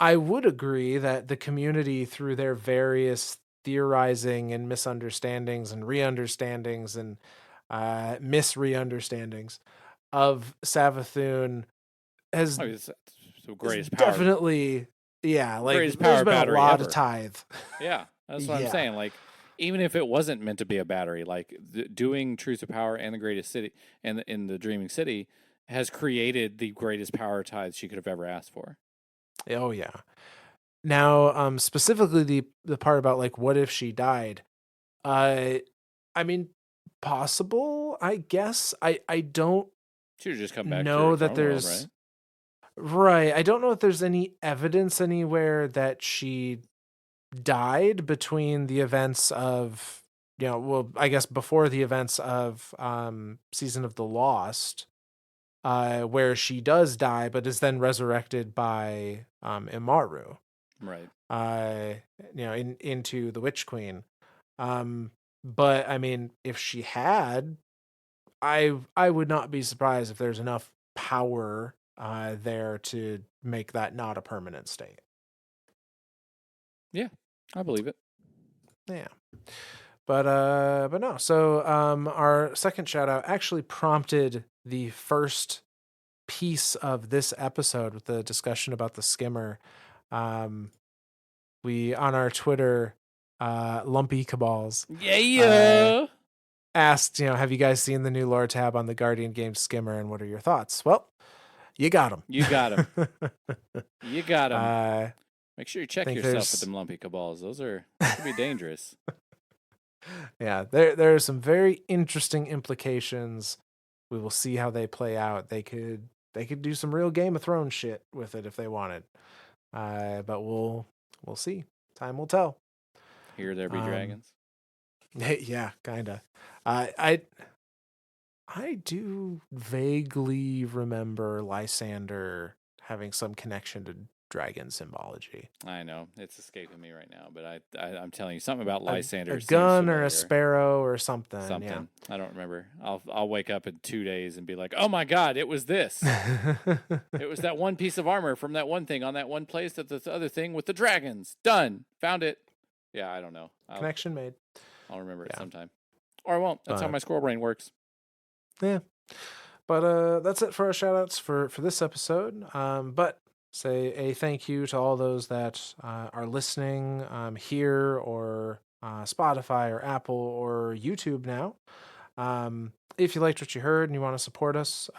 would agree that the community, through their various theorizing and misunderstandings and re-understandings and mis-re-understandings of Savathun has I mean, it's the is greatest power. definitely, yeah, like Greatest there's power been a battery lot of ever. tithe. Yeah, that's what I'm Yeah. saying. Like, even if it wasn't meant to be a battery, like doing Truth to Power and the Greatest City and in the Dreaming City has created the greatest power tithe she could have ever asked for. Oh yeah. Now, specifically the part about like what if she died? Uh, I mean, possible. I guess. I don't She would just come back to her know that throne world, there's right? right. I don't know if there's any evidence anywhere that she died between the events of well, I guess before the events of Season of the Lost. where she does die, but is then resurrected by Imaru, Right. into the Witch Queen. But I mean, if she had, I would not be surprised if there's enough power there to make that not a permanent state. Yeah, I believe it. Yeah. But no. So our second shout out actually prompted the first piece of this episode with the discussion about the skimmer. We on our Twitter, Lumpy Cabals, Yeah. asked, have you guys seen the new lore tab on the Guardian Games skimmer, and what are your thoughts? Well, you got them. You got him. You got him. I Make sure you check think yourself with them lumpy cabals. Those can be dangerous. Yeah, there are some very interesting implications. We will see how they play out. They could do some real Game of Thrones shit with it if they wanted. But we'll see. Time will tell. Here there be dragons. Yeah, kinda. I do vaguely remember Lysander having some connection to dragon symbology. I know it's escaping me right now, but I'm telling you something about Lysander. A gun or a sparrow or something. Something. Yeah. I don't remember. I'll wake up in 2 days and be like, oh my god, it was this. It was that one piece of armor from that one thing on that one place that the other thing with the dragons. Done. Found it. Yeah, I don't know. Connection made. I'll remember it sometime. Or I won't. That's how my squirrel brain works. Yeah. But that's it for our shout outs for this episode. But say a thank you to all those that are listening here or Spotify or Apple or YouTube now. If you liked what you heard and you want to support us,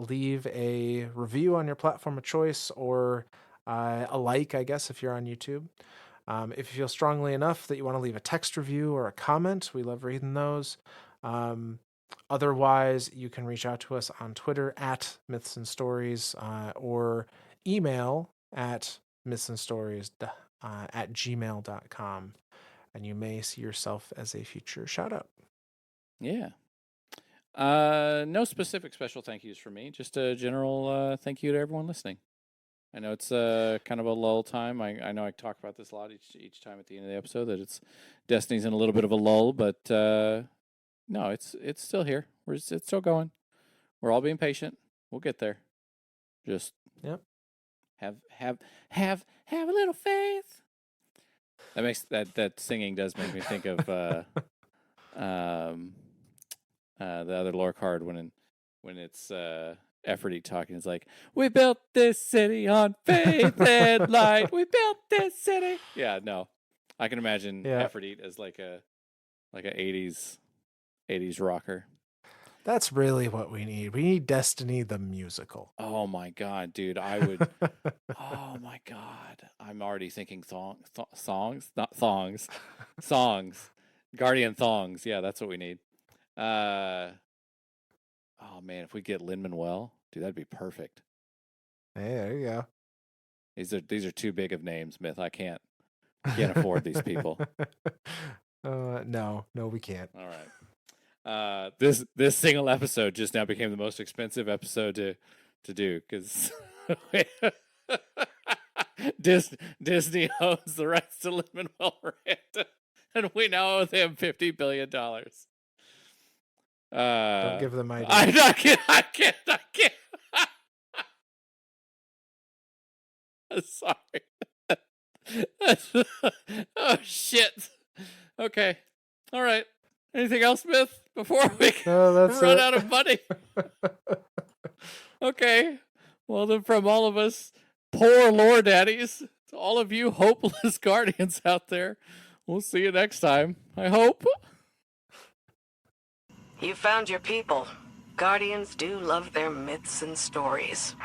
leave a review on your platform of choice, or a like, I guess, if you're on YouTube. If you feel strongly enough that you want to leave a text review or a comment, we love reading those. Otherwise, you can reach out to us on Twitter at Myths and Stories, or email at mythsandstories@gmail.com, and you may see yourself as a future shout out. Yeah. No specific special thank yous for me, just a general thank you to everyone listening. I know it's kind of a lull time. I know I talk about this a lot each time at the end of the episode, that Destiny's in a little bit of a lull, but no, it's still here. It's still going. We're all being patient. We'll get there. Just have a little faith. That makes that singing does make me think of the other lore card when it's Efforty talking. It's like, we built this city on faith and light. We built this city. Yeah, no, I can imagine Efforty as like a 80s rocker. That's really what we need. We need Destiny the musical. Oh my god, dude! I would. Oh my god! I'm already thinking songs, not thongs, songs. Guardian thongs. Yeah, that's what we need. Oh man, if we get Lin-Manuel, dude, that'd be perfect. Hey, there you go. These are too big of names, Myth. I can't afford these people. No, we can't. All right. This single episode just now became the most expensive episode to do, because Disney owns the rights to Lin-Manuel Miranda, and we now owe them $50 billion. Don't give them ideas. I can't. Sorry. Oh shit. Okay. All right. Anything else, Myth, before we run out of money? Okay. Well, then, from all of us poor lore daddies to all of you hopeless guardians out there, we'll see you next time, I hope. You found your people. Guardians do love their myths and stories.